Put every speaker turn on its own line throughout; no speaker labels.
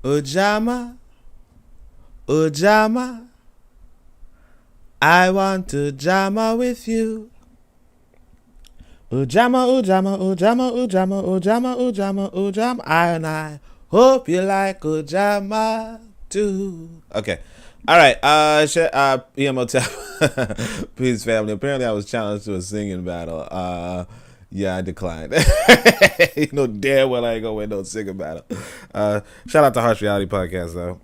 Ujamaa, Ujamaa, I want to jama with you. Ujamaa, Ujamaa, Ujamaa, Ujamaa, Ujamaa, Ujamaa, Ujamaa, and I hope you like Ujamaa too. Okay. All right. EMO tap. Peace, family. Apparently, I was challenged to a singing battle. Yeah, I declined. You know damn well I ain't gonna win no singing battle. Shout out to Harsh Reality Podcast though.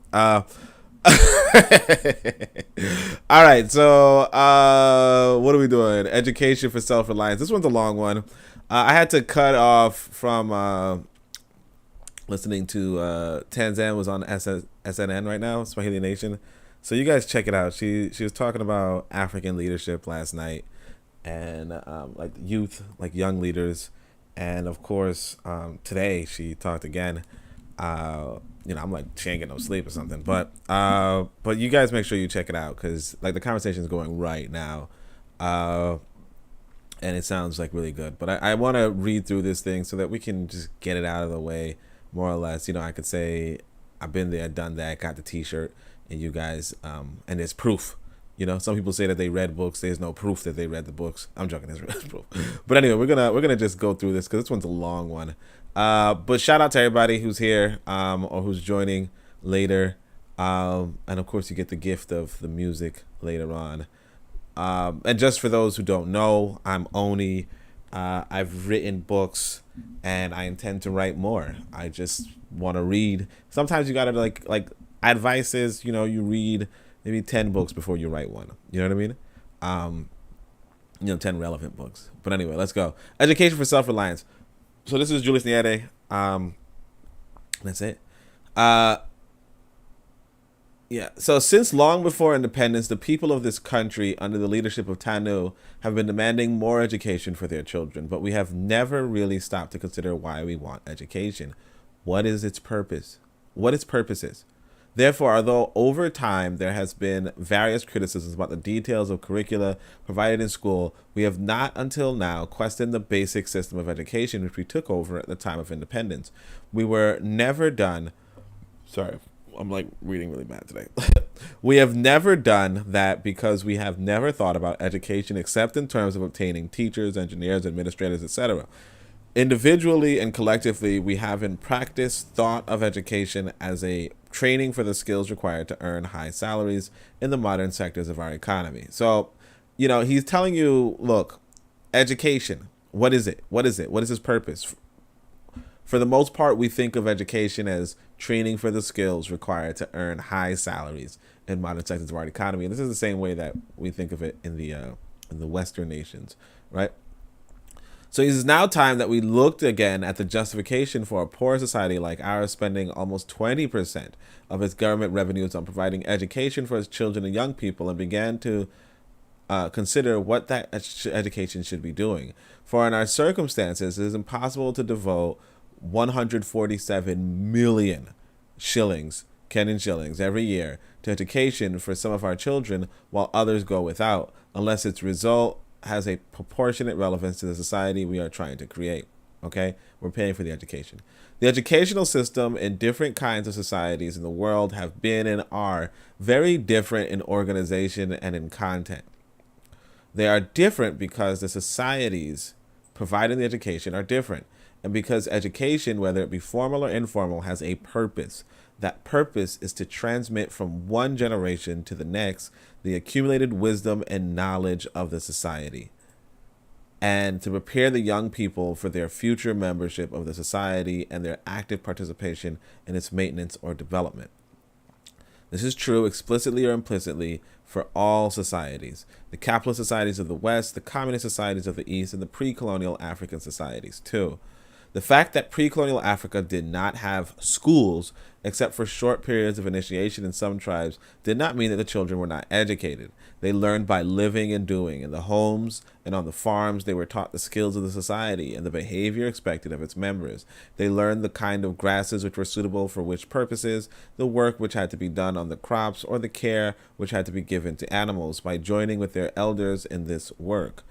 All right, so what are we doing? Education for self-reliance. This one's a long one. I had to cut off from listening to Tanzan was on SNN right now, Swahili Nation. So you guys check it out. She was talking about African leadership last night, and like youth, like young leaders, and of course today she talked again. I'm like she ain't getting no sleep or something, but you guys make sure you check it out because like the conversation is going right now, and it sounds like really good. But I want to read through this thing so that we can just get it out of the way, more or less. I could say I've been there, done that, got the T-shirt, and you guys, and there's proof. Some people say that they read books. There's no proof that they read the books. I'm joking. There's proof. But anyway, we're gonna just go through this because this one's a long one. But shout out to everybody who's here or who's joining later, and of course you get the gift of the music later on. And just for those who don't know, I'm Oni. I've written books, and I intend to write more. I just want to read. Sometimes you gotta like advice is you read maybe 10 books before you write one. You know what I mean? 10 relevant books. But anyway, let's go. Education for self-reliance. So this is Julius Nyerere. That's it. Yeah. So since long before independence, the people of this country, under the leadership of Tanu, have been demanding more education for their children. But we have never really stopped to consider why we want education. What is its purpose? What its purpose is. Therefore, although over time there has been various criticisms about the details of curricula provided in school, we have not until now questioned the basic system of education which we took over at the time of independence. We were never done. Sorry, I'm like reading really bad today. We have never done that because we have never thought about education except in terms of obtaining teachers, engineers, administrators, etc. Individually and collectively, we have in practice thought of education as a training for the skills required to earn high salaries in the modern sectors of our economy. So, he's telling you, look, education, what is it? What is it? What is its purpose? For the most part, we think of education as training for the skills required to earn high salaries in modern sectors of our economy. And this is the same way that we think of it in the Western nations, right? So it is now time that we looked again at the justification for a poor society like ours spending almost 20% of its government revenues on providing education for its children and young people and began to consider what that education should be doing. For in our circumstances, it is impossible to devote 147 million shillings, Kenyan shillings, every year to education for some of our children while others go without, unless its result has a proportionate relevance to the society we are trying to create. Okay? We're paying for the education. The educational system in different kinds of societies in the world have been and are very different in organization and in content. They are different because the societies providing the education are different, and because education, whether it be formal or informal, has a purpose. That purpose is to transmit from one generation to the next the accumulated wisdom and knowledge of the society, and to prepare the young people for their future membership of the society and their active participation in its maintenance or development. This is true explicitly or implicitly for all societies: the capitalist societies of the West, the communist societies of the East, and the pre-colonial African societies too. The fact that pre-colonial Africa did not have schools except for short periods of initiation in some tribes did not mean that the children were not educated. They learned by living and doing. In the homes and on the farms, they were taught the skills of the society and the behavior expected of its members. They learned the kind of grasses which were suitable for which purposes, the work which had to be done on the crops, or the care which had to be given to animals by joining with their elders in this work.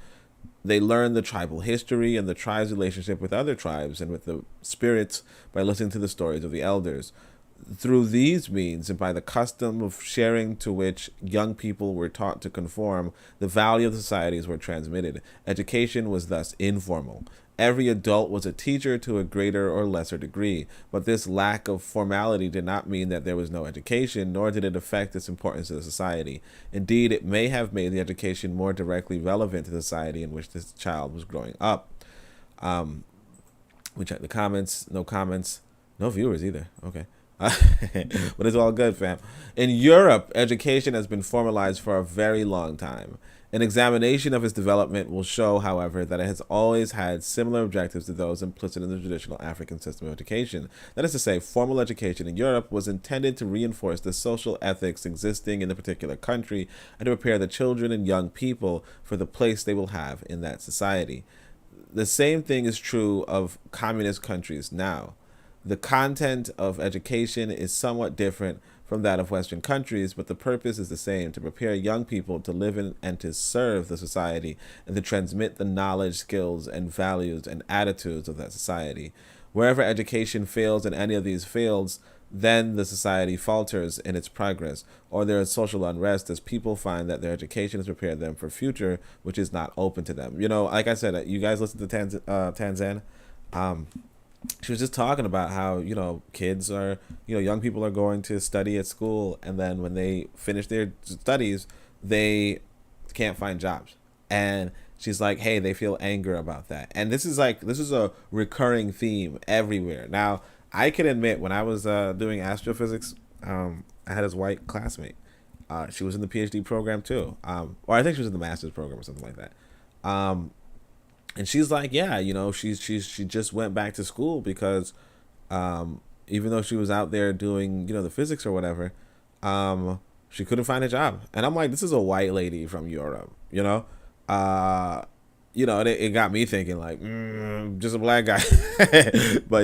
They learn the tribal history and the tribe's relationship with other tribes and with the spirits by listening to the stories of the elders. Through these means, and by the custom of sharing to which young people were taught to conform, the value of the societies were transmitted. Education was thus informal. Every adult was a teacher to a greater or lesser degree, but this lack of formality did not mean that there was no education, nor did it affect its importance to the society. Indeed, it may have made the education more directly relevant to the society in which this child was growing up. We check the comments. No comments. No viewers either. Okay. But it's all good, fam. In Europe, education has been formalized for a very long time. An examination of its development will show, however, that it has always had similar objectives to those implicit in the traditional African system of education. That is to say, formal education in Europe was intended to reinforce the social ethics existing in the particular country and to prepare the children and young people for the place they will have in that society. The same thing is true of communist countries now. The content of education is somewhat different from that of Western countries, but the purpose is the same: to prepare young people to live in and to serve the society and to transmit the knowledge, skills, and values and attitudes of that society. Wherever education fails in any of these fields, then the society falters in its progress, or there is social unrest as people find that their education has prepared them for a future which is not open to them. You know, like I said, you guys listen to Tanzan. She was just talking about how, you know, kids are, you know, young people are going to study at school, and then when they finish their studies, they can't find jobs. And she's like, hey, they feel anger about that. And this is a recurring theme everywhere. Now, I can admit, when I was doing astrophysics, I had this white classmate. She was in the PhD program too. Or I think she was in the master's program or something like that. And she's like, yeah, you know, she just went back to school because even though she was out there doing, you know, the physics or whatever, she couldn't find a job. And I'm like, this is a white lady from Europe, you know? And it got me thinking, like, just a black guy. But,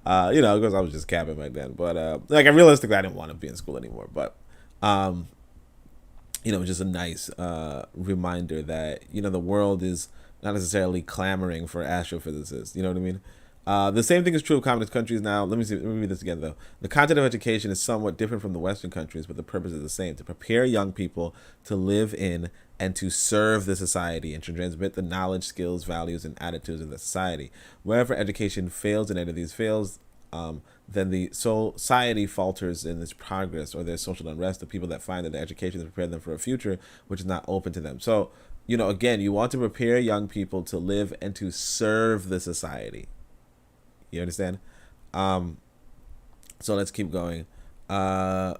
because I was just capping back then. But, realistically, I didn't want to be in school anymore. But, just a nice reminder that, you know, the world is not necessarily clamoring for astrophysicists. You know what I mean? The same thing is true of communist countries now. Let me read this again, though. The content of education is somewhat different from the Western countries, but the purpose is the same: to prepare young people to live in and to serve the society and to transmit the knowledge, skills, values, and attitudes of the society. Wherever education fails in any of these fields, then the society falters in its progress, or there's social unrest of people that find that the education has prepared them for a future which is not open to them. So, you know, again, you want to prepare young people to live and to serve the society. You understand? So let's keep going. Colonial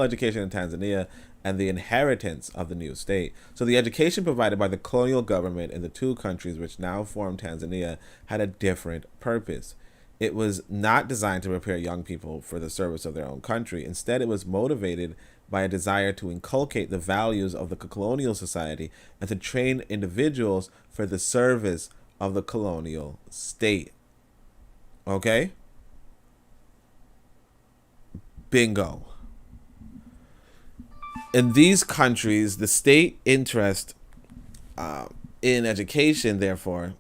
education in Tanzania and the inheritance of the new state. So the education provided by the colonial government in the two countries which now form Tanzania had a different purpose. It was not designed to prepare young people for the service of their own country. Instead, it was motivated by a desire to inculcate the values of the colonial society and to train individuals for the service of the colonial state. Okay? Bingo. In these countries, the state interest in education, therefore...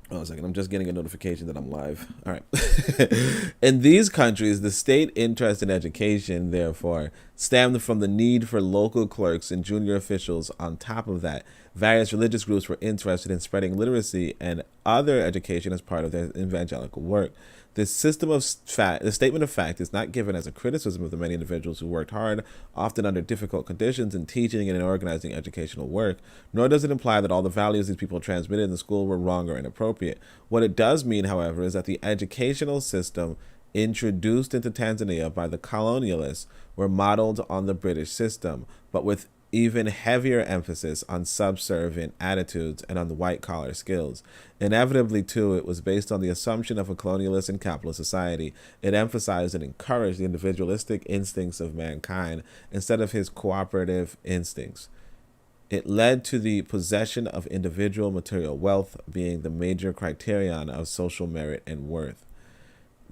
Hold on a second, I'm just getting a notification that I'm live. All right. In these countries, the state interest in education, therefore, stemmed from the need for local clerks and junior officials. On top of that, various religious groups were interested in spreading literacy and other education as part of their evangelical work. This statement of fact is not given as a criticism of the many individuals who worked hard, often under difficult conditions, in teaching and in organizing educational work, nor does it imply that all the values these people transmitted in the school were wrong or inappropriate. What it does mean, however, is that the educational system introduced into Tanzania by the colonialists were modeled on the British system, but with even heavier emphasis on subservient attitudes and on the white-collar skills. Inevitably, too, it was based on the assumption of a colonialist and capitalist society. It emphasized and encouraged the individualistic instincts of mankind instead of his cooperative instincts. It led to the possession of individual material wealth being the major criterion of social merit and worth.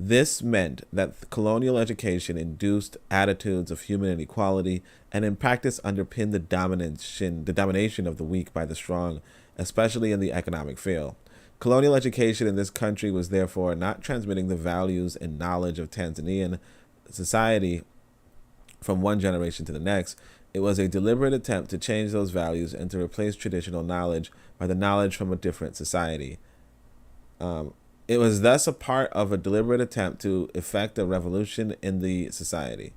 This meant that colonial education induced attitudes of human inequality and in practice underpinned the domination of the weak by the strong, especially in the economic field. Colonial education in this country was therefore not transmitting the values and knowledge of Tanzanian society from one generation to the next. It was a deliberate attempt to change those values and to replace traditional knowledge by the knowledge from a different society. It was thus a part of a deliberate attempt to effect a revolution in the society.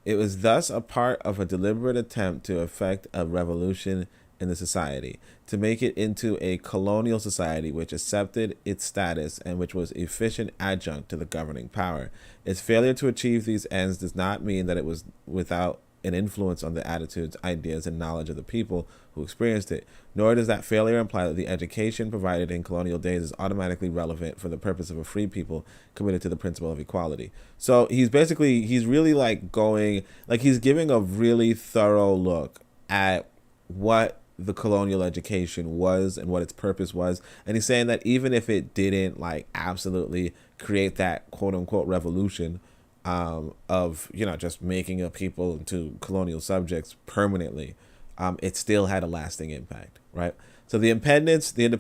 It was thus a part of a deliberate attempt to effect a revolution in the society, to make it into a colonial society which accepted its status and which was efficient adjunct to the governing power. Its failure to achieve these ends does not mean that it was without an influence on the attitudes, ideas, and knowledge of the people who experienced it, nor does that failure imply that the education provided in colonial days is automatically relevant for the purpose of a free people committed to the principle of equality. So he's really like going, like he's giving a really thorough look at what the colonial education was and what its purpose was. And he's saying that even if it didn't like absolutely create that quote unquote revolution, of, you know, just making a people into colonial subjects permanently, it still had a lasting impact, right? So the independent state of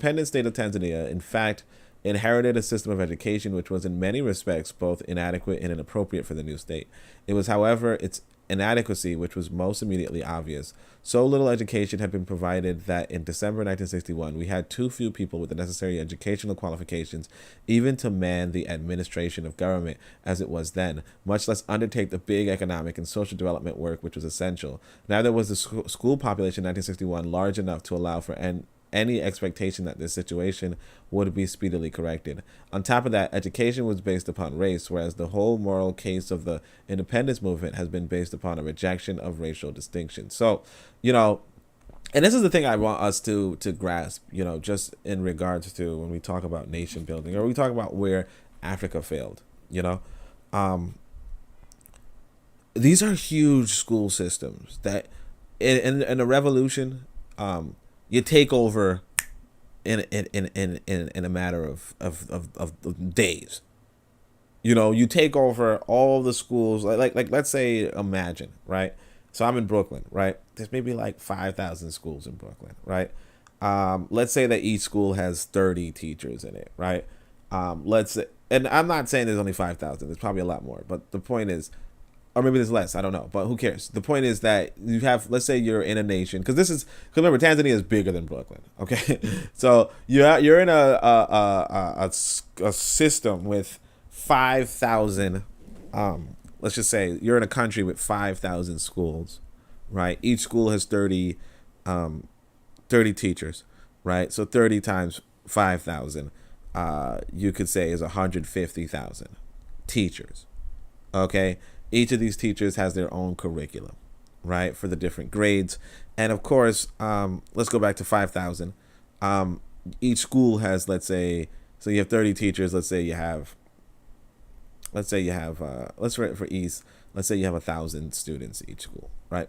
Tanzania, in fact, inherited a system of education which was in many respects both inadequate and inappropriate for the new state. It was, however, its inadequacy which was most immediately obvious. So little education had been provided that in December 1961, we had too few people with the necessary educational qualifications even to man the administration of government as it was then, much less undertake the big economic and social development work which was essential. Neither was the school population in 1961 large enough to allow for any expectation that this situation would be speedily corrected. On top of that, education was based upon race, whereas the whole moral case of the independence movement has been based upon a rejection of racial distinction. So, you know, and this is the thing I want us to grasp, you know, just in regards to when we talk about nation building or we talk about where Africa failed, you know. These are huge school systems that in a revolution, you take over in a matter of days. You know, you take over all the schools. Like let's say, imagine, right? So I'm in Brooklyn, right? There's maybe like 5,000 schools in Brooklyn, right? Let's say that each school has 30 teachers in it, right? Let's say, and I'm not saying there's only 5,000. There's probably a lot more, but the point is, or maybe there's less, I don't know, but who cares? The point is that you have, let's say you're in a nation, because remember, Tanzania is bigger than Brooklyn, okay? So you're in a system with 5,000, let's just say you're in a country with 5,000 schools, right? Each school has 30 teachers, right? So 30 times 5,000, you could say is 150,000 teachers, okay? Each of these teachers has their own curriculum, right, for the different grades. And of course, let's go back to 5,000. Each school has, let's say, so you have 30 teachers. Let's say you have, let's write for East. Let's say you have 1,000 students each school, right?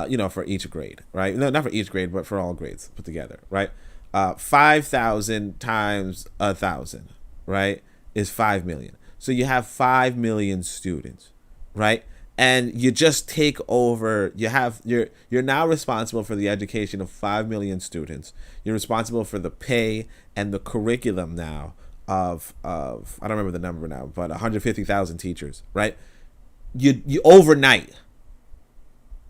You know, for each grade, right? No, not for each grade, but for all grades put together, right? 5,000 times 1,000, right, is 5 million. So you have 5 million students, right? And you just take over, you're now responsible for the education of 5 million students. You're responsible for the pay and the curriculum now of I don't remember the number now, but 150,000 teachers, right? You overnight,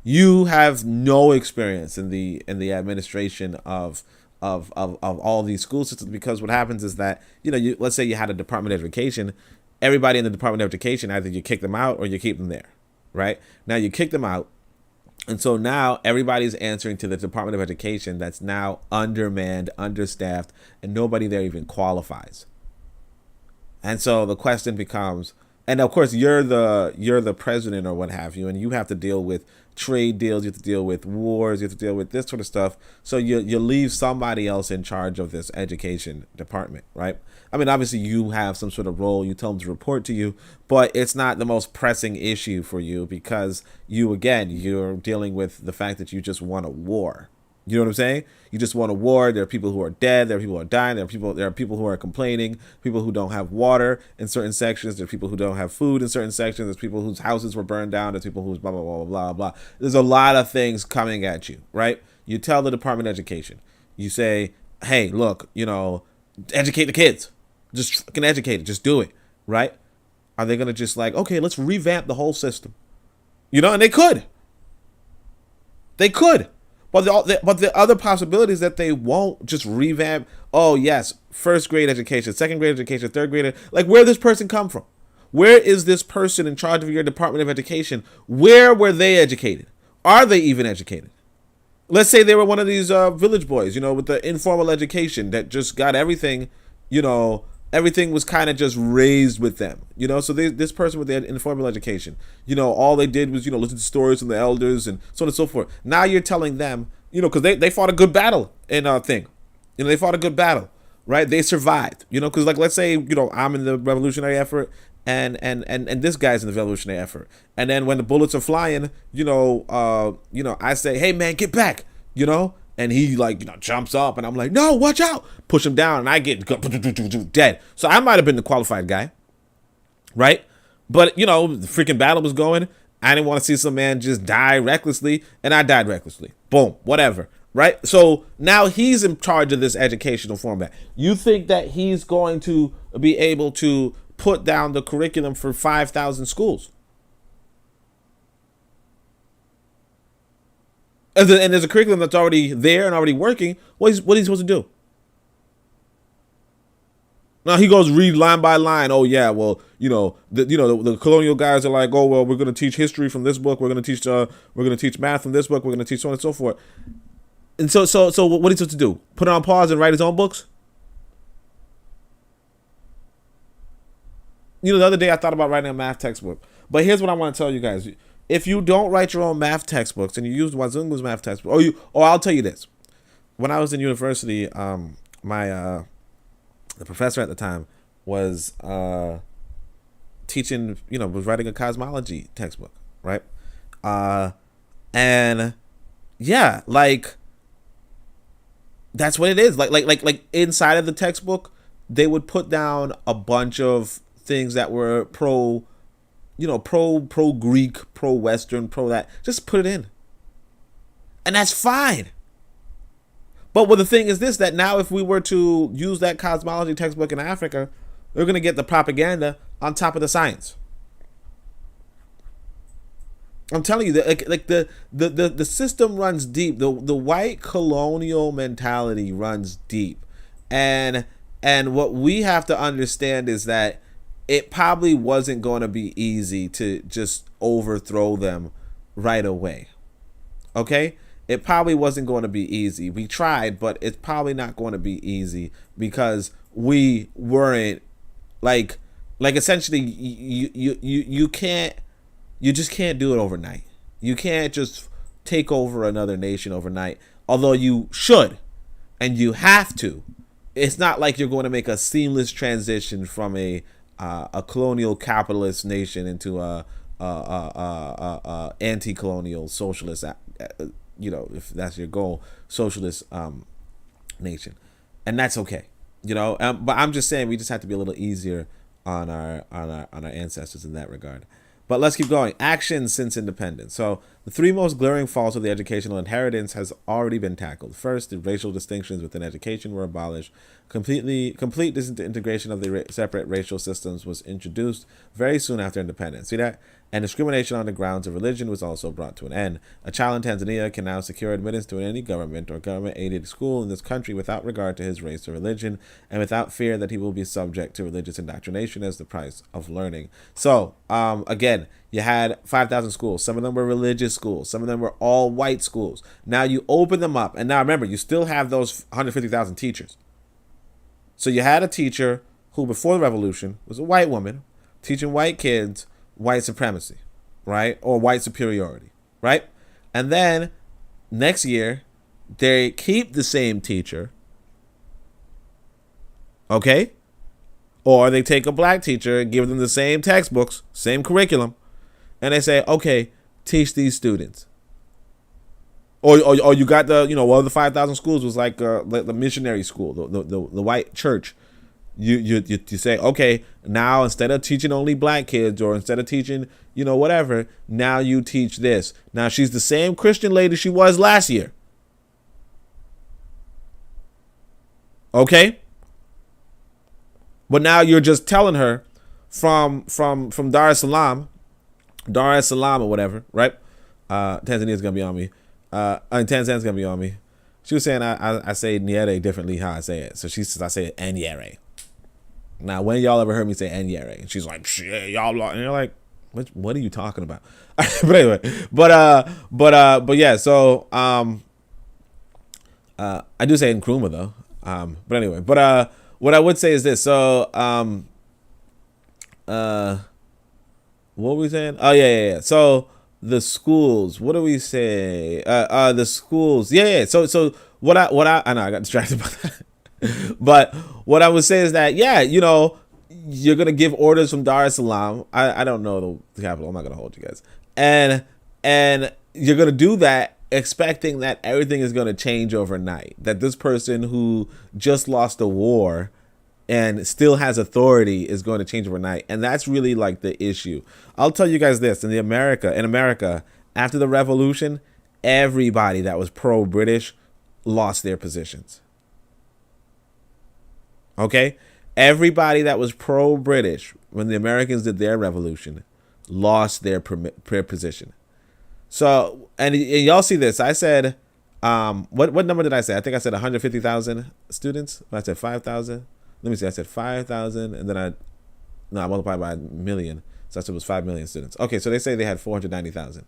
you have no experience in the administration of all these school systems, because what happens is that, you know, let's say you had a Department of Education. Everybody in the Department of Education, either you kick them out or you keep them there, right? Now you kick them out, and so now everybody's answering to the Department of Education that's now undermanned, understaffed, and nobody there even qualifies. And so the question becomes, and of course you're the president or what have you, and you have to deal with trade deals, you have to deal with wars, you have to deal with this sort of stuff. So you leave somebody else in charge of this education department, right? I mean, obviously you have some sort of role, you tell them to report to you, but it's not the most pressing issue for you, because you're dealing with the fact that you just won a war. You know what I'm saying? You just won a war. There are people who are dead. There are people who are dying. There are people who are complaining. People who don't have water in certain sections. There are people who don't have food in certain sections. There's people whose houses were burned down. There's people who's blah, blah, blah, blah, blah. There's a lot of things coming at you, right? You tell the Department of Education. You say, hey, look, you know, Educate the kids. Just fucking educate it. Just do it, right? Are they gonna just like, okay, let's revamp the whole system? You know, and they could. They could. But the other possibility is that they won't just revamp. Oh yes, first grade education, second grade education, third grade. Like, where did this person come from? Where is this person in charge of your Department of Education? Where were they educated? Are they even educated? Let's say they were one of these village boys, you know, with the informal education that just got everything, you know, everything was kind of just raised with them, you know. So this person with the informal education, you know, all they did was, you know, listen to stories from the elders and so on and so forth. Now you're telling them, you know, because they fought a good battle in thing, you know, they fought a good battle, right? They survived, you know, because like, let's say, you know, I'm in the revolutionary effort and this guy's in the revolutionary effort, and then when the bullets are flying, you know, I say, hey man, get back, you know, and he like, you know, jumps up and I'm like, no, watch out, push him down, and I get dead. So I might have been the qualified guy, right? But you know, the freaking battle was going. I didn't want to see some man just die recklessly, and I died recklessly. Boom, whatever, right? So now he's in charge of this educational format. You think that he's going to be able to put down the curriculum for 5,000 schools? And there's a curriculum that's already there and already working. What is he supposed to do? Now he goes read line by line. Oh yeah, well, the colonial guys are like, oh well, we're going to teach history from this book. We're going to teach math from this book. We're going to teach so on and so forth. And so what is he supposed to do? Put it on pause and write his own books? You know, the other day I thought about writing a math textbook. But here's what I want to tell you guys. If you don't write your own math textbooks and you use Wazungu's math textbook, or I'll tell you this. When I was in university, the professor at the time was teaching, was writing a cosmology textbook, right? And yeah, like that's what it is. Like inside of the textbook, they would put down a bunch of things that were pro Greek, pro Western, pro that. Just put it in. And that's fine. But the thing is this, that now if we were to use that cosmology textbook in Africa, we're going to get the propaganda on top of the science. I'm telling you, that the system runs deep. The white colonial mentality runs deep. And what we have to understand is that it probably wasn't going to be easy to just overthrow them right away. Okay? It probably wasn't going to be easy. We tried, but it's probably not going to be easy because we weren't like essentially you just can't do it overnight. You can't just take over another nation overnight, although you should and you have to. It's not like you're going to make a seamless transition from a colonial capitalist nation into a anti-colonial socialist, if that's your goal, socialist nation, and that's okay, But I'm just saying we just have to be a little easier on our ancestors in that regard. But let's keep going. Actions since independence. So the three most glaring faults of the educational inheritance has already been tackled. First, the racial distinctions within education were abolished. Complete disintegration of the separate racial systems was introduced very soon after independence. See that? And discrimination on the grounds of religion was also brought to an end. A child in Tanzania can now secure admittance to any government or government-aided school in this country without regard to his race or religion, and without fear that he will be subject to religious indoctrination as the price of learning. So, again, you had 5,000 schools. Some of them were religious schools. Some of them were all white schools. Now you open them up, and now remember, you still have those 150,000 teachers. So you had a teacher who, before the revolution, was a white woman teaching white kids white supremacy, right? Or white superiority, right? And then next year, they keep the same teacher, okay? Or they take a black teacher and give them the same textbooks, same curriculum, and they say, okay, teach these students. Or you got one of the 5,000 schools was like the missionary school, the white church. You say, okay, now instead of teaching only black kids or instead of teaching, whatever, now you teach this. Now she's the same Christian lady she was last year. Okay? But now you're just telling her from Dar es Salaam or whatever, right? Tanzania's gonna be on me. Tanzania's gonna be on me. She was saying I say Nyerere differently how I say it. So she says I say Nyerere. Now, when y'all ever heard me say Nyerere? And she's like, shit, y'all, and you're like, what are you talking about? But anyway, but yeah. So I do say Nkrumah though. But anyway, what I would say is this. So what were we saying? Oh yeah. So the schools. What do we say? The schools. Yeah. So what I know I got distracted by that. But what I would say is that, yeah, you know, you're going to give orders from Dar es Salaam. I don't know the capital. I'm not going to hold you guys. And you're going to do that expecting that everything is going to change overnight. That this person who just lost a war and still has authority is going to change overnight. And that's really like the issue. I'll tell you guys this. In America, after the revolution, everybody that was pro-British lost their positions. Okay? Everybody that was pro-British when the Americans did their revolution lost their position. So, and y'all see this. I said, what number did I say? I think I said 150,000 students. I said 5,000. Let me see. I said 5,000, and then I multiplied by a million. So I said it was 5 million students. Okay, so they say they had 490,000.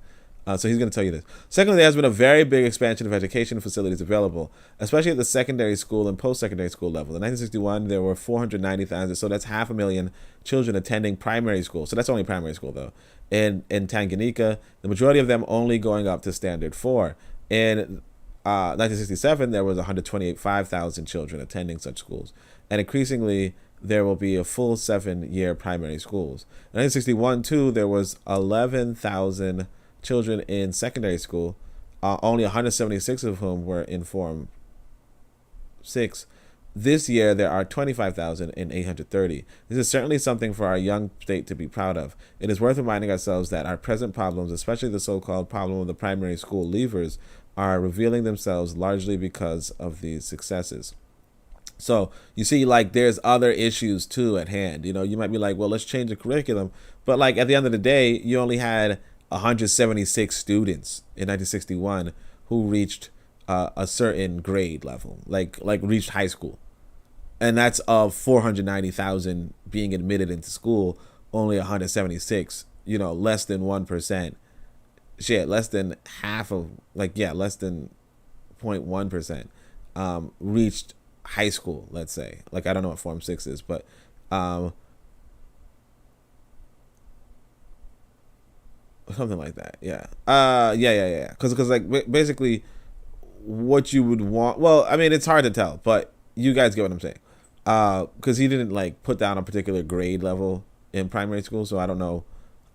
So he's going to tell you this. Secondly, there has been a very big expansion of education facilities available, especially at the secondary school and post-secondary school level. In 1961, there were 490,000, so that's 500,000 children attending primary school. So that's only primary school, though. In Tanganyika, the majority of them only going up to Standard 4. In 1967, there was 125,000 children attending such schools. And increasingly, there will be a full 7-year primary schools. In 1961, too, there was 11,000 children in secondary school, only 176 of whom were in Form 6. This year, there are 25,830. This is certainly something for our young state to be proud of. It is worth reminding ourselves that our present problems, especially the so-called problem of the primary school leavers, are revealing themselves largely because of these successes. So you see, like, there's other issues too at hand. You know, you might be like, well, let's change the curriculum. But like at the end of the day, you only had 176 students in 1961 who reached a certain grade level, like reached high school. And that's of 490,000 being admitted into school, only 176, you know, less than 1%. Shit, less than half of, like, yeah, less than 0.1% reached high school, let's say. Like, I don't know what Form 6 is, but something like that. Yeah. Yeah. Because like basically what you would want. Well, I mean, it's hard to tell, but you guys get what I'm saying. Because he didn't like put down a particular grade level in primary school, so I don't know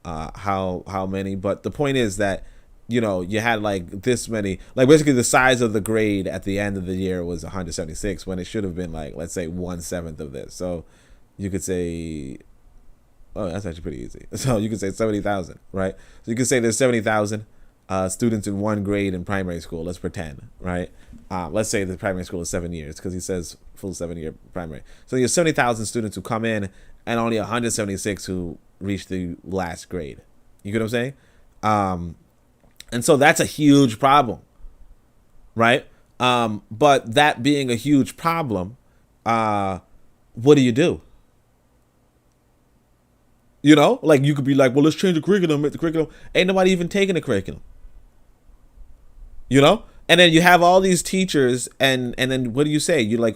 how many. But the point is that, you know, you had like this many, like basically the size of the grade at the end of the year was 176 when it should have been like, let's say 1/7 of this. So you could say, oh, that's actually pretty easy. So you could say 70,000, right? So you could say there's 70,000 students in one grade in primary school. Let's pretend, right? Let's say the primary school is 7 years because he says full 7-year primary. So you have 70,000 students who come in and only 176 who reach the last grade. You get what I'm saying? And so that's a huge problem, right? But that being a huge problem, what do you do? You know, like you could be like, well, let's change the curriculum, make the curriculum. Ain't nobody even taking the curriculum. You know? And then you have all these teachers and then what do you say? You're like,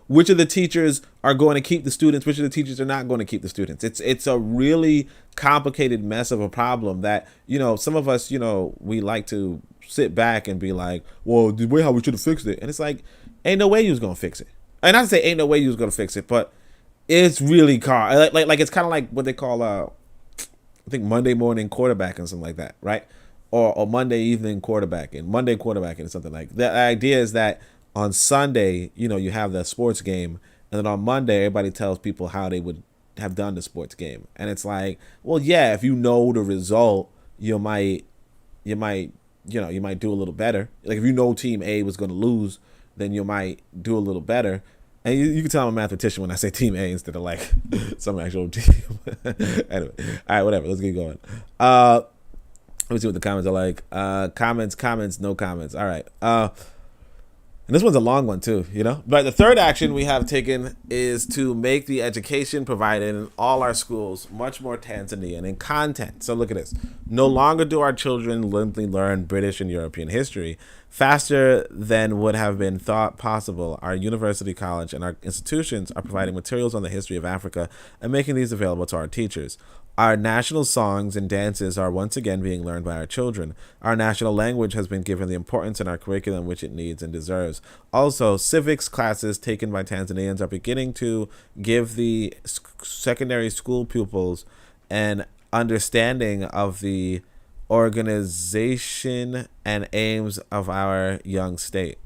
which of the teachers are going to keep the students? Which of the teachers are not going to keep the students? It's a really complicated mess of a problem that, you know, some of us, you know, we like to sit back and be like, well, the way how we should have fixed it. And it's like, ain't no way you was going to fix it. And not to say ain't no way you was going to fix it, but it's really like it's kind of like what they call I think Monday morning quarterbacking, something like that, right? Or Monday evening quarterbacking, Monday quarterbacking, something like that. The idea is that on Sunday, you know, you have the sports game, and then on Monday, everybody tells people how they would have done the sports game, and it's like, well, yeah, if you know the result, you might do a little better. Like if you know Team A was going to lose, then you might do a little better. And you can tell I'm a mathematician when I say team A instead of like some actual team. Anyway, all right, whatever. Let's get going. Let me see what the comments are like. Comments, no comments. All right. And this one's a long one too, you know? But the third action we have taken is to make the education provided in all our schools much more Tanzanian in content. So look at this. No longer do our children simply learn British and European history. Faster than would have been thought possible, our university, college, and our institutions are providing materials on the history of Africa and making these available to our teachers. Our national songs and dances are once again being learned by our children. Our national language has been given the importance in our curriculum which it needs and deserves. Also, civics classes taken by Tanzanians are beginning to give the secondary school pupils an understanding of the organization and aims of our young state.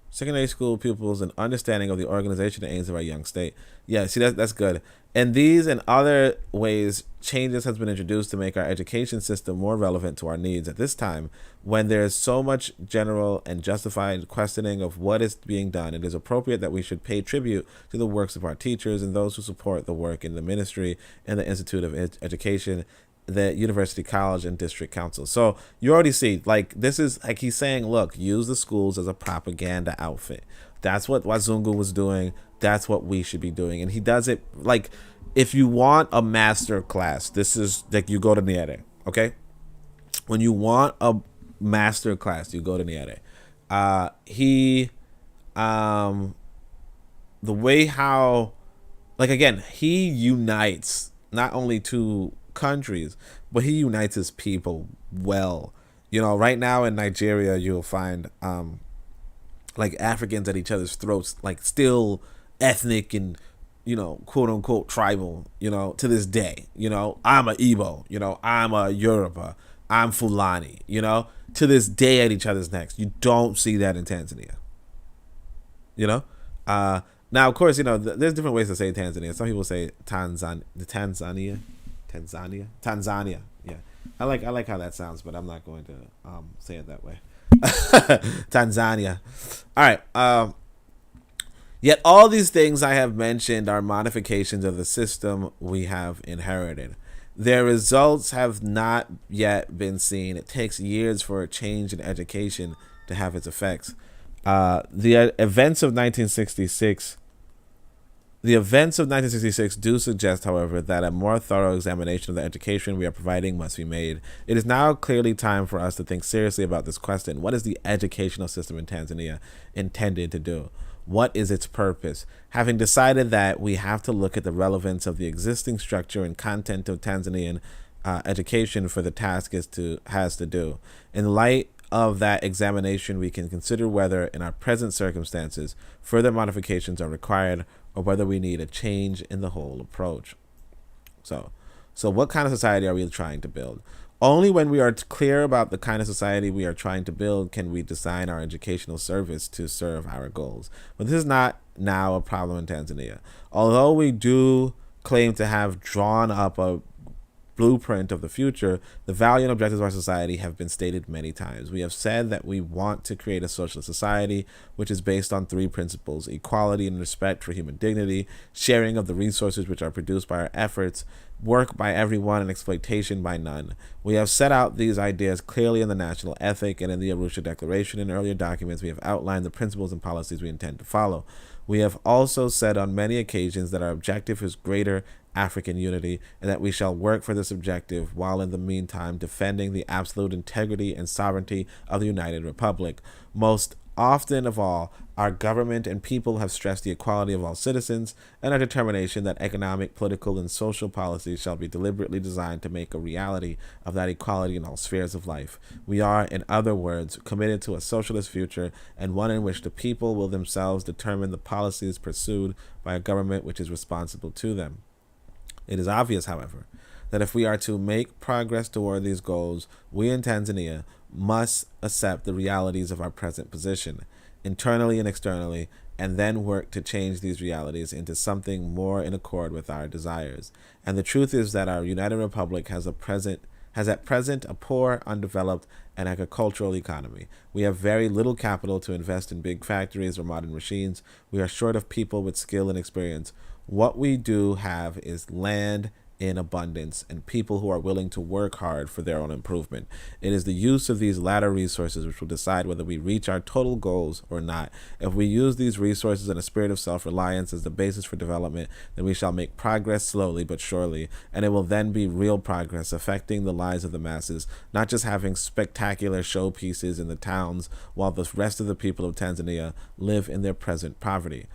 Secondary school pupils an understanding of the organization and aims of our young state. Yeah, see, that's good. And these and other ways, changes has been introduced to make our education system more relevant to our needs at this time when there is so much general and justified questioning of what is being done. It is appropriate that we should pay tribute to the works of our teachers and those who support the work in the ministry and the Institute of Education, the university, college, and district council. So you already see, like, this is like he's saying, look, use the schools as a propaganda outfit. That's what Wazungu was doing. That's what we should be doing. And he does it like, if you want a master class, this is like, you go to Nyerere, okay? When you want a master class, you go to Nyerere. The way how, like, again, he unites not only two countries, but he unites his people well. You know, right now in Nigeria, you'll find like Africans at each other's throats, like still ethnic and, you know, quote unquote tribal, you know, to this day. You know, I'm a Igbo, you know, I'm a Yoruba, I'm Fulani, you know, to this day at each other's necks. You don't see that in Tanzania. You know? Now, of course, you know, there's different ways to say Tanzania. Some people say Tanzania. Yeah, I like how that sounds, but I'm not going to say it that way. Tanzania. All right. Yet all these things I have mentioned are modifications of the system we have inherited. Their results have not yet been seen. It takes years for a change in education to have its effects. The events of 1966 do suggest, however, that a more thorough examination of the education we are providing must be made. It is now clearly time for us to think seriously about this question. What is the educational system in Tanzania intended to do? What is its purpose? Having decided that, we have to look at the relevance of the existing structure and content of Tanzanian education for the task has to do. In light of that examination, we can consider whether, in our present circumstances, further modifications are required or whether we need a change in the whole approach. So what kind of society are we trying to build? Only when we are clear about the kind of society we are trying to build can we design our educational service to serve our goals. But this is not now a problem in Tanzania. Although we do claim to have drawn up a blueprint of the future, the value and objectives of our society have been stated many times. We have said that we want to create a socialist society which is based on three principles: equality and respect for human dignity, sharing of the resources which are produced by our efforts, work by everyone and exploitation by none. We have set out these ideas clearly in the national ethic and in the Arusha Declaration. In earlier documents, we have outlined the principles and policies we intend to follow. We have also said on many occasions that our objective is greater African unity, and that we shall work for this objective while in the meantime defending the absolute integrity and sovereignty of the United Republic. Most often of all, our government and people have stressed the equality of all citizens and our determination that economic, political, and social policies shall be deliberately designed to make a reality of that equality in all spheres of life. We are, in other words, committed to a socialist future, and one in which the people will themselves determine the policies pursued by a government which is responsible to them. It is obvious, however, that if we are to make progress toward these goals, we in Tanzania must accept the realities of our present position, internally and externally, and then work to change these realities into something more in accord with our desires. And the truth is that our United Republic has has at present a poor, undeveloped, and agricultural economy. We have very little capital to invest in big factories or modern machines. We are short of people with skill and experience. What we do have is land in abundance and people who are willing to work hard for their own improvement. It is the use of these latter resources which will decide whether we reach our total goals or not. If we use these resources in a spirit of self-reliance as the basis for development, then we shall make progress slowly but surely, and it will then be real progress affecting the lives of the masses, not just having spectacular showpieces in the towns while the rest of the people of Tanzania live in their present poverty.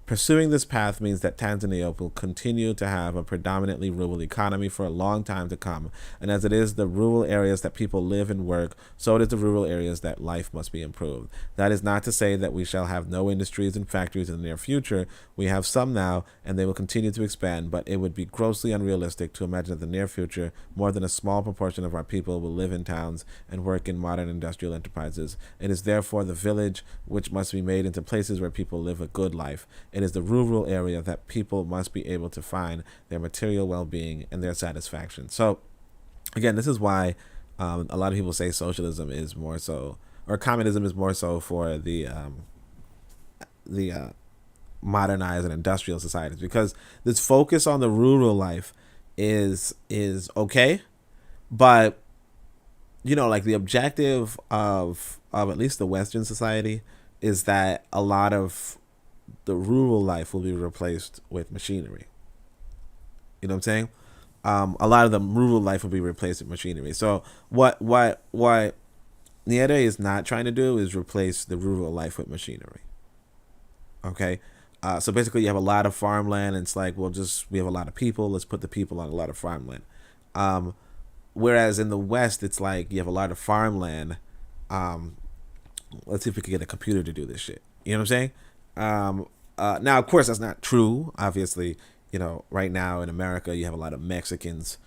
Pursuing this path means that Tanzania will continue to have a predominantly rural economy for a long time to come, and as it is the rural areas that people live and work, so it is the rural areas that life must be improved. That is not to say that we shall have no industries and factories in the near future. We have some now, and they will continue to expand, but it would be grossly unrealistic to imagine that in the near future more than a small proportion of our people will live in towns and work in modern industrial enterprises. It is therefore the village which must be made into places where people live a good life. It is the rural area that people must be able to find their material well-being and their satisfaction. So, again, this is why a lot of people say socialism is more so, or communism is more so for the modernized and industrial societies, because this focus on the rural life is okay, but like the objective of at least the Western society is that a lot of the rural life will be replaced with machinery. You know what I'm saying? A lot of the rural life will be replaced with machinery. So what Nyerere is not trying to do is replace the rural life with machinery. Okay? So basically you have a lot of farmland, and it's like, we have a lot of people, let's put the people on a lot of farmland. Whereas in the West, it's like you have a lot of farmland. Let's see if we can get a computer to do this shit. You know what I'm saying? Now, of course, that's not true. Obviously, right now in America, you have a lot of Mexicans,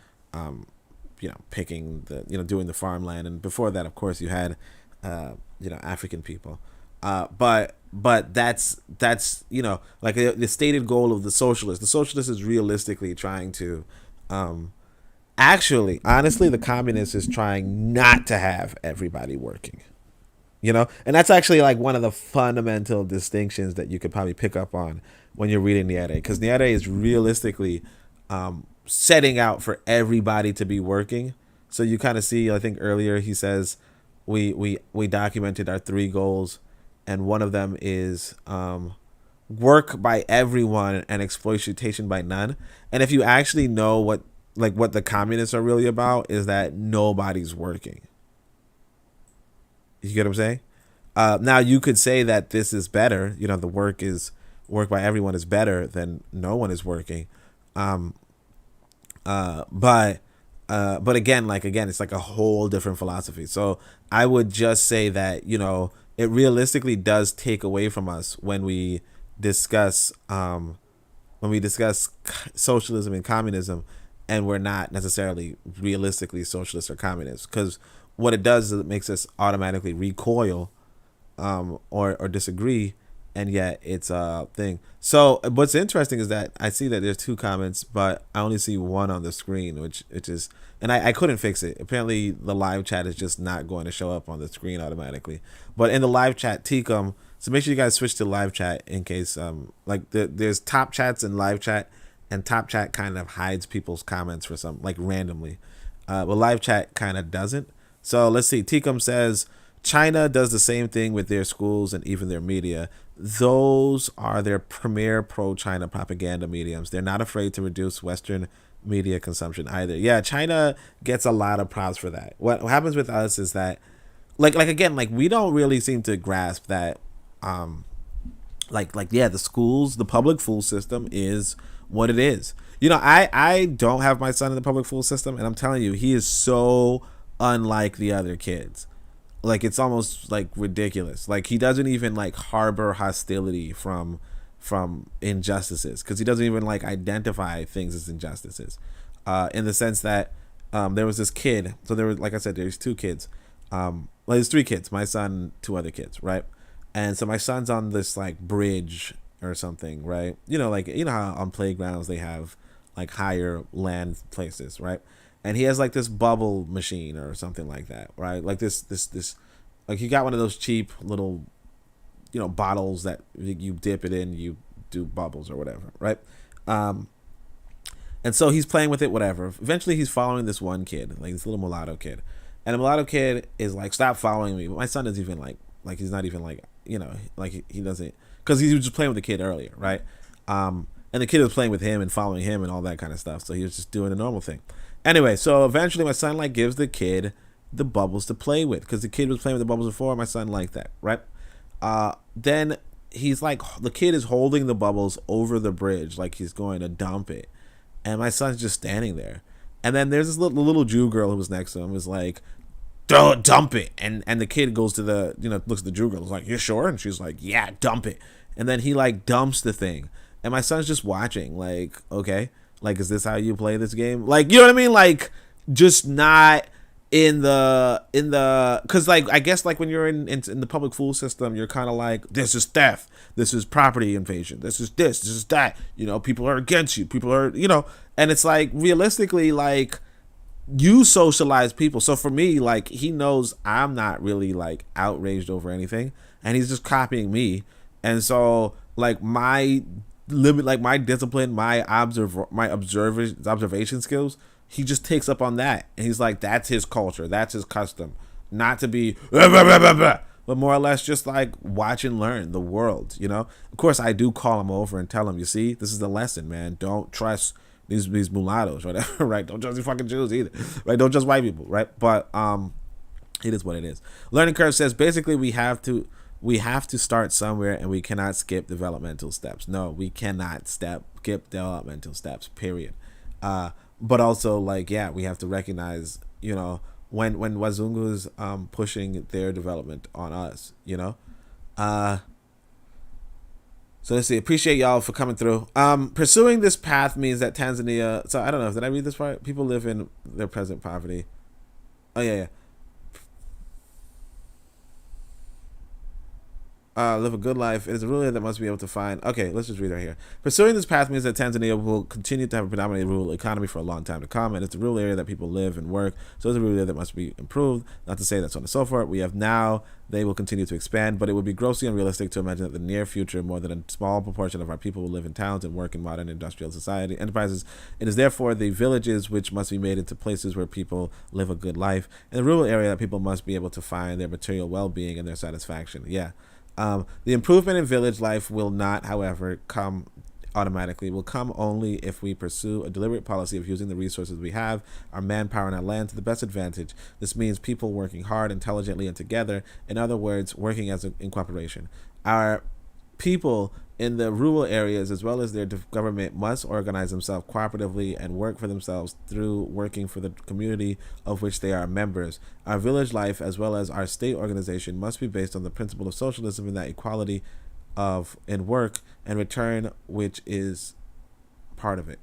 picking doing the farmland. And before that, of course, you had, African people. But that's like the stated goal of the socialist. The socialist is realistically trying to, actually, honestly, the communist is trying not to have everybody working. And that's actually like one of the fundamental distinctions that you could probably pick up on when you're reading Nyerere, because Nyerere is realistically setting out for everybody to be working. So you kind of see, I think earlier he says we documented our 3 goals, and one of them is work by everyone and exploitation by none. And if you actually know what the communists are really about, is that nobody's working. You get what I'm saying? Now you could say that this is better. The work by everyone is better than no one is working. But again, it's like a whole different philosophy. So I would just say that, it realistically does take away from us when we discuss socialism and communism, and we're not necessarily realistically socialist or communist, because what it does is it makes us automatically recoil or disagree, and yet it's a thing. So what's interesting is that I see that there's 2 comments, but I only see 1 on the screen, which is, and I couldn't fix it. Apparently the live chat is just not going to show up on the screen automatically. But in the live chat, Tcom, so make sure you guys switch to live chat in case there's top chats and live chat, and top chat kind of hides people's comments for some, randomly. But live chat kind of doesn't. So let's see. Tcom says, China does the same thing with their schools and even their media. Those are their premier pro-China propaganda mediums. They're not afraid to reduce Western media consumption either. Yeah, China gets a lot of props for that. What happens with us is that, again, we don't really seem to grasp that, the schools, the public school system is what it is. I don't have my son in the public school system, and I'm telling you, he is so unlike the other kids. It's almost ridiculous. He doesn't even harbor hostility from injustices, because he doesn't even identify things as injustices, in the sense that there was this kid. So there was, like I said, there's 2 kids. There's 3 kids, my son, 2 other kids, right? And so my son's on this bridge or something, right? How on playgrounds they have higher land places, right? and he has like this bubble machine or something like that, right? Like this like he got one of those cheap little, bottles that you dip it in, you do bubbles or whatever, right? And so he's playing with it, whatever. Eventually he's following this one kid, like this little mulatto kid, and the mulatto kid is like, stop following me. But my son is even like he's not even like, like he doesn't, because he was just playing with the kid earlier, right? And the kid was playing with him and following him and all that kind of stuff, so he was just doing a normal thing. Anyway, so eventually my son like gives the kid the bubbles to play with, because the kid was playing with the bubbles before. My son liked that, right? Then he's like, the kid is holding the bubbles over the bridge like he's going to dump it, and my son's just standing there. And then there's this little Jew girl who was next to him, was like, don't dump it. And the kid goes to the, looks at the Jew girl, is like, you sure? And she's like, yeah, dump it. And then he like dumps the thing, and my son's just watching, like, okay, like, is this how you play this game? Like, you know what I mean? Like, just not in the because like, I guess like when you're in the public school system, you're kind of like, this is theft, this is property invasion, this is that, people are against you, people are, and it's like, realistically, like, you socialize people. So for me, like, he knows I'm not really like outraged over anything, and he's just copying me. And so like my limit, like my discipline, my observation skills, he just takes up on that, and he's like, that's his culture, that's his custom, not to be but more or less just like watch and learn the world. Of course I do call him over and tell him, you see, this is the lesson, man, don't trust these mulattoes, whatever, right? Don't trust these fucking Jews either, right? Don't trust white people, right? But it is what it is. Learning curve says basically we have to start somewhere, and we cannot skip developmental steps. No, we cannot skip developmental steps, period. But also, like, yeah, we have to recognize, when Wazungu's pushing their development on us, So let's see. Appreciate y'all for coming through. Pursuing this path means that Tanzania. So I don't know. Did I read this part? People live in their present poverty. Oh yeah. Live a good life. It is a ruler that must be able to find. Okay, let's just read right here. Pursuing this path means that Tanzania will continue to have a predominantly rural economy for a long time to come, and it's a rural area that people live and work. So it's a rural area that must be improved. Not to say that's on and so forth. We have now. They will continue to expand, but it would be grossly unrealistic to imagine that in the near future, more than a small proportion of our people will live in towns and work in modern industrial society enterprises. It is therefore the villages which must be made into places where people live a good life. In the rural area, that people must be able to find their material well-being and their satisfaction. Yeah. The improvement in village life will not, however, come automatically. It will come only if we pursue a deliberate policy of using the resources we have, our manpower and our land, to the best advantage. This means people working hard, intelligently, and together. In other words, working in cooperation. Our people in the rural areas, as well as their government, must organize themselves cooperatively and work for themselves through working for the community of which they are members. Our village life, as well as our state organization, must be based on the principle of socialism and that equality in work and return, which is part of it.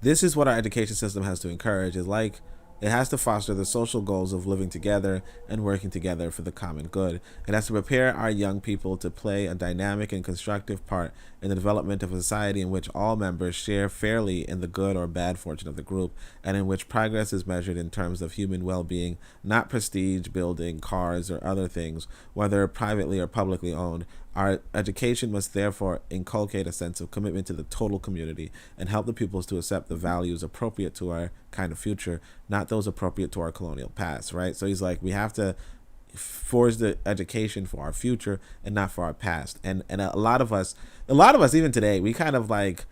This is what our education system has to encourage. It has to foster the social goals of living together and working together for the common good. It has to prepare our young people to play a dynamic and constructive part in the development of a society in which all members share fairly in the good or bad fortune of the group, and in which progress is measured in terms of human well-being, not prestige, building, cars, or other things, whether privately or publicly owned. Our education must therefore inculcate a sense of commitment to the total community and help the pupils to accept the values appropriate to our kind of future, not those appropriate to our colonial past, right? So he's like, we have to forge the education for our future and not for our past. And a lot of us even today, we kind of like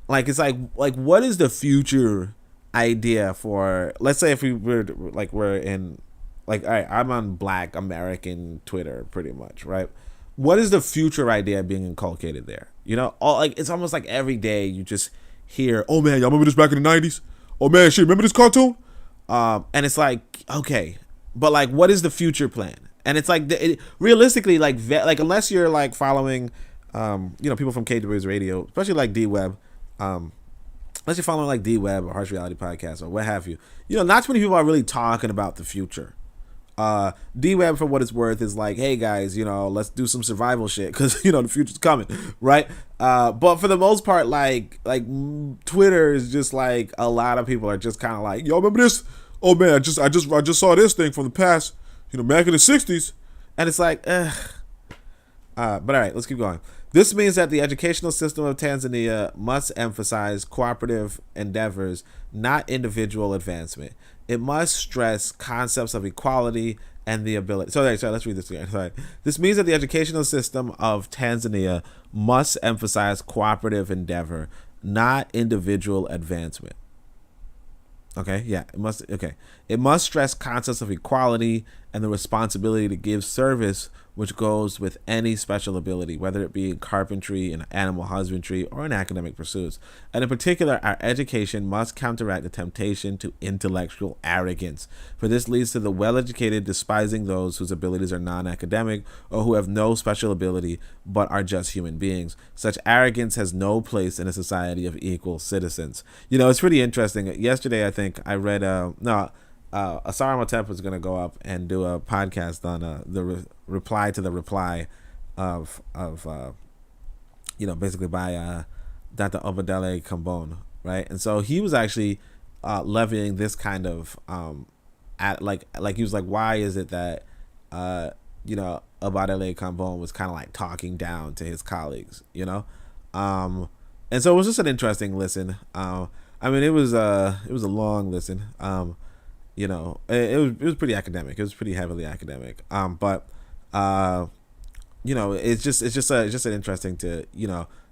it's like what is the future idea for, let's say if we're in, like, all right, I'm on Black American Twitter pretty much, right? What is the future idea being inculcated there? It's almost like every day you just hear, oh man, y'all remember this back in the 90s? Oh man, shit, remember this cartoon? And it's like, okay, but like, what is the future plan? And it's like, realistically, like unless you're like following, people from KW's radio, especially like D-Web, unless you're following like D-Web or Harsh Reality Podcast or what have you, not too many people are really talking about the future. D-Web, for what it's worth, is like, hey guys, let's do some survival shit because the future's coming, right? But for the most part, Twitter is just like, a lot of people are just kind of like, yo, remember this? Oh man, I just saw this thing from the past, back in the '60s, and it's like, ugh. But all right, let's keep going. This means that the educational system of Tanzania must emphasize cooperative endeavors, not individual advancement. It must stress concepts of equality and the ability. Sorry, let's read this again. Sorry. This means that the educational system of Tanzania must emphasize cooperative endeavor, not individual advancement. Okay, yeah, it must. Okay, it must stress concepts of equality and the responsibility to give service, which goes with any special ability, whether it be in carpentry, in animal husbandry, or in academic pursuits. And in particular, our education must counteract the temptation to intellectual arrogance, for this leads to the well-educated despising those whose abilities are non-academic or who have no special ability but are just human beings. Such arrogance has no place in a society of equal citizens. It's pretty interesting. Yesterday, I think I read Asara Motep was going to go up and do a podcast on the reply to the reply of basically by Dr. Obadele Kambon, right? And so he was actually levying this kind of he was like, why is it that Obadele Kambon was kind of like talking down to his colleagues, and so it was just an interesting listen. It was a long listen. It was pretty academic. It was pretty heavily academic. It's just an interesting to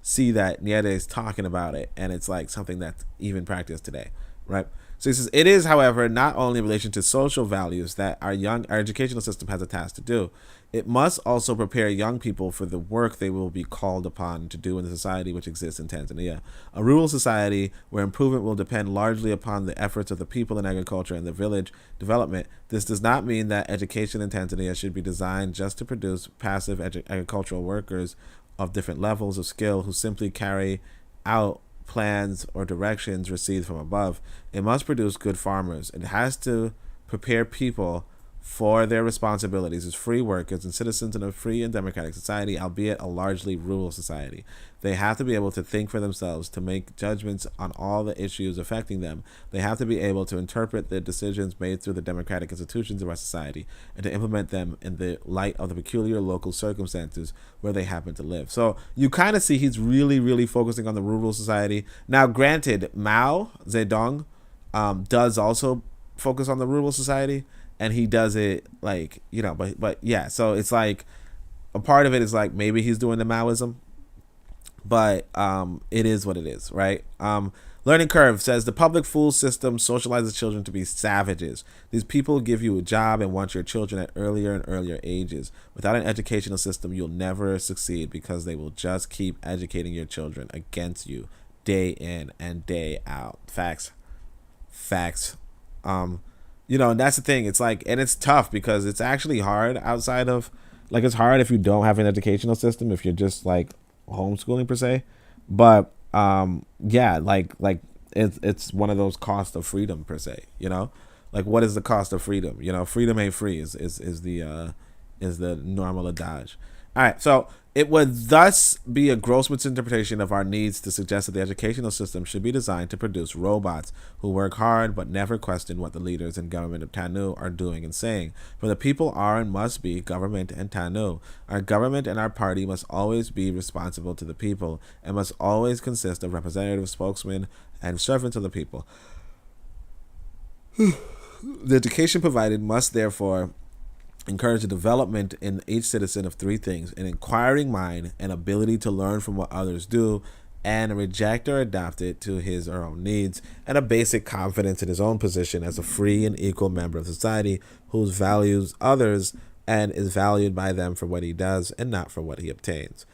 see that Nyerere is talking about it, and it's like something that's even practiced today, right? So he says, it is, however, not only in relation to social values that our educational system has a task to do. It must also prepare young people for the work they will be called upon to do in the society which exists in Tanzania. A rural society where improvement will depend largely upon the efforts of the people in agriculture and the village development. This does not mean that education in Tanzania should be designed just to produce passive agricultural workers of different levels of skill who simply carry out plans or directions received from above. It must produce good farmers. It has to prepare people for their responsibilities as free workers and citizens in a free and democratic society, albeit a largely rural society. They have to be able to think for themselves, to make judgments on all the issues affecting them. They have to be able to interpret the decisions made through the democratic institutions of our society and to implement them in the light of the peculiar local circumstances where they happen to live. So you kind of see he's really, really focusing on the rural society. Now, granted, Mao Zedong does also focus on the rural society, and he does it but yeah, so it's like a part of it is like maybe he's doing the Maoism, but it is what it is, right? Learning Curve says the public school system socializes children to be savages. These people give you a job and want your children at earlier and earlier ages. Without an educational system, you'll never succeed because they will just keep educating your children against you day in and day out. Facts. And that's the thing. It's like, and it's tough because it's actually hard outside of, it's hard if you don't have an educational system, if you're just like homeschooling per se. But it's one of those costs of freedom per se. What is the cost of freedom? Freedom ain't free is the normal adage. All right, so it would thus be a gross misinterpretation of our needs to suggest that the educational system should be designed to produce robots who work hard but never question what the leaders and government of TANU are doing and saying. For the people are and must be government and TANU. Our government and our party must always be responsible to the people and must always consist of representatives, spokesmen, and servants of the people. The education provided must therefore encourage the development in each citizen of three things: an inquiring mind, an ability to learn from what others do, and reject or adapt it to his or her own needs, and a basic confidence in his own position as a free and equal member of society who values others and is valued by them for what he does and not for what he obtains.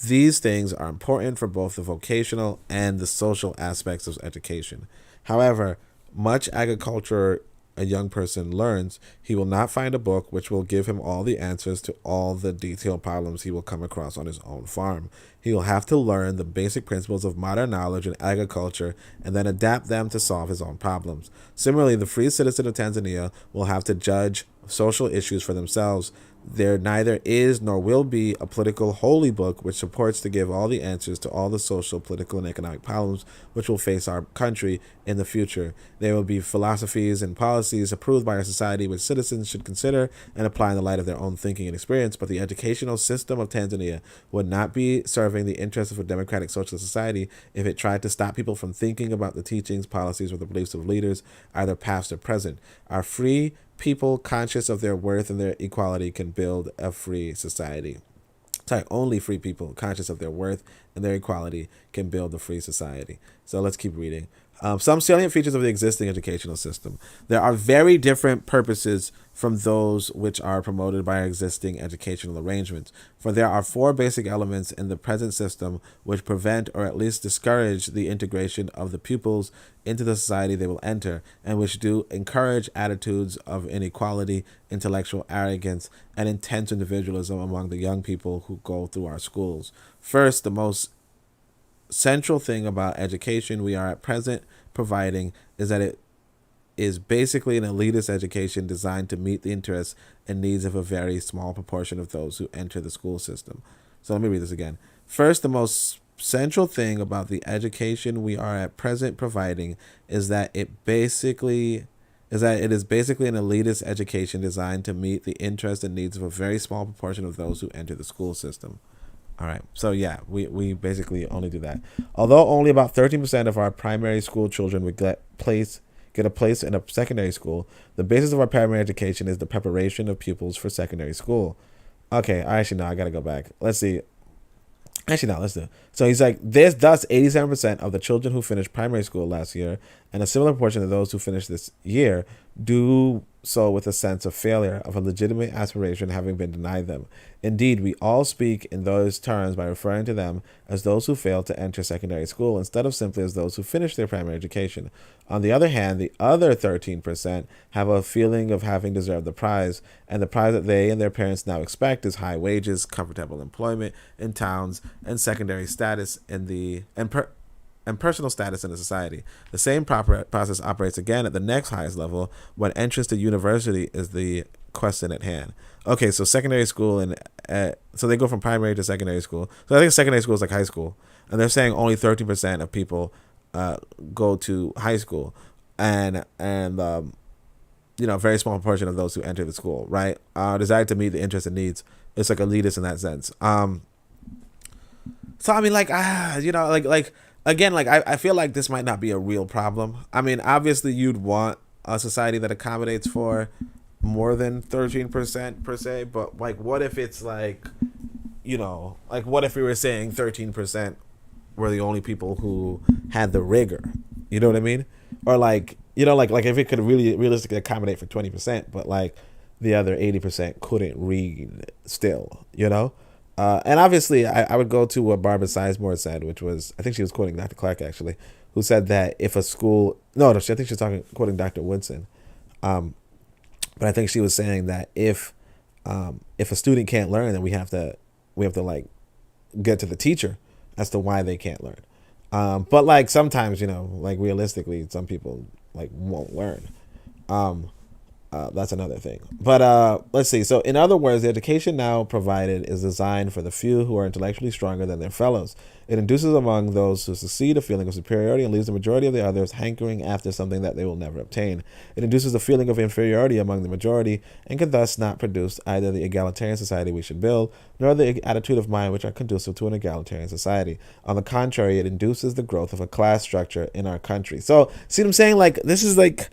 These things are important for both the vocational and the social aspects of education. However, much agriculture a young person learns, he will not find a book which will give him all the answers to all the detailed problems he will come across on his own farm. He will have to learn the basic principles of modern knowledge and agriculture and then adapt them to solve his own problems. Similarly, the free citizen of Tanzania will have to judge social issues for themselves. There neither is nor will be a political holy book which supports to give all the answers to all the social, political, and economic problems which will face our country in the future. There will be philosophies and policies approved by our society which citizens should consider and apply in the light of their own thinking and experience, but the educational system of Tanzania would not be serving the interests of a democratic socialist society if it tried to stop people from thinking about the teachings, policies, or the beliefs of leaders, either past or present. Our free people conscious of their worth and their equality can build a free society. Sorry, only free people conscious of their worth and their equality can build a free society. So let's keep reading. Some salient features of the existing educational system. There are very different purposes from those which are promoted by our existing educational arrangements. For there are four basic elements in the present system which prevent or at least discourage the integration of the pupils into the society they will enter, and which do encourage attitudes of inequality, intellectual arrogance, and intense individualism among the young people who go through our schools. First, the most central thing about education we are at present providing is that it is basically an elitist education designed to meet the interests and needs of a very small proportion of those who enter the school system. So let me read this again. First, the most central thing about the education we are at present providing is that it is basically an elitist education designed to meet the interests and needs of a very small proportion of those who enter the school system. All right. So, yeah, we basically only do that. Although only about 13% of our primary school children would get a place in a secondary school, the basis of our primary education is the preparation of pupils for secondary school. Okay. Actually, no, I got to go back. Let's see. Actually, no, let's do it. So he's like, there's thus 87% of the children who finished primary school last year, and a similar proportion of those who finished this year do so with a sense of failure, of a legitimate aspiration having been denied them. Indeed, we all speak in those terms by referring to them as those who failed to enter secondary school instead of simply as those who finished their primary education. On the other hand, the other 13% have a feeling of having deserved the prize, and the prize that they and their parents now expect is high wages, comfortable employment in towns, and secondary status in the and personal status in the society. The same process operates again at the next highest level when entrance to university is the question at hand. Okay, so secondary school so they go from primary to secondary school. So I think secondary school is like high school, and they're saying only 13% of people go to high school, and a very small proportion of those who enter the school, right, desired to meet the interests and needs. It's like elitist in that sense. So I mean, again, I feel like this might not be a real problem. I mean, obviously you'd want a society that accommodates for more than 13% per se, but like, what if it's like, what if we were saying 13% were the only people who had the rigor? You know what I mean? Or like if it could really realistically accommodate for 20%, but like the other 80% couldn't read still, And obviously, I would go to what Barbara Sizemore said, which was, I think she was quoting Dr. Clark, actually, who said that if a school, I think she was quoting Dr. Woodson, but I think she was saying that if a student can't learn, then we have to like get to the teacher as to why they can't learn. But like sometimes, like realistically, some people like won't learn. That's another thing. But let's see. So in other words, the education now provided is designed for the few who are intellectually stronger than their fellows. It induces among those who succeed a feeling of superiority and leaves the majority of the others hankering after something that they will never obtain. It induces a feeling of inferiority among the majority and can thus not produce either the egalitarian society we should build, nor the attitude of mind which are conducive to an egalitarian society. On the contrary, it induces the growth of a class structure in our country. So, see what I'm saying? Like, this is the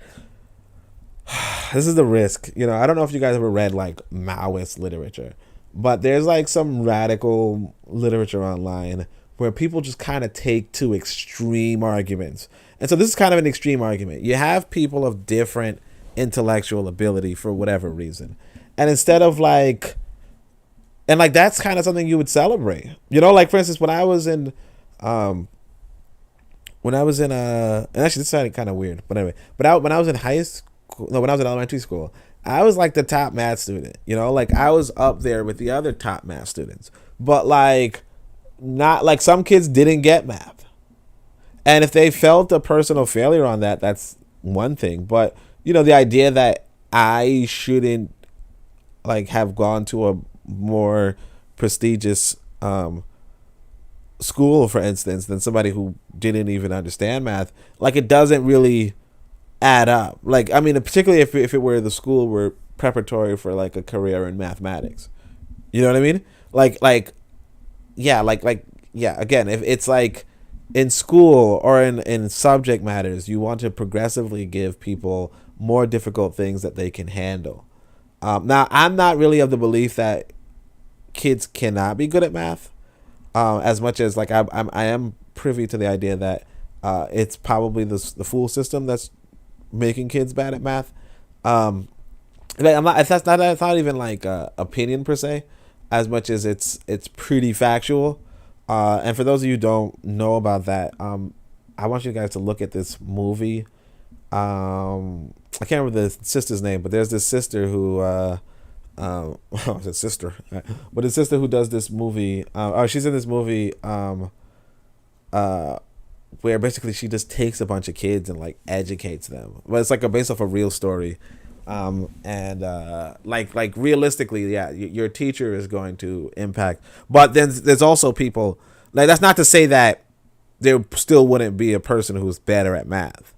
risk. I don't know if you guys ever read like Maoist literature, but there's like some radical literature online where people just kind of take to extreme arguments. And so this is kind of an extreme argument. You have people of different intellectual ability for whatever reason. And instead of that's kind of something you would celebrate. Like for instance, when I was in and actually this sounded kind of weird, but anyway, when I was in high school, no, when I was in elementary school, I was like the top math student. You know, like I was up there with the other top math students. But like, not like some kids didn't get math, and if they felt a personal failure on that, that's one thing. But you know, the idea that I shouldn't like have gone to a more prestigious school, for instance, than somebody who didn't even understand math, like it doesn't really add up. Like, I mean, particularly if it were the school were preparatory for like a career in mathematics. You know what I mean? Like yeah, yeah, again, if it's like in school or in subject matters, you want to progressively give people more difficult things that they can handle. Now, I'm not really of the belief that kids cannot be good at math, as much as like I am privy to the idea that it's probably the school system that's making kids bad at math. Like, I'm not. That's not even like opinion per se, as much as it's pretty factual. And for those of you who don't know about that, I want you guys to look at this movie. I can't remember the sister's name, but there's this sister who it's a sister, but a sister who does this movie. She's in this movie where basically she just takes a bunch of kids and like educates them. But it's like based off a real story. Like realistically, yeah, your teacher is going to impact. But then there's also people like, that's not to say that there still wouldn't be a person who's better at math.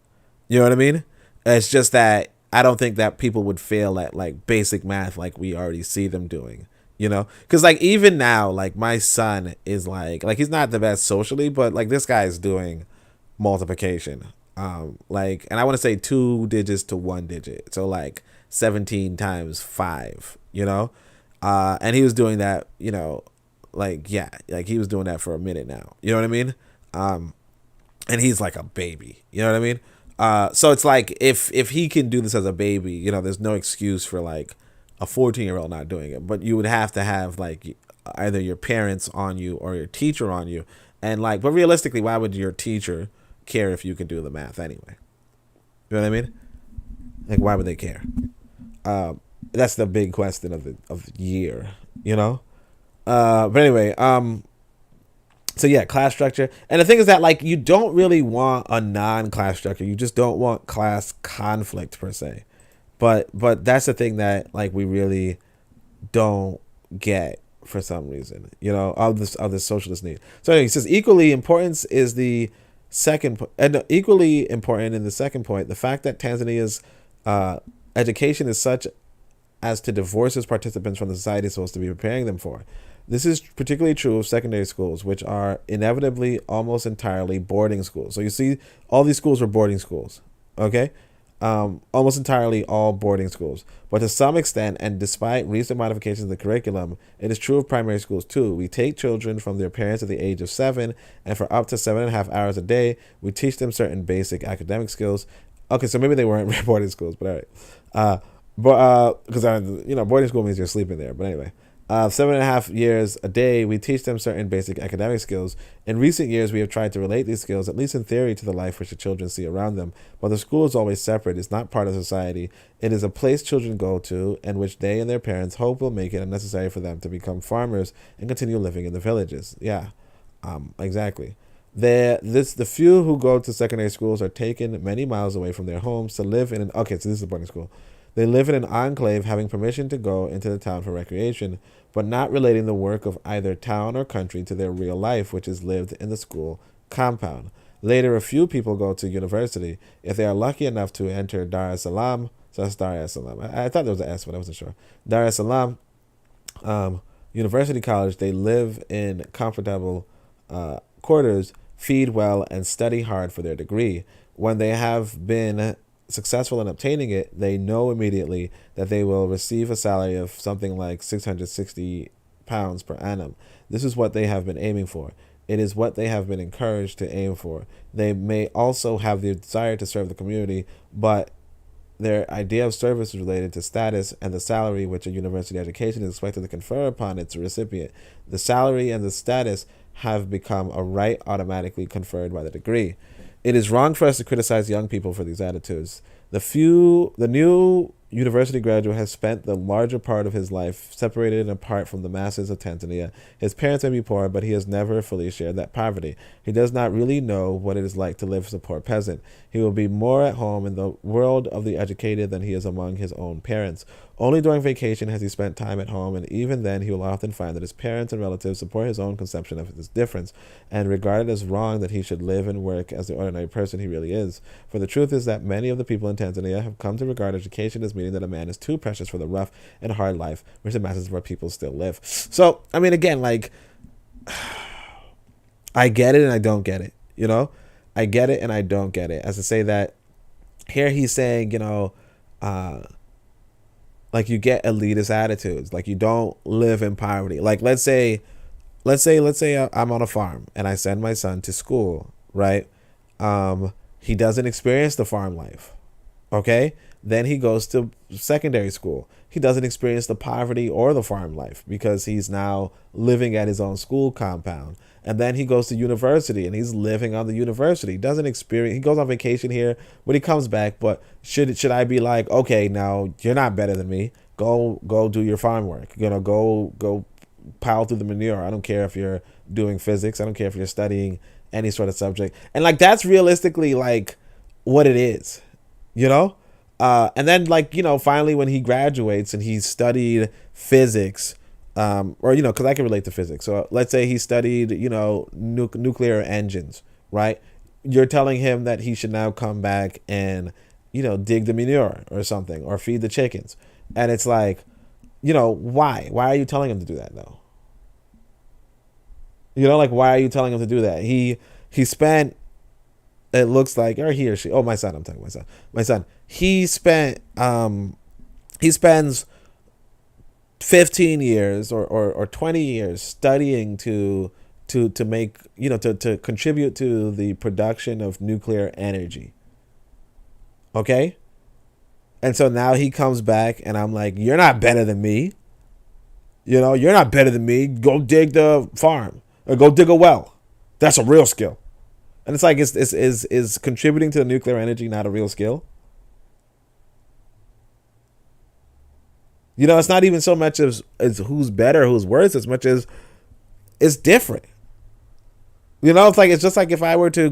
You know what I mean? It's just that I don't think that people would fail at like basic math like we already see them doing. You know, because like even now, like my son is like he's not the best socially, but like this guy is doing multiplication. Like, and I want to say 2 digits to 1 digit, so like 17 times 5. You know, and he was doing that. You know, like yeah, like he was doing that for a minute now. You know what I mean? And he's like a baby. You know what I mean? So it's like if he can do this as a baby, you know, there's no excuse for like a 14-year-old not doing it. But you would have to have like either your parents on you or your teacher on you, and like, but realistically, why would your teacher care if you can do the math anyway? You know what I mean? Like, why would they care? That's the big question of the year, you know. But anyway, so yeah, class structure. And the thing is that like you don't really want a non-class structure. You just don't want class conflict per se. But that's the thing that like we really don't get for some reason, you know, of this socialist need. So anyway, he says equally important is the second, and equally important in the second point, the fact that Tanzania's education is such as to divorce its participants from the society it's supposed to be preparing them for. This is particularly true of secondary schools, which are inevitably almost entirely boarding schools. So you see, all these schools are boarding schools, okay? Almost entirely all boarding schools. But to some extent, and despite recent modifications of the curriculum, it is true of primary schools too. We take children from their parents at the age of 7, and for up to 7.5 hours a day, we teach them certain basic academic skills. Okay, so maybe they weren't boarding schools, but all right. Because you know, boarding school means you're sleeping there. But anyway, 7.5 years a day, we teach them certain basic academic skills. In recent years, we have tried to relate these skills, at least in theory, to the life which the children see around them. But the school is always separate. It's not part of society. It is a place children go to, and which they and their parents hope will make it unnecessary for them to become farmers and continue living in the villages. Yeah, exactly. The few who go to secondary schools are taken many miles away from their homes to live in an... Okay, so this is a boarding school. They live in an enclave, having permission to go into the town for recreation, but not relating the work of either town or country to their real life, which is lived in the school compound. Later, a few people go to university. If they are lucky enough to enter Dar es Salaam, so that's Dar es Salaam. I thought there was an S, but I wasn't sure. Dar es Salaam University College, they live in comfortable quarters, feed well, and study hard for their degree. When they have been successful in obtaining it, they know immediately that they will receive a salary of something like £660 per annum. This is what they have been aiming for. It is what they have been encouraged to aim for. They may also have the desire to serve the community, but their idea of service is related to status and the salary which a university education is expected to confer upon its recipient. The salary and the status have become a right automatically conferred by the degree. It is wrong for us to criticize young people for these attitudes. The new university graduate has spent the larger part of his life separated and apart from the masses of Tanzania. His parents may be poor, but he has never fully shared that poverty. He does not really know what it is like to live as a poor peasant. He will be more at home in the world of the educated than he is among his own parents. Only during vacation has he spent time at home, and even then he will often find that his parents and relatives support his own conception of his difference and regard it as wrong that he should live and work as the ordinary person he really is. For the truth is that many of the people in Tanzania have come to regard education as meaning that a man is too precious for the rough and hard life which the masses of our people still live. So, I mean, again, like, I get it and I don't get it, you know? I get it and I don't get it. As to say that here he's saying, you know, like, you get elitist attitudes, like you don't live in poverty. Like, let's say I'm on a farm and I send my son to school, right? He doesn't experience the farm life. Okay? Then he goes to secondary school. He doesn't experience the poverty or the farm life because he's now living at his own school compound. And then he goes to university and he's living on the university. He doesn't experience, he goes on vacation here when he comes back, but should I be like, okay, now you're not better than me. Go do your farm work. You know, go pile through the manure. I don't care if you're doing physics. I don't care if you're studying any sort of subject. And like, that's realistically like what it is, you know? And then, like, you know, finally when he graduates and he's studied physics, or, you know, because I can relate to physics. So let's say he studied, you know, nuclear engines, right? You're telling him that he should now come back and, you know, dig the manure or something or feed the chickens. And it's like, you know, why? Why are you telling him to do that, though? You know, like, why are you telling him to do that? He spent, it looks like, or he or she, oh, my son, I'm talking my son, he spends 15 years or 20 years studying to make, you know, to contribute to the production of nuclear energy. Okay? And so now he comes back and I'm like, you're not better than me. You know, you're not better than me. Go dig the farm or go dig a well. That's a real skill. And it's like, is contributing to the nuclear energy not a real skill? You know, it's not even so much as who's better, who's worse, as much as it's different. You know, it's like, it's just like if he were to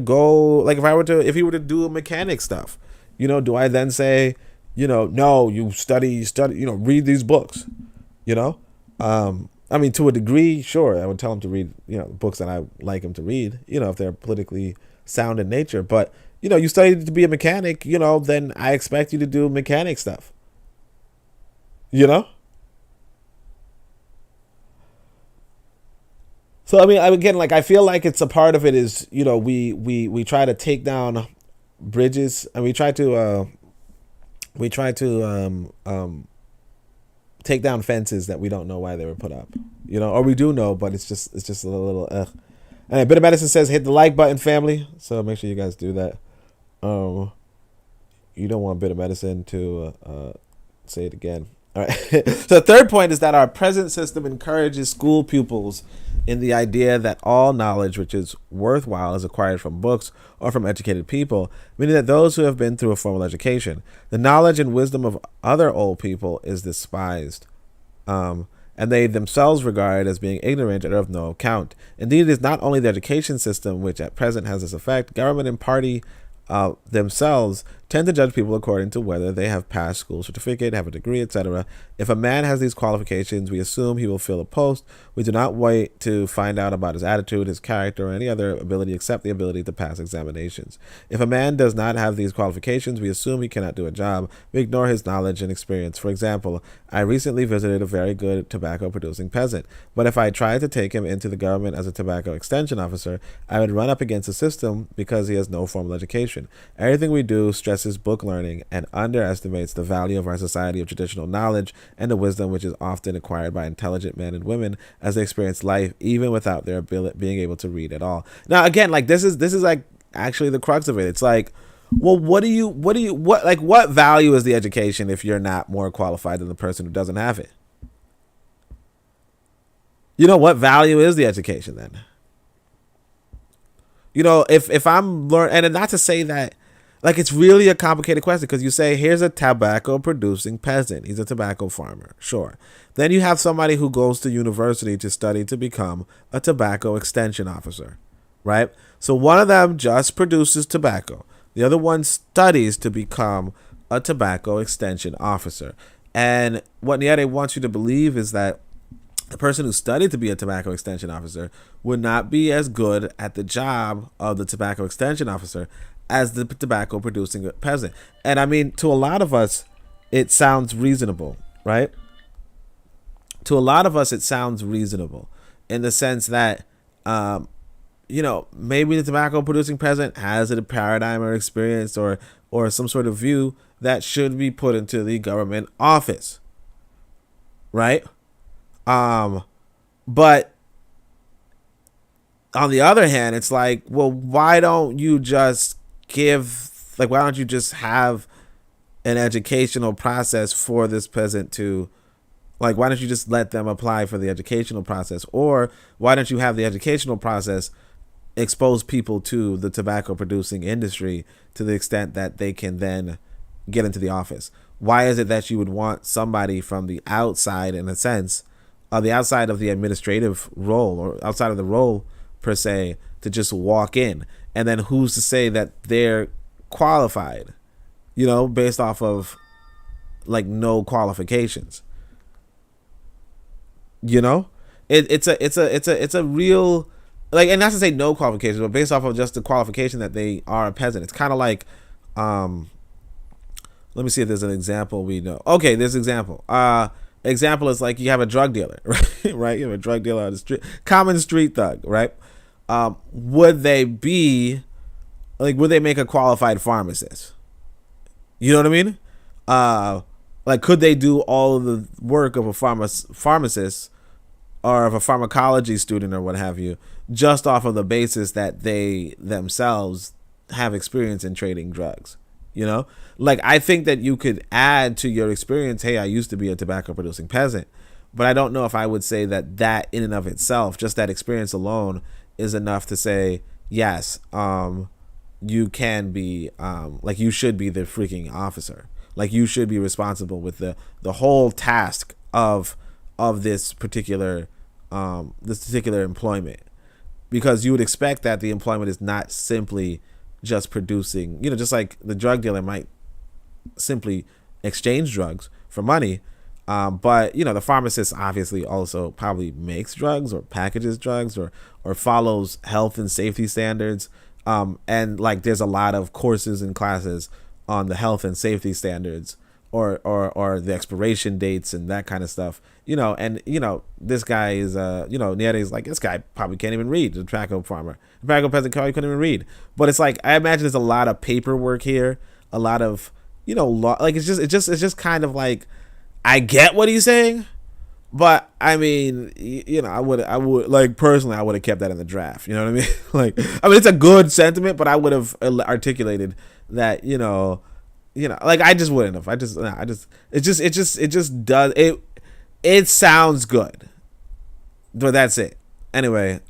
do mechanic stuff, you know, do I then say, you know, no, you study, you know, read these books, you know? I mean, to a degree, sure, I would tell him to read, you know, books that I like him to read, you know, if they're politically sound in nature. But, you know, you studied to be a mechanic, you know, then I expect you to do mechanic stuff. You know? So, I mean, again, like, I feel like it's a part of it is, you know, we try to take down bridges and we try to take down fences that we don't know why they were put up, you know, or we do know, but it's just a little And a bit of medicine says hit the like button, family. So make sure you guys do that. You don't want bit of medicine to say it again. All right. So the third point is that our present system encourages school pupils in the idea that all knowledge which is worthwhile is acquired from books or from educated people, meaning that those who have been through a formal education, the knowledge and wisdom of other old people is despised, and they themselves regard as being ignorant and of no account. Indeed, it is not only the education system which at present has this effect. Government and party themselves tend to judge people according to whether they have passed school certificate, have a degree, etc. If a man has these qualifications, we assume he will fill a post. We do not wait to find out about his attitude, his character, or any other ability except the ability to pass examinations. If a man does not have these qualifications, we assume he cannot do a job. We ignore his knowledge and experience. For example, I recently visited a very good tobacco producing peasant, but if I tried to take him into the government as a tobacco extension officer, I would run up against the system because he has no formal education. Everything we do stresses book learning and underestimates the value of our society of traditional knowledge and the wisdom which is often acquired by intelligent men and women as they experience life even without their ability being able to read at all. Now, again, like this is like actually the crux of it. It's like, well, what value is the education if you're not more qualified than the person who doesn't have it? You know, what value is the education then? If I'm learning, and not to say that, like, it's really a complicated question, because you say, here's a tobacco producing peasant. He's a tobacco farmer. Sure. Then you have somebody who goes to university to study to become a tobacco extension officer, right? So one of them just produces tobacco. The other one studies to become a tobacco extension officer. And what Nyerere wants you to believe is that the person who studied to be a tobacco extension officer would not be as good at the job of the tobacco extension officer as the tobacco producing peasant. And I mean, to a lot of us, it sounds reasonable, right? To a lot of us, it sounds reasonable in the sense that, maybe the tobacco producing peasant has a paradigm or experience or some sort of view that should be put into the government office, right? But on the other hand, it's like, well, why don't you just have an educational process for this peasant to, like, why don't you just let them apply for the educational process? Or why don't you have the educational process expose people to the tobacco producing industry to the extent that they can then get into the office? Why is it that you would want somebody from the outside, in a sense, the outside of the administrative role or outside of the role per se, to just walk in? And then who's to say that they're qualified, based off of like no qualifications? It's a real, like, and not to say no qualifications, but based off of just the qualification that they are a peasant. It's kind of like, let me see if there's an example we know. Okay, there's an example. Example is like, you have a drug dealer, right? You have a drug dealer on the street, common street thug, right? Would they make a qualified pharmacist? You know what I mean? Like, could they do all of the work of a pharmacist or of a pharmacology student or what have you, just off of the basis that they themselves have experience in trading drugs? Like, I think that you could add to your experience, hey, I used to be a tobacco producing peasant, but I don't know if I would say that in and of itself, just that experience alone, is enough to say, yes, you can be, like, you should be the freaking officer. Like, you should be responsible with the whole task of this particular employment, because you would expect that the employment is not simply just producing, just like the drug dealer might simply exchange drugs for money, but the pharmacist obviously also probably makes drugs or packages drugs or follows health and safety standards, and like, there's a lot of courses and classes on the health and safety standards or the expiration dates and that kind of stuff, and this guy is Nyerere is like, this guy probably can't even read. The tobacco farmer, the tobacco peasant probably couldn't even read. But it's like, I imagine there's a lot of paperwork here, a lot of law, like, it's just kind of like, I get what he's saying, but I mean, I would like, personally, I would have kept that in the draft. You know what I mean? Like, I mean, it's a good sentiment, but I would have articulated that, like, I just wouldn't have. It just does it. It sounds good, but that's it. Anyway,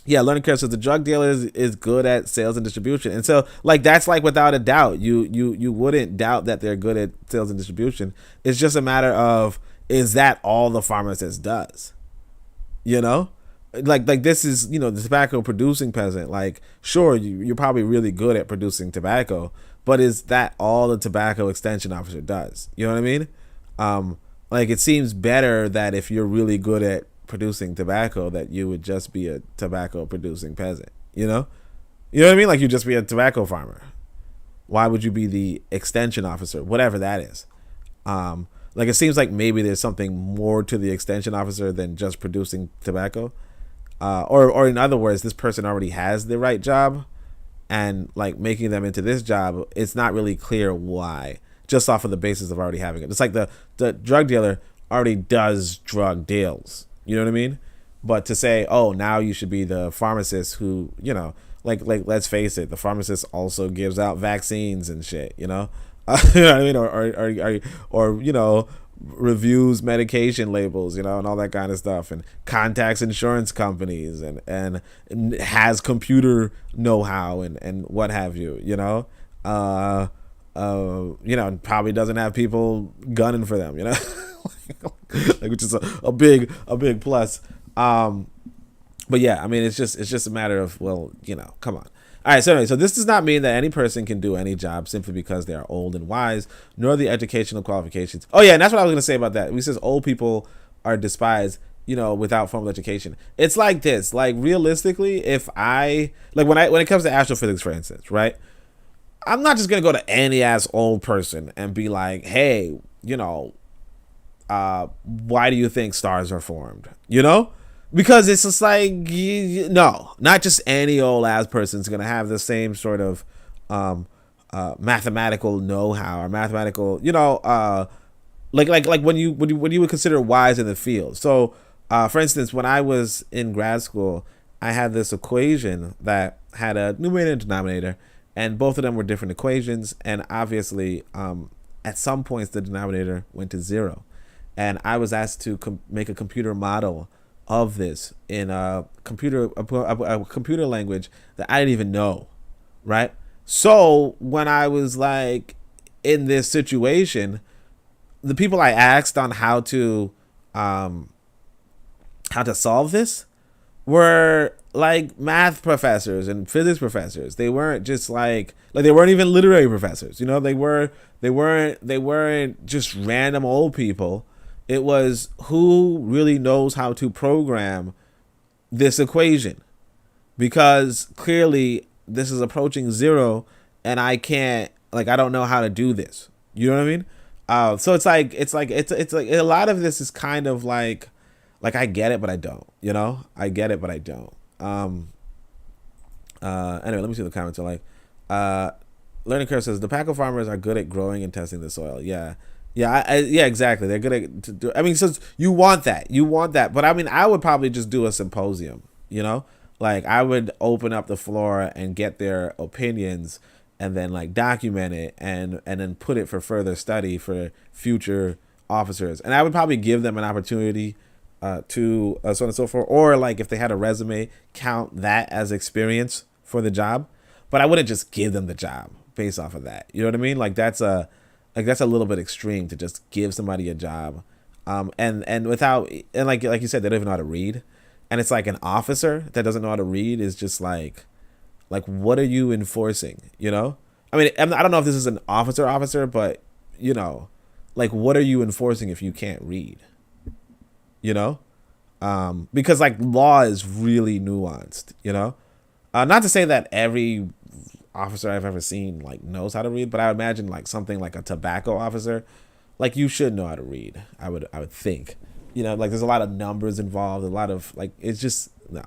yeah, learning curve says the drug dealer is good at sales and distribution, and so, like, that's like, without a doubt, you wouldn't doubt that they're good at sales and distribution. It's just a matter of, is that all the pharmacist does? Like this is, the tobacco producing peasant. Like, sure, you're probably really good at producing tobacco, but is that all the tobacco extension officer does? You know what I mean? Like, it seems better that if you're really good at producing tobacco, that you would just be a tobacco producing peasant. You know what I mean? Like, you just be a tobacco farmer. Why would you be the extension officer, whatever that is? Like, it seems like maybe there's something more to the extension officer than just producing tobacco. Or in other words, this person already has the right job, and like, making them into this job, it's not really clear why, just off of the basis of already having it. It's like the drug dealer already does drug deals. You know what I mean? But to say, oh, now you should be the pharmacist who, like let's face it, the pharmacist also gives out vaccines and shit, you know what I mean? Or reviews medication labels, you know, and all that kind of stuff, and contacts insurance companies, and has computer know-how and what have you, you know. You know, and probably doesn't have people gunning for them, you know, like, which is a big plus. But yeah, I mean, it's just a matter of, well, you know, come on. All right, so anyway, so this does not mean that any person can do any job simply because they are old and wise, nor the educational qualifications. Oh yeah, and that's what I was gonna say about that. We says old people are despised, you know, without formal education. It's like this, like realistically, if I like when it comes to astrophysics, for instance, right? I'm not just gonna go to any ass old person and be like, hey, you know, why do you think stars are formed? You know? Because it's just like, no, not just any old ass person's gonna have the same sort of mathematical know-how or mathematical, you know, like when you would consider wise in the field. So, for instance, when I was in grad school, I had this equation that had a numerator and denominator, and both of them were different equations. And obviously, at some points, the denominator went to 0, and I was asked to make a computer model of this in a computer language that I didn't even know, right? So when I was like in this situation, the people I asked on how to solve this were like math professors and physics professors. They weren't just like they weren't even literary professors, you know. They weren't just random old people. It was who really knows how to program this equation, because clearly this is approaching 0 and I don't know how to do this. You know what I mean? So it's like a lot of this is kind of like I get it, but I don't, you know, I get it, but I don't. Anyway, let me see the comments. So Learning Curve says the Paco farmers are good at growing and testing the soil. Yeah. Yeah, yeah, exactly. They're good at. I mean, so you want that, but I mean, I would probably just do a symposium. You know, like I would open up the floor and get their opinions, and then like document it and then put it for further study for future officers. And I would probably give them an opportunity to so on and so forth, or like if they had a resume, count that as experience for the job. But I wouldn't just give them the job based off of that. You know what I mean? Like that's a little bit extreme to just give somebody a job, and without, and like you said, they don't even know how to read, and it's like an officer that doesn't know how to read is just like what are you enforcing? You know, I mean, I don't know if this is an officer, but you know, like what are you enforcing if you can't read? You know, because like law is really nuanced. You know, not to say that every officer I've ever seen like knows how to read, but I would imagine like something like a tobacco officer, like you should know how to read. I would think, you know, like there's a lot of numbers involved, a lot of like, it's just no.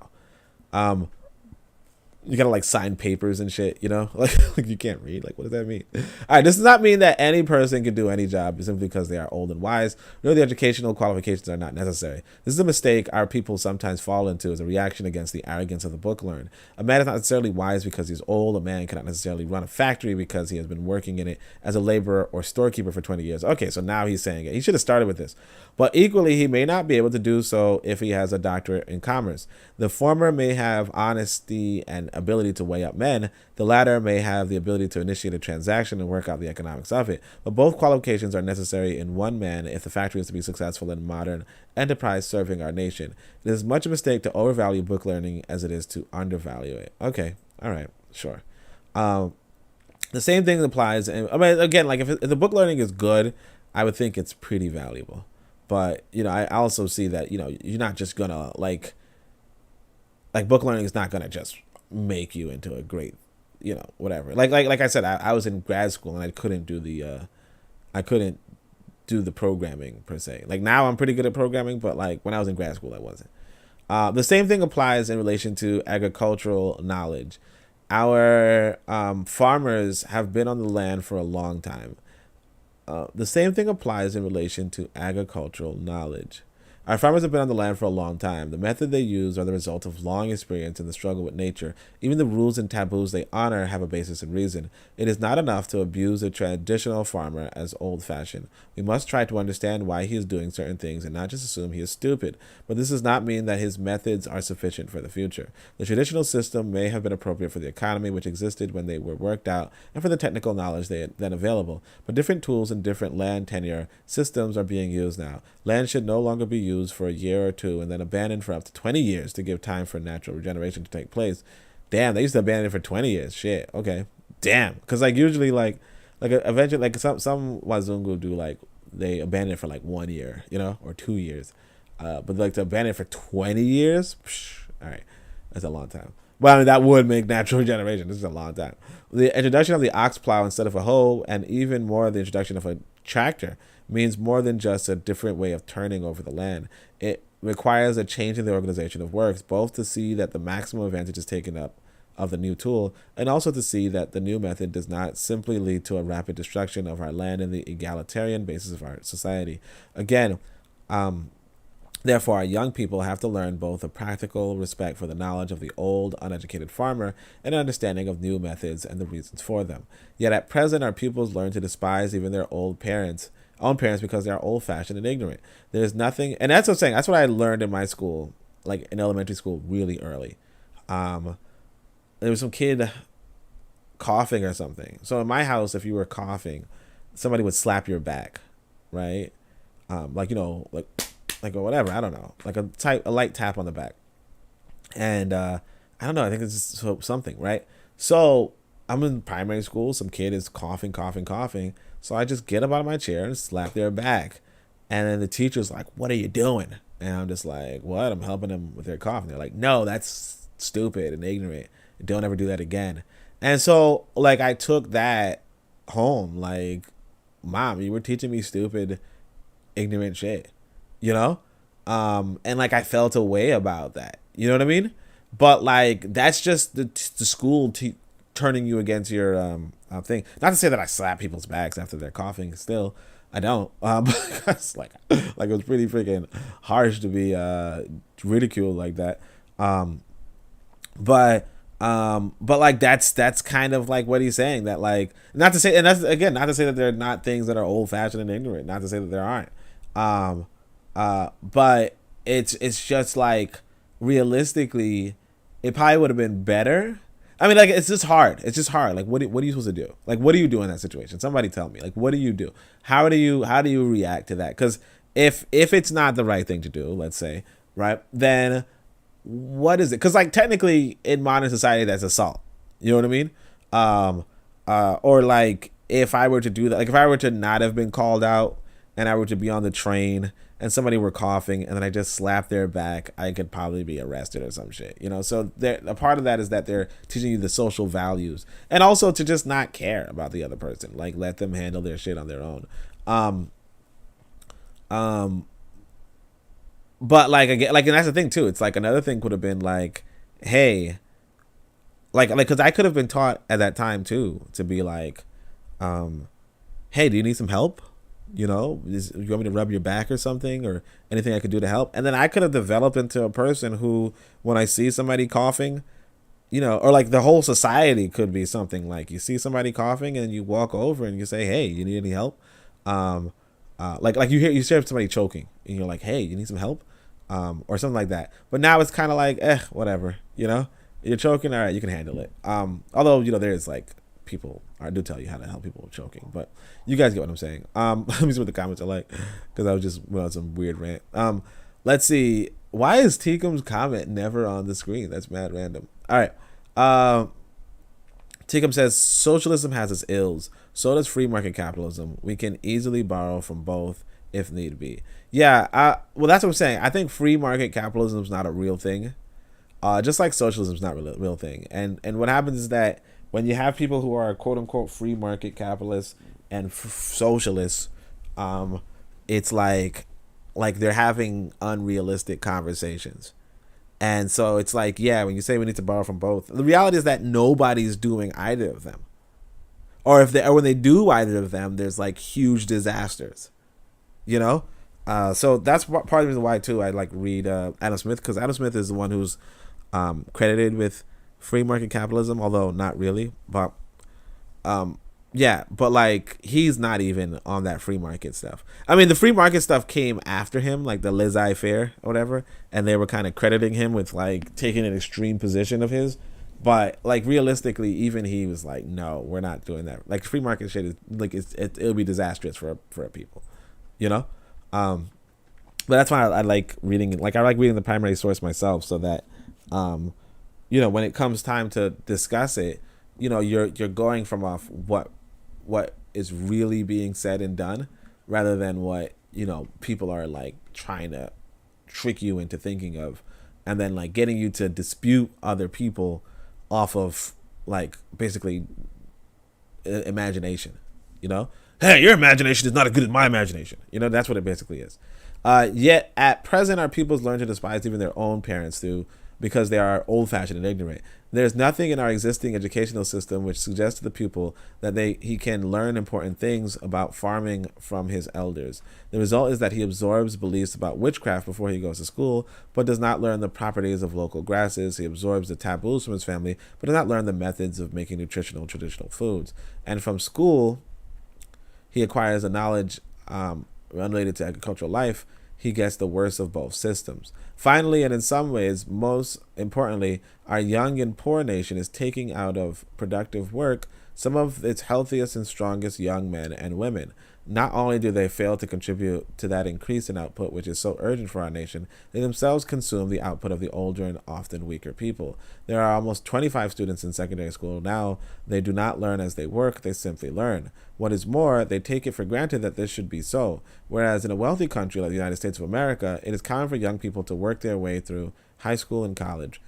You gotta like sign papers and shit, you know, like you can't read. Like, what does that mean? All right, this does not mean that any person can do any job simply because they are old and wise. No, the educational qualifications are not necessary. This is a mistake our people sometimes fall into as a reaction against the arrogance of the book learned. A man is not necessarily wise because he's old. A man cannot necessarily run a factory because he has been working in it as a laborer or storekeeper for 20 years. Okay, so now he's saying it. He should have started with this. But equally, he may not be able to do so if he has a doctorate in commerce. The former may have honesty and ability to weigh up men. The latter may have the ability to initiate a transaction and work out the economics of it. But both qualifications are necessary in one man if the factory is to be successful in modern enterprise serving our nation. It is much a mistake to overvalue book learning as it is to undervalue it. Okay, all right, sure. The same thing applies. I mean, again, like if the book learning is good, I would think it's pretty valuable. But, you know, I also see that, you know, you're not just gonna like book learning is not gonna just make you into a great, you know, whatever. Like I said, I was in grad school and I couldn't do the programming per se. Like now I'm pretty good at programming, but like when I was in grad school I wasn't. The same thing applies in relation to agricultural knowledge. Our farmers have been on the land for a long time. The same thing applies in relation to agricultural knowledge. Our farmers have been on the land for a long time. The method they use are the result of long experience in the struggle with nature. Even the rules and taboos they honor have a basis in reason. It is not enough to abuse a traditional farmer as old-fashioned. We must try to understand why he is doing certain things and not just assume he is stupid. But this does not mean that his methods are sufficient for the future. The traditional system may have been appropriate for the economy which existed when they were worked out and for the technical knowledge they had then available. But different tools and different land tenure systems are being used now. Land should no longer be used for a year or two and then abandoned for up to 20 years to give time for natural regeneration to take place. Damn, they used to abandon it for 20 years. Shit. Okay. Damn. Because like usually like eventually like some Wazungu do like they abandon it for like 1 year, you know, or 2 years. But like to abandon it for 20 years, psh, all right, that's a long time. Well, I mean, that would make natural regeneration. This is a long time. The introduction of the ox plow instead of a hoe, and even more the introduction of a tractor, means more than just a different way of turning over the land. It requires a change in the organization of works, both to see that the maximum advantage is taken up of the new tool, and also to see that the new method does not simply lead to a rapid destruction of our land and the egalitarian basis of our society. Again, therefore, our young people have to learn both a practical respect for the knowledge of the old, uneducated farmer and an understanding of new methods and the reasons for them. Yet at present, our pupils learn to despise even their own parents because they are old-fashioned and ignorant. There's nothing, and that's what I'm saying. That's what I learned in my school, like in elementary school, really early. There was some kid coughing or something. So in my house, if you were coughing, somebody would slap your back, right? Like, you know, like or whatever, I don't know, like a light tap on the back. And I don't know, I think it's just something, right? So I'm in primary school, some kid is coughing. So I just get up out of my chair and slap their back. And then the teacher's like, "What are you doing?" And I'm just like, "What? I'm helping them with their cough." And they're like, "No, that's stupid and ignorant. Don't ever do that again." And so like I took that home, like, "Mom, you were teaching me stupid, ignorant shit." You know? And like I felt a way about that. You know what I mean? But like that's just the school turning you against your thing. Not to say that I slap people's backs after they're coughing. Still, I don't. Because like it was pretty freaking harsh to be ridiculed like that. But like that's kind of like what he's saying, that like, not to say, and that's again not to say that there are not things that are old fashioned and ignorant. Not to say that there aren't. But it's just like realistically, it probably would have been better. I mean, like it's just hard. It's just hard. Like what are you supposed to do? Like what do you do in that situation? Somebody tell me. Like what do you do? How do you react to that? Because if it's not the right thing to do, let's say, right, then what is it? Because like technically in modern society that's assault. You know what I mean? Or like if I were to do that, like if I were to not have been called out and I were to be on the train and somebody were coughing and then I just slapped their back, I could probably be arrested or some shit, you know? So a part of that is that they're teaching you the social values and also to just not care about the other person. Like let them handle their shit on their own. But like, again, like, and that's the thing too. It's like another thing could have been like, hey, like, cause I could have been taught at that time too, to be like, hey, do you need some help? You know, you want me to rub your back or something, or anything I could do to help? And then I could have developed into a person who, when I see somebody coughing, you know, or like the whole society could be something like you see somebody coughing and you walk over and you say, "Hey, you need any help?" Like you hear somebody choking and you're like, "Hey, you need some help?" Or something like that. But now it's kind of like, whatever, you know, you're choking, all right, you can handle it. Although, you know, there's like people, I do tell you how to help people with choking, but you guys get what I'm saying. Let me see what the comments are like, because I was just went on some weird rant. Let's see, why is Tikum's comment never on the screen? That's mad random. All right. Tikum says socialism has its ills, so does free market capitalism. We can easily borrow from both if need be. Yeah, well, that's what I'm saying. I think free market capitalism is not a real thing, just like socialism is not a real thing. And what happens is that when you have people who are quote unquote free market capitalists and socialists, it's like they're having unrealistic conversations. And so it's like, yeah, when you say we need to borrow from both, the reality is that nobody's doing either of them. Or when they do either of them, there's like huge disasters, you know? So that's part of the reason why too I like read Adam Smith, because Adam Smith is the one who's credited with free market capitalism, although not really. But um, yeah, but like he's not even on that free market stuff. I mean, the free market stuff came after him, like the laissez-faire or whatever, and they were kind of crediting him with like taking an extreme position of his. But like realistically, even he was like, "No, we're not doing that." Like free market shit is like it'll be disastrous for people, you know. Um, but that's why I like reading. Like I like reading the primary source myself, so that um, when it comes time to discuss it, you're going from off what is really being said and done, rather than what people are like trying to trick you into thinking of, and then like getting you to dispute other people off of like basically imagination. Hey, your imagination is not as good as my imagination. That's what it basically is. Yet at present, our pupils learn to despise even their own parents because they are old-fashioned and ignorant. There's nothing in our existing educational system which suggests to the pupil that he can learn important things about farming from his elders. The result is that he absorbs beliefs about witchcraft before he goes to school, but does not learn the properties of local grasses. He absorbs the taboos from his family, but does not learn the methods of making nutritional traditional foods. And from school, he acquires a knowledge unrelated to agricultural life. He gets the worst of both systems. Finally, and in some ways, most importantly, our young and poor nation is taking out of productive work some of its healthiest and strongest young men and women. Not only do they fail to contribute to that increase in output, which is so urgent for our nation, they themselves consume the output of the older and often weaker people. There are almost 25 students in secondary school now. They do not learn as they work, they simply learn. What is more, they take it for granted that this should be so. Whereas in a wealthy country like the United States of America, it is common for young people to work their way through high school and college.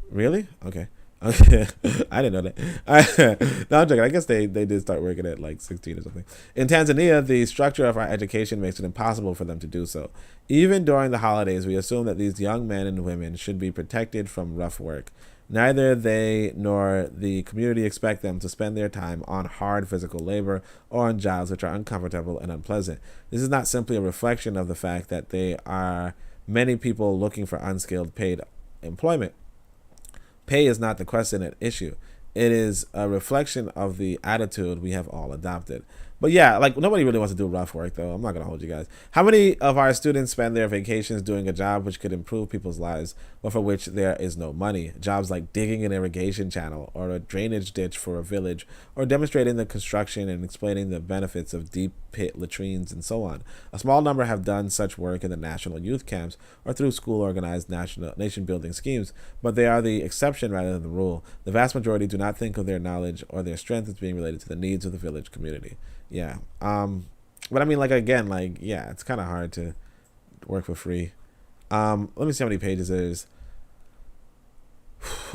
Really? Okay. Okay, I didn't know that. No, I'm joking. I guess they did start working at like 16 or something. In Tanzania, the structure of our education makes it impossible for them to do so. Even during the holidays, we assume that these young men and women should be protected from rough work. Neither they nor the community expect them to spend their time on hard physical labor or on jobs which are uncomfortable and unpleasant. This is not simply a reflection of the fact that there are many people looking for unskilled paid employment. Pay is not the question at issue. It is a reflection of the attitude we have all adopted. But yeah, like nobody really wants to do rough work though. I'm not going to hold you guys. How many of our students spend their vacations doing a job which could improve people's lives, but for which there is no money? Jobs like digging an irrigation channel or a drainage ditch for a village, or demonstrating the construction and explaining the benefits of deep pit latrines and so on. A small number have done such work in the national youth camps or through school organized nation building schemes, but they are the exception rather than the rule. The vast majority do not think of their knowledge or their strength as being related to the needs of the village community. Yeah. But I mean, like, again, like, yeah, it's kind of hard to work for free. Let me see how many pages there is.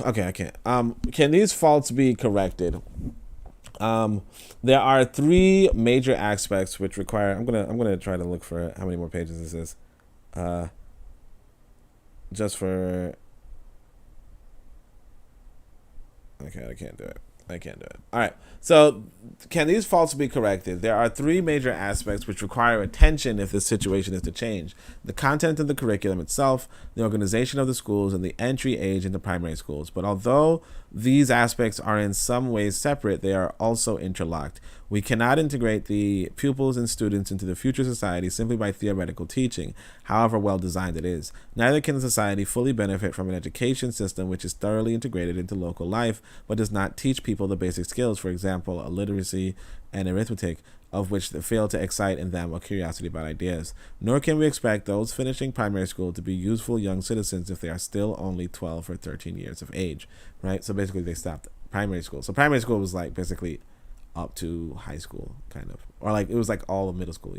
Okay, I can't. Can these faults be corrected? There are three major aspects which require. I'm gonna try to look for how many more pages this is. Just for. Okay, I can't do it. All right. So, can these faults be corrected? There are three major aspects which require attention if this situation is to change: the content of the curriculum itself, the organization of the schools, and the entry age into primary schools. But although these aspects are in some ways separate, they are also interlocked. We cannot integrate the pupils and students into the future society simply by theoretical teaching, however well designed it is. Neither can the society fully benefit from an education system which is thoroughly integrated into local life, but does not teach people the basic skills, for example, literacy and arithmetic, of which they fail to excite in them a curiosity about ideas. Nor can we expect those finishing primary school to be useful young citizens if they are still only 12 or 13 years of age, right? So basically they stopped primary school. So primary school was like basically up to high school, kind of, or like it was like all of middle school.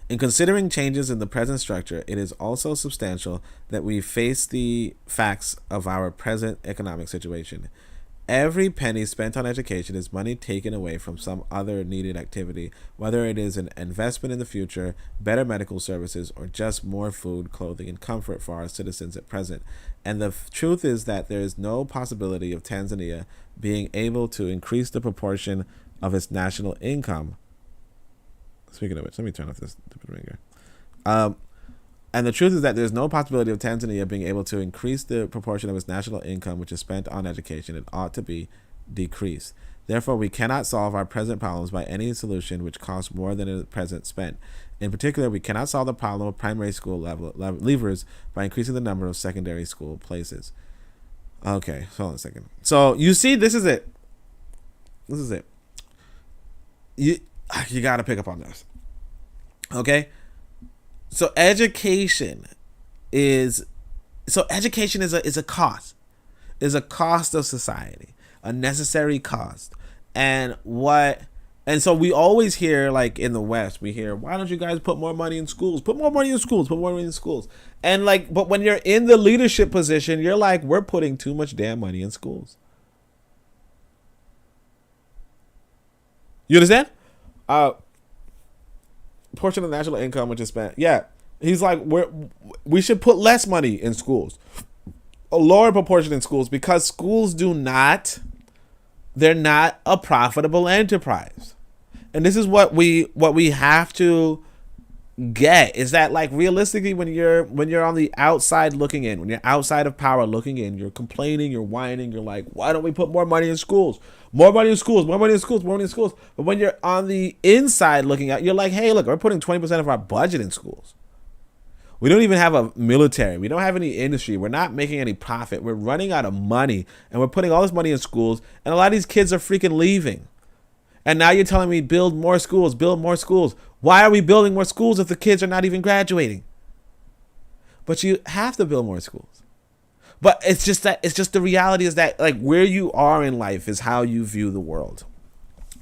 In considering changes in the present structure, it is also substantial that we face the facts of our present economic situation. Every penny spent on education is money taken away from some other needed activity, whether it is an investment in the future, better medical services, or just more food, clothing, and comfort for our citizens at present. And the truth is that there is no possibility of Tanzania being able to increase the proportion of its national income Speaking of which, let me turn off this stupid ringer. Um, and the truth is that there's no possibility of Tanzania being able to increase the proportion of its national income which is spent on education. It ought to be decreased. Therefore, we cannot solve our present problems by any solution which costs more than is present spent. In particular, we cannot solve the problem of primary school leavers by increasing the number of secondary school places. Okay, hold on a second. So you see, this is it. This is it. You got to pick up on this. Okay? So education is a cost. Is a cost of society, a necessary cost. And so we always hear, like in the West, we hear, why don't you guys put more money in schools? Put more money in schools. Put more money in schools. And like, but when you're in the leadership position, you're like, we're putting too much damn money in schools. You understand? Portion of the national income which is spent. Yeah. He's like, we should put less money in schools. A lower proportion in schools, because schools they're not a profitable enterprise. And this is what we have to get, is that, like, realistically, when you're on the outside looking in, when you're outside of power looking in, you're complaining, you're whining, you're like, why don't we put more money in schools? More money in schools, more money in schools, more money in schools. But when you're on the inside looking out, you're like, hey, look, we're putting 20% of our budget in schools. We don't even have a military. We don't have any industry. We're not making any profit. We're running out of money, and we're putting all this money in schools, and a lot of these kids are freaking leaving. And now you're telling me build more schools, build more schools. Why are we building more schools if the kids are not even graduating? But you have to build more schools. But it's just the reality is that, like, where you are in life is how you view the world.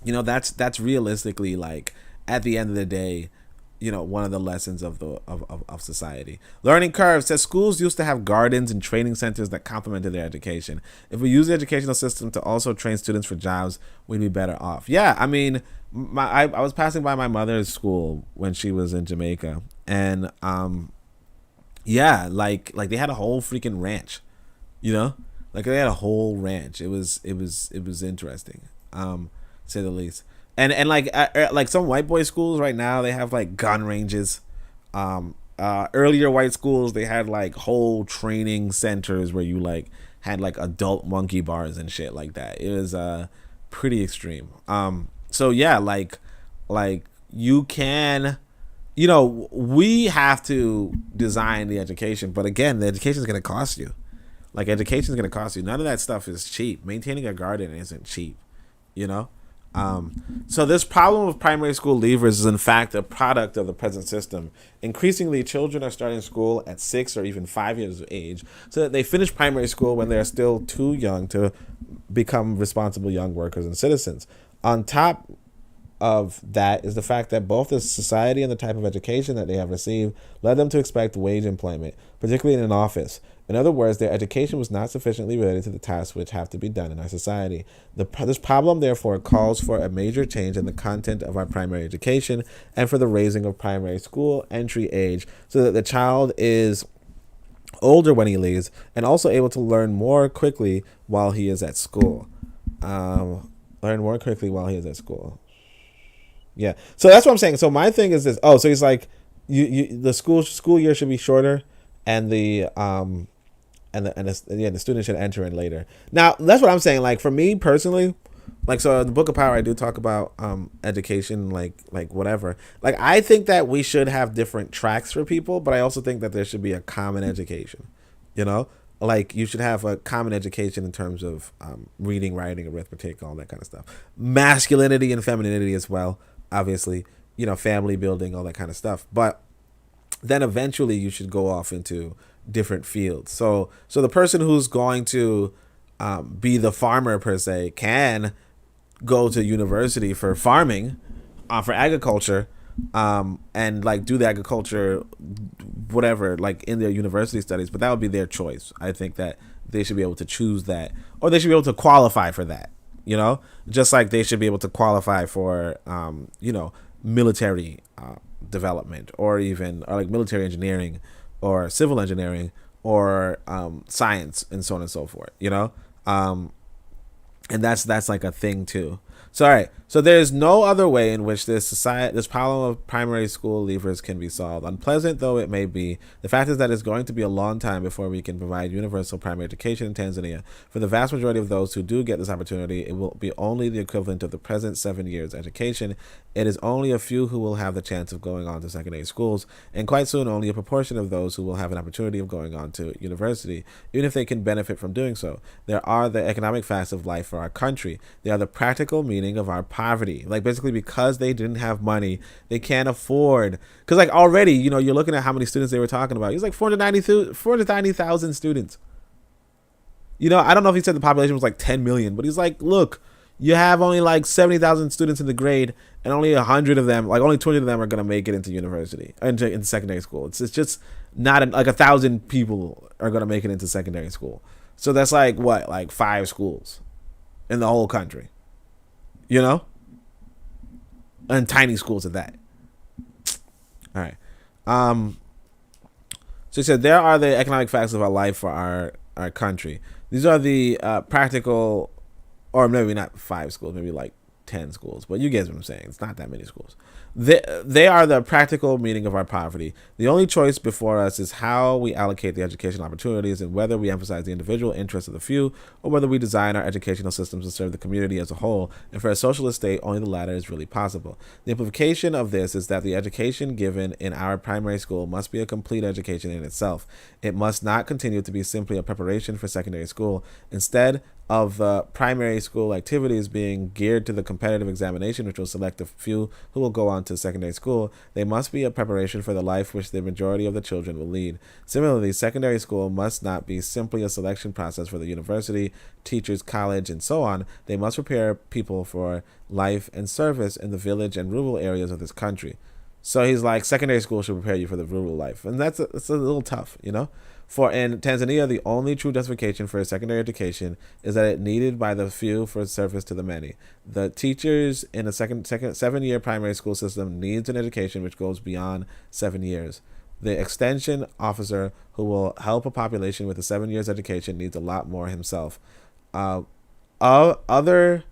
You know, that's realistically, like, at the end of the day, you know, one of the lessons of society. Learning Curve says schools used to have gardens and training centers that complemented their education. If we use the educational system to also train students for jobs, we'd be better off. Yeah, I mean, I was passing by my mother's school when she was in Jamaica, and yeah, like they had a whole freaking ranch, you know, like they had a whole ranch. It was interesting, to say the least. And like some white boy schools right now, they have like gun ranges. Earlier white schools, they had like whole training centers where you like had like adult monkey bars and shit like that. It was pretty extreme. So yeah, like you can, you know, we have to design the education, but again, the education is going to cost you. Like, education is going to cost you. None of that stuff is cheap. Maintaining a garden isn't cheap, you know? So this problem of primary school leavers is in fact a product of the present system. Increasingly, children are starting school at 6 or even 5 years of age, so that they finish primary school when they are still too young to become responsible young workers and citizens. On top of that is the fact that both the society and the type of education that they have received led them to expect wage employment, particularly in an office. In other words, their education was not sufficiently related to the tasks which have to be done in our society. This problem, therefore, calls for a major change in the content of our primary education and for the raising of primary school entry age so that the child is older when he leaves and also able to learn more quickly while he is at school. Learn more quickly while he is at school. Yeah. So that's what I'm saying. So my thing is this. Oh, so he's like, the school year should be shorter, and the student should enter in later. Now that's what I'm saying. Like, for me personally, like, so in the Book of Power, I do talk about education, like whatever. Like, I think that we should have different tracks for people, but I also think that there should be a common education. You know, like, you should have a common education in terms of reading, writing, arithmetic, all that kind of stuff. Masculinity and femininity as well, obviously. You know, family building, all that kind of stuff. But then eventually you should go off into different fields. So the person who's going to be the farmer per se can go to university for farming, for agriculture, and like do the agriculture, whatever, like in their university studies. But that would be their choice. I think that they should be able to choose that, or they should be able to qualify for that. You know, just like they should be able to qualify for, you know, military development, or like military engineering, or civil engineering, or science, and so on and so forth. You know, and that's like a thing too. So, all right. So there is no other way in which this problem of primary school leavers can be solved. Unpleasant though it may be, the fact is that it's going to be a long time before we can provide universal primary education in Tanzania. For the vast majority of those who do get this opportunity, it will be only the equivalent of the present 7 years education. It is only a few who will have the chance of going on to secondary schools, and quite soon only a proportion of those who will have an opportunity of going on to university, even if they can benefit from doing so. There are the economic facts of life for our country. They are the practical meaning of our poverty. Like, basically, because they didn't have money, they can't afford. Because, like, already, you're looking at how many students they were talking about. It was like 490,000 students. I don't know if he said the population was like 10 million, but he's like, look, you have only like 70,000 students in the grade, and only 100 of them, like only 20 of them are going to make it into university, into secondary school. It's just not like 1,000 people are going to make it into secondary school. So that's like what, like 5 schools in the whole country, and tiny schools at that. All right. So he said, there are the economic facts of our life for our country. These are the practical, or maybe not 5 schools, maybe like 10 schools, but you get what I'm saying. It's not that many schools. They are the practical meaning of our poverty. The only choice before us is how we allocate the educational opportunities, and whether we emphasize the individual interests of the few, or whether we design our educational systems to serve the community as a whole. And for a socialist state, only the latter is really possible. The implication of this is that the education given in our primary school must be a complete education in itself. It must not continue to be simply a preparation for secondary school. Instead of the primary school activities being geared to the competitive examination, which will select a few who will go on to secondary school, they must be a preparation for the life which the majority of the children will lead. Similarly, secondary school must not be simply a selection process for the university, teachers, college, and so on. They must prepare people for life and service in the village and rural areas of this country. So he's like, secondary school should prepare you for the rural life. And that's a little tough, For in Tanzania, the only true justification for a secondary education is that it needed by the few for service to the many. The teachers in a second 7-year primary school system needs an education which goes beyond 7 years. The extension officer who will help a population with a 7 years education needs a lot more himself. Other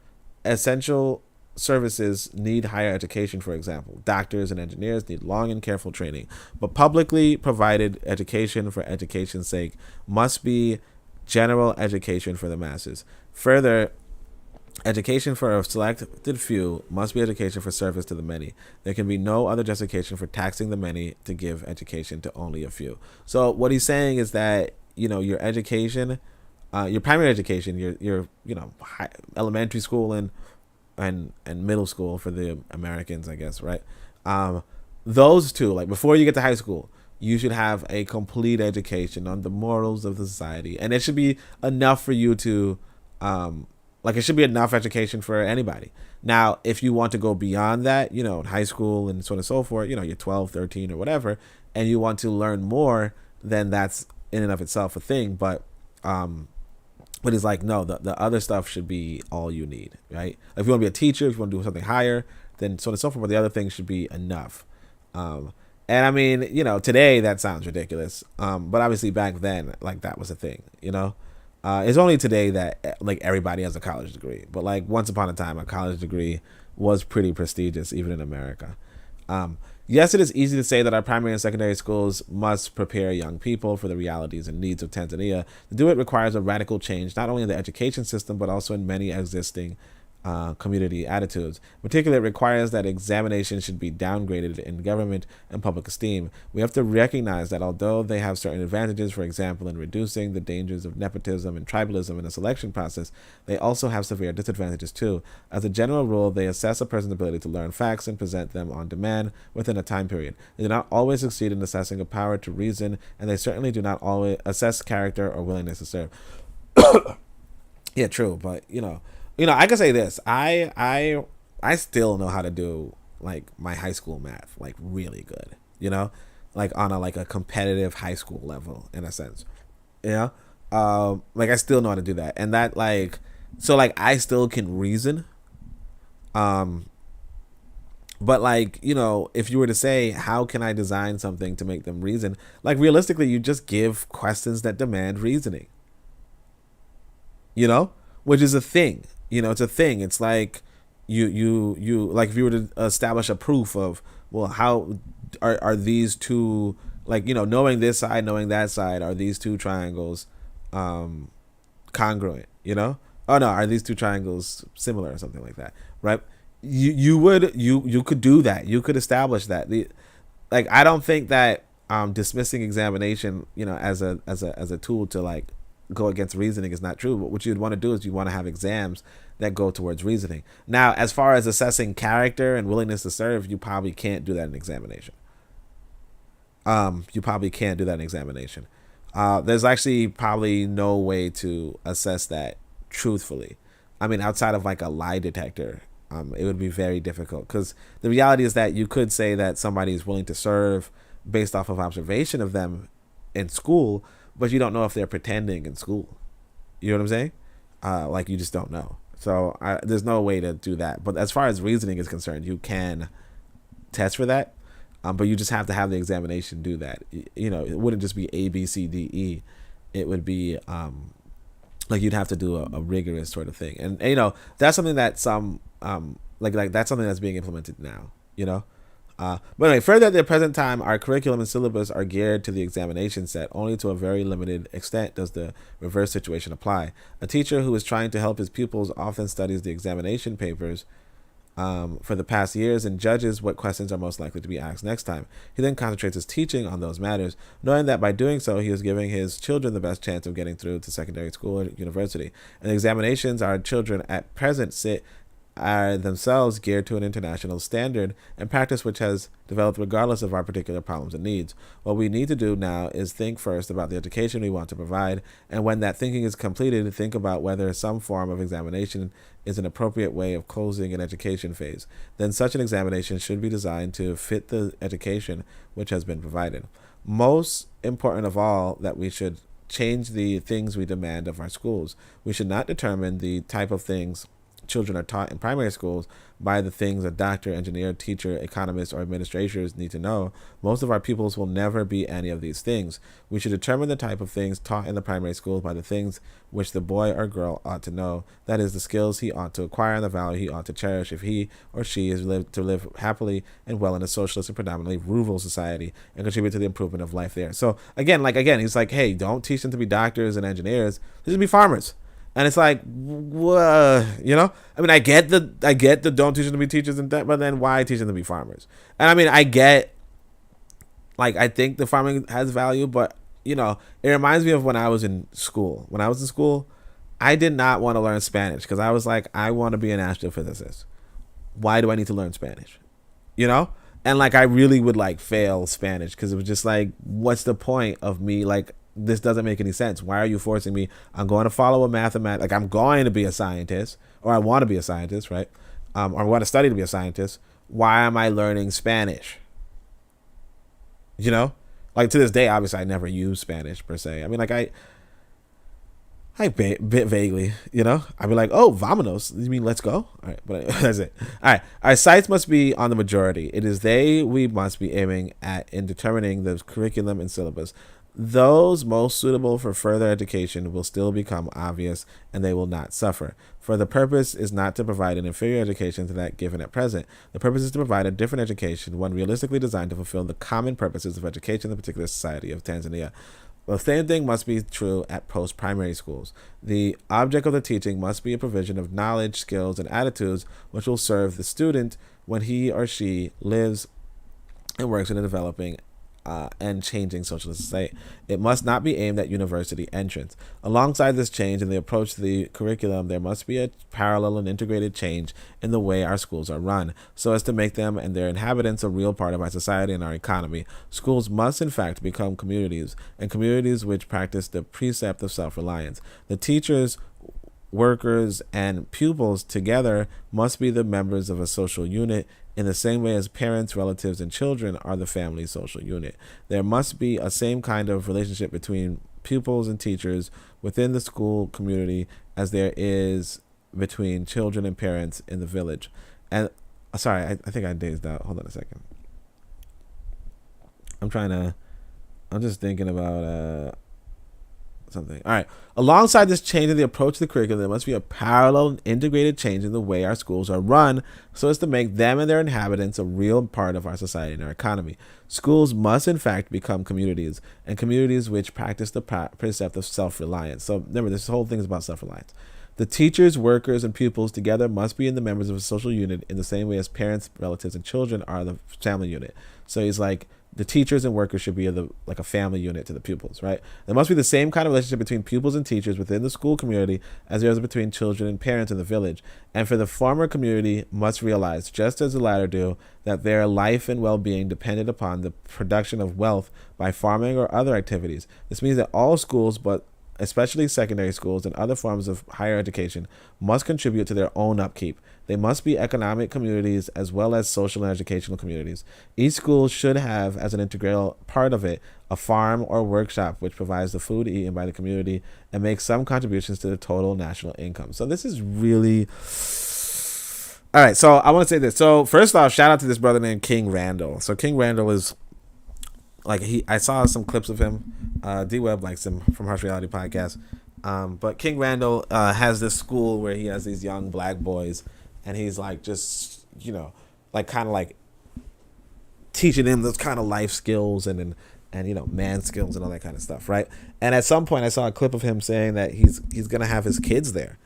essential services need higher education. For example, doctors and engineers need long and careful training, but publicly provided education for education's sake must be general education for the masses. Further, education for a selected few must be education for service to the many. There can be no other justification for taxing the many to give education to only a few. So what he's saying is that your education, your primary education, your elementary school and middle school for the Americans, I guess, right? Those two, like before you get to high school, you should have a complete education on the morals of the society, and it should be enough for you to, it should be enough education for anybody. Now, if you want to go beyond that, in high school and so on and so forth, you're 12, 13 or whatever, and you want to learn more, then that's in and of itself a thing. But he's like, no, the other stuff should be all you need, right? If you want to be a teacher, if you want to do something higher, then so on and so forth, but the other things should be enough. And I mean, today that sounds ridiculous. But obviously back then, like, that was a thing, It's only today that, like, everybody has a college degree. But, like, once upon a time, a college degree was pretty prestigious, even in America. Yes, it is easy to say that our primary and secondary schools must prepare young people for the realities and needs of Tanzania. To do it requires a radical change, not only in the education system, but also in many existing community attitudes. In particular, it requires that examination should be downgraded in government and public esteem. We have to recognize that although they have certain advantages, for example, in reducing the dangers of nepotism and tribalism in the selection process, they also have severe disadvantages too. As a general rule, they assess a person's ability to learn facts and present them on demand within a time period. They do not always succeed in assessing a power to reason, and they certainly do not always assess character or willingness to serve. Yeah, true, but I can say this. I still know how to do, like, my high school math, like, really good, like on a competitive high school level, in a sense, like, I still know how to do that. And that, like, so, like, I still can reason. But, like, if you were to say, how can I design something to make them reason? Like, realistically, you just give questions that demand reasoning, which is a thing. It's a thing. It's like, you like if you were to establish a proof of, well, how are these two, like, knowing this side, knowing that side, are these two triangles um congruent, oh no, are these two triangles similar or something like that, right? You could do that. You could establish that. Like, I don't think that dismissing examination, as a tool to like go against reasoning is not true. But what you'd want to do is you want to have exams that go towards reasoning. Now, as far as assessing character and willingness to serve, you probably can't do that in examination. You probably can't do that in examination. There's actually probably no way to assess that truthfully. I mean, outside of like a lie detector, it would be very difficult, because the reality is that you could say that somebody is willing to serve based off of observation of them in school, but you don't know if they're pretending in school. You know what I'm saying? Like, you just don't know. So there's no way to do that. But as far as reasoning is concerned, you can test for that. But you just have to have the examination do that. It wouldn't just be A, B, C, D, E. It would be like you'd have to do a rigorous sort of thing. And that's something that some like that's something that's being implemented now. But anyway, further, at the present time, our curriculum and syllabus are geared to the examination set. Only to a very limited extent does the reverse situation apply. A teacher who is trying to help his pupils often studies the examination papers for the past years and judges what questions are most likely to be asked next time. He then concentrates his teaching on those matters, knowing that by doing so, he is giving his children the best chance of getting through to secondary school or university. And the examinations our children at present sit are themselves geared to an international standard and practice which has developed regardless of our particular problems and needs. What we need to do now is think first about the education we want to provide, and when that thinking is completed, think about whether some form of examination is an appropriate way of closing an education phase. Then such an examination should be designed to fit the education which has been provided. Most important of all, that we should change the things we demand of our schools. We should not determine the type of things children are taught in primary schools by the things a doctor, engineer, teacher, economist, or administrators need to know. Most of our pupils will never be any of these things. We should determine the type of things taught in the primary schools by the things which the boy or girl ought to know. That is, the skills he ought to acquire and the value he ought to cherish if he or she is to live happily and well in a socialist and predominantly rural society and contribute to the improvement of life there. So again, he's like, hey, don't teach them to be doctors and engineers. They should be farmers. And it's like, I mean, I get the don't teach them to be teachers and that, but then why teach them to be farmers? And I mean, I think the farming has value, but it reminds me of when I was in school. When I was in school, I did not want to learn Spanish because I was like, I want to be an astrophysicist. Why do I need to learn Spanish? And like, I really would like fail Spanish because it was just like, what's the point of me this doesn't make any sense. Why are you forcing me? I'm going to follow a mathematics. Like, I'm going to be a scientist, or I want to be a scientist, right? Or I want to study to be a scientist. Why am I learning Spanish? Like, to this day, obviously, I never use Spanish per se. I mean, like, bit vaguely, I'd be like, oh, vamonos. You mean let's go? All right, but that's it. All right, our sights must be on the majority. It is they we must be aiming at in determining the curriculum and syllabus. Those most suitable for further education will still become obvious, and they will not suffer. For the purpose is not to provide an inferior education to that given at present. The purpose is to provide a different education, one realistically designed to fulfill the common purposes of education in the particular society of Tanzania. The same thing must be true at post-primary schools. The object of the teaching must be a provision of knowledge, skills, and attitudes which will serve the student when he or she lives and works in a developing and changing socialist society. It must not be aimed at university entrance. Alongside this change in the approach to the curriculum, there must be a parallel and integrated change in the way our schools are run, so as to make them and their inhabitants a real part of our society and our economy. Schools must, in fact, become communities, and communities which practice the precept of self-reliance. The teachers, workers, and pupils together must be the members of a social unit in the same way as parents, relatives, and children are the family's social unit. There must be a same kind of relationship between pupils and teachers within the school community as there is between children and parents in the village. And sorry, I think I dazed out. Hold on a second. I'm just thinking about something. All right. Alongside this change in the approach to the curriculum, there must be a parallel and integrated change in the way our schools are run so as to make them and their inhabitants a real part of our society and our economy. Schools must, in fact, become communities, and communities which practice the precept of self-reliance. So remember, this whole thing is about self-reliance. The teachers, workers, and pupils together must be in the members of a social unit in the same way as parents, relatives, and children are the family unit. So he's like, the teachers and workers should be like a family unit to the pupils, right? There must be the same kind of relationship between pupils and teachers within the school community as there is between children and parents in the village. And for the former community must realize, just as the latter do, that their life and well-being depended upon the production of wealth by farming or other activities. This means that all schools, but especially secondary schools and other forms of higher education, must contribute to their own upkeep. They must be economic communities as well as social and educational communities. Each school should have, as an integral part of it, a farm or workshop which provides the food eaten by the community and makes some contributions to the total national income. So this is really... All right, so I want to say this. So first off, shout out to this brother named King Randall. So King Randall is... I saw some clips of him. D-Web likes him from Harsh Reality Podcast. But King Randall has this school where he has these young black boys, and he's like just, kind of like teaching them those kind of life skills and man skills and all that kind of stuff, right? And at some point I saw a clip of him saying that he's gonna have his kids there.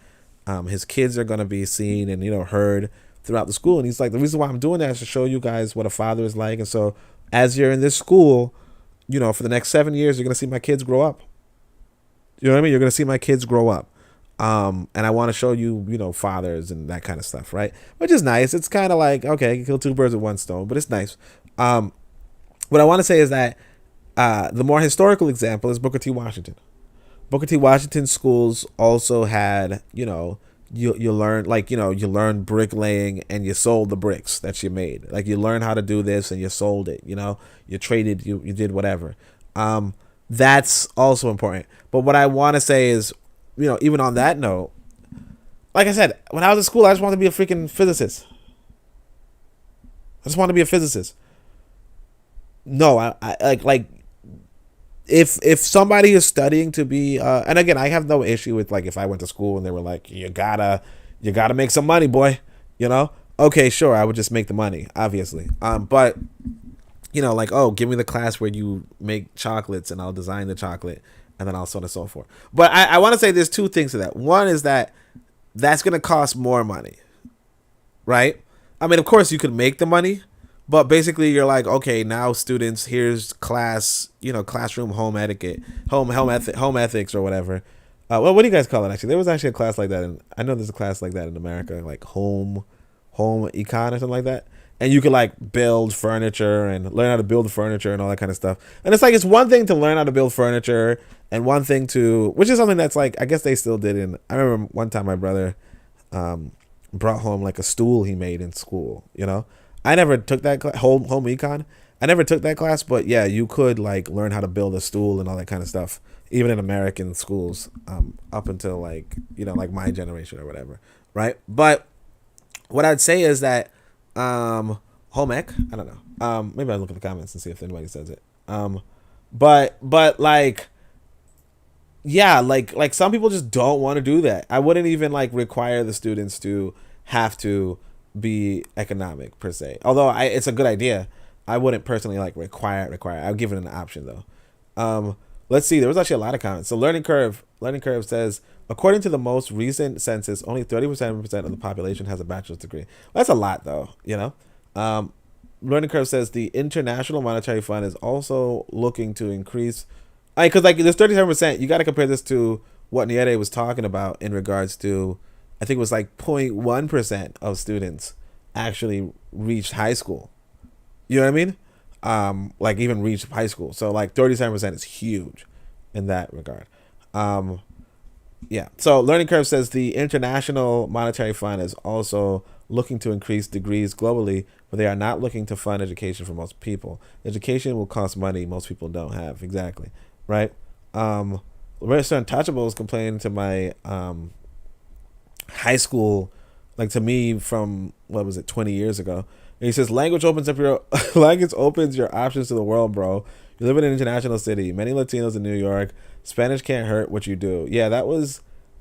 His kids are gonna be seen and heard throughout the school, and he's like, the reason why I'm doing that is to show you guys what a father is like. And so as you're in this school, for the next 7 years, you're going to see my kids grow up. You know what I mean? You're going to see my kids grow up. And I want to show you, fathers and that kind of stuff, right? Which is nice. It's kind of like, okay, you kill two birds with one stone, but it's nice. What I want to say is that the more historical example is Booker T. Washington. Booker T. Washington schools also had, you learn you learn bricklaying and you sold the bricks that you made. Like you learn how to do this and you sold it, you traded, you did whatever. That's also important. But what I want to say is, even on that note, like I said, when I was in school, I just wanted to be a freaking physicist. I just wanted to be a physicist. No, I if somebody is studying to be and again, I have no issue with like if I went to school and they were like, you gotta make some money, boy, okay, sure, I would just make the money, obviously, but oh, give me the class where you make chocolates and I'll design the chocolate and then I'll so on and so forth. But I want to say there's two things to that. One is that that's going to cost more money, right? I mean, of course you could make the money, but basically you're like, okay, now students, here's class, classroom home etiquette, home ethics or whatever. Well, what do you guys call it? Actually, there was actually a class like that, I know there's a class like that in America, like home econ or something like that. And you could like build furniture and learn how to build furniture and all that kind of stuff. And it's like, it's one thing to learn how to build furniture and one thing to, which is something that's like, I guess they still did I remember one time my brother brought home like a stool he made in school, I never took that home econ. I never took that class, but yeah, you could like learn how to build a stool and all that kind of stuff, even in American schools, up until like, like my generation or whatever. Right. But what I'd say is that, home ec, I don't know. Maybe I'll look at the comments and see if anybody says it. But like, yeah, like some people just don't want to do that. I wouldn't even like require the students to have to be economic per se. Although it's a good idea. I wouldn't personally like require it. I would give it an option though. Let's see. There was actually a lot of comments. So Learning Curve says, according to the most recent census, only 30% of the population has a bachelor's degree. Well, that's a lot though, Learning Curve says the International Monetary Fund is also looking to increase, because like there's 37%. You got to compare this to what Nyerere was talking about in regards to, I think it was like 0.1% of students actually reached high school. You know what I mean? Like even reached high school. So like 37% is huge in that regard. Yeah. So Learning Curve says the International Monetary Fund is also looking to increase degrees globally, but they are not looking to fund education for most people. Education will cost money most people don't have. Exactly. Right. Mr. Untouchable is complaining to my high school, like to me from, what was it, 20 years ago. And he says, language opens up your language opens your options to the world, bro. You live in an international city. Many Latinos in New York. Spanish can't hurt what you do. Yeah, that was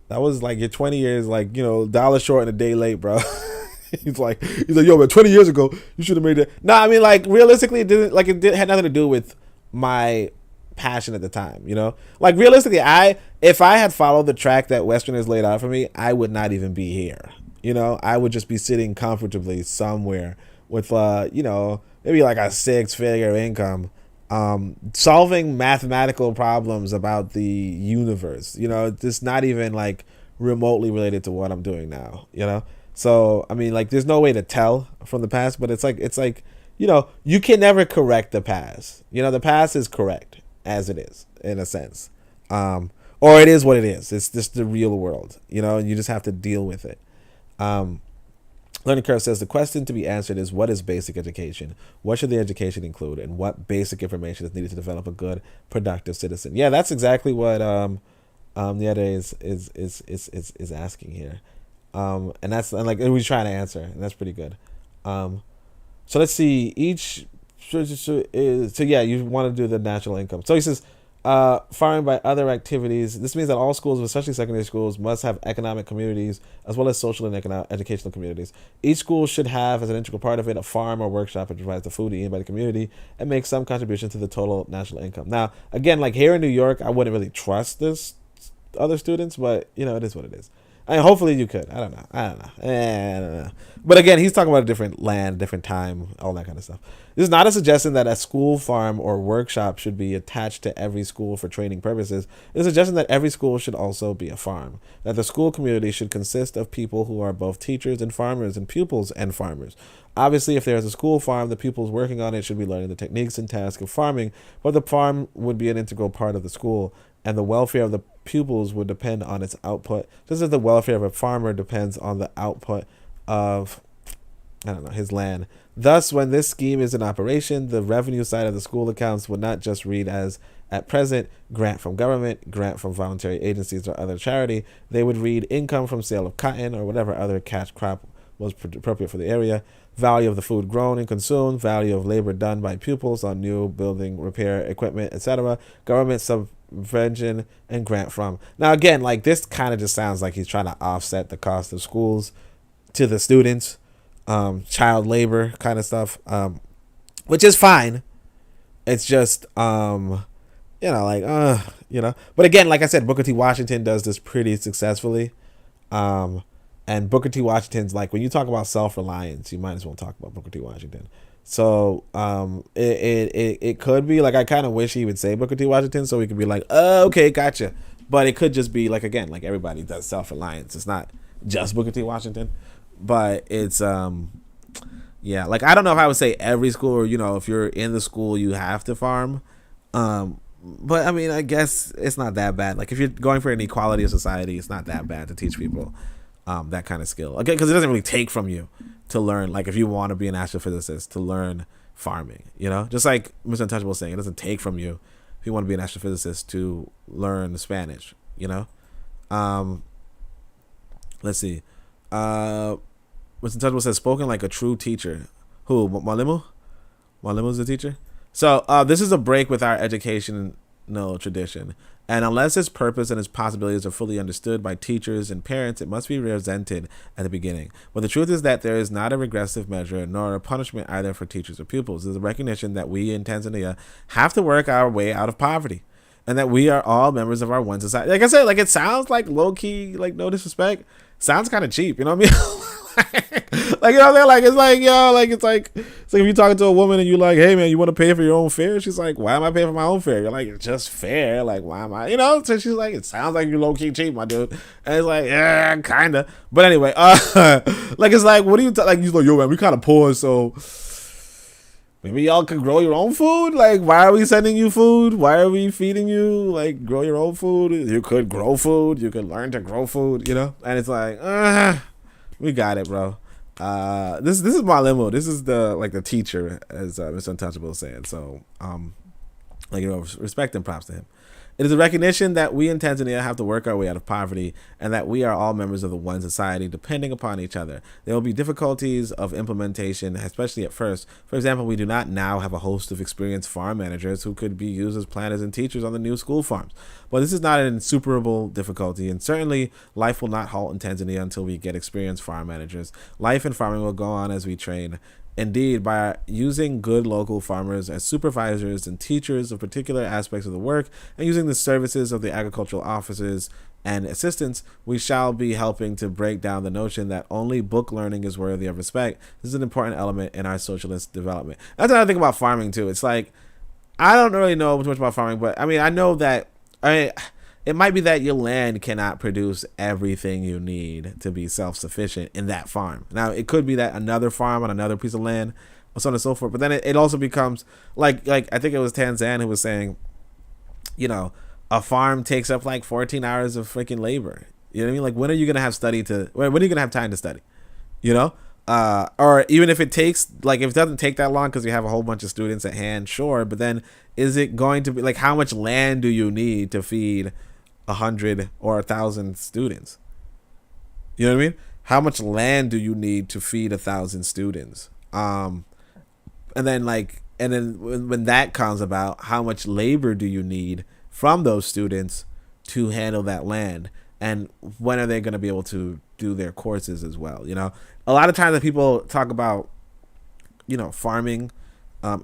like you're 20 years, like, you know, dollar short and a day late, bro. he's like, yo, but 20 years ago, you should have made it. No, I mean, like, realistically, had nothing to do with my passion at the time, you know? Like, realistically, if I had followed the track that Westerners laid out for me, I would not even be here. You know, I would just be sitting comfortably somewhere with, you know, maybe like a 6-figure income, solving mathematical problems about the universe, you know, just not even like remotely related to what I'm doing now, you know? So, I mean, like, there's no way to tell from the past, but it's like, you know, you can never correct the past. You know, the past is correct as it is, in a sense. Or it is what it is. It's just the real world, you know, and you just have to deal with it. Learning Curve says the question to be answered is, what is basic education? What should the education include? And what basic information is needed to develop a good, productive citizen? Yeah, that's exactly what Nyerere is asking here. And like we're trying to answer, and that's pretty good. So let's see. So yeah, you want to do the national income. So he says, farming by other activities. This means that all schools, especially secondary schools, must have economic communities as well as social and educational communities. Each school should have, as an integral part of it, a farm or workshop that provides the food eaten by the community and makes some contribution to the total national income. Now, again, like here in New York, I wouldn't really trust this other students, but you know, it is what it is. I mean, hopefully you could. I don't know. But again, he's talking about a different land, different time, all that kind of stuff. This is not a suggestion that a school farm or workshop should be attached to every school for training purposes. It's a suggestion that every school should also be a farm. That the school community should consist of people who are both teachers and farmers and pupils and farmers. Obviously, if there's a school farm, the pupils working on it should be learning the techniques and tasks of farming, but the farm would be an integral part of the school, and the welfare of the pupils would depend on its output, just as the welfare of a farmer depends on the output of, his land. Thus, when this scheme is in operation, the revenue side of the school accounts would not just read as, at present, grant from government, grant from voluntary agencies or other charity. They would read income from sale of cotton or whatever other cash crop was appropriate for the area, value of the food grown and consumed, value of labor done by pupils on new building, repair, equipment, etc., government subvention, and grant from. Now, again, like this kind of just sounds like he's trying to offset the cost of schools to the students, child labor kind of stuff, which is fine. It's just, but again, like I said, Booker T. Washington does this pretty successfully. And Booker T. Washington's like, when you talk about self-reliance, you might as well talk about Booker T. Washington. So it could be like, I kind of wish he would say Booker T. Washington so we could be like, oh, okay, gotcha. But it could just be like, again, like everybody does self-reliance. It's not just Booker T. Washington, but it's like I don't know if I would say every school, or if you're in the school you have to farm. But I mean, I guess it's not that bad. Like if you're going for an equality of society, it's not that bad to teach people that kind of skill. Okay, because it doesn't really take from you to learn. Like if you want to be an astrophysicist, to learn farming, just like Mr. Untouchable was saying, it doesn't take from you if you want to be an astrophysicist to learn Spanish. Let's see. Mr. Untouchable says, spoken like a true teacher. Who? Mwalimu? Mwalimu's the teacher? So this is a break with our educational tradition. And unless its purpose and its possibilities are fully understood by teachers and parents, it must be resented at the beginning. But the truth is that there is not a regressive measure nor a punishment either for teachers or pupils. There's a recognition that we in Tanzania have to work our way out of poverty, and that we are all members of our one society. Like I said, like it sounds like low key, like no disrespect, sounds kind of cheap. You know what I mean? Like it's like it's like if you're talking to a woman and you're like, hey man, you want to pay for your own fare? She's like, why am I paying for my own fare? You're like, it's just fair. Like, why am I? So she's like, it sounds like you're low key cheap, my dude. And it's like, yeah, kinda. But anyway, like it's like, what do you like? He's like, yo man, we kind of poor, so maybe y'all could grow your own food. Like, why are we sending you food? Why are we feeding you? Like, grow your own food. You could grow food. You could learn to grow food. And it's like, we got it, bro. This is my limo. This is the teacher, as Mr. Untouchable is saying. So, respect and props to him. It is a recognition that we in Tanzania have to work our way out of poverty and that we are all members of the one society depending upon each other. There will be difficulties of implementation, especially at first. For example, we do not now have a host of experienced farm managers who could be used as planners and teachers on the new school farms. But this is not an insuperable difficulty, and certainly life will not halt in Tanzania until we get experienced farm managers. Life in farming will go on as we train. Indeed, by using good local farmers as supervisors and teachers of particular aspects of the work and using the services of the agricultural officers and assistants, we shall be helping to break down the notion that only book learning is worthy of respect. This is an important element in our socialist development. That's another thing about farming, too. It's like, I don't really know too much about farming, but I mean, I know that it might be that your land cannot produce everything you need to be self-sufficient in that farm. Now, it could be that another farm on another piece of land, or so on and so forth. But then it also becomes like I think it was Tanzan who was saying, you know, a farm takes up like 14 hours of freaking labor. You know what I mean? Like, when are you gonna have when are you gonna have time to study? You know, or even if it takes, like, if it doesn't take that long because you have a whole bunch of students at hand, sure. But then is it going to be like, how much land do you need to feed 100 or 1,000 students? You know what I mean? How much land do you need to feed 1,000 students? And then when that comes about, how much labor do you need from those students to handle that land? And when are they going to be able to do their courses as well? You know, a lot of times that people talk about, you know, farming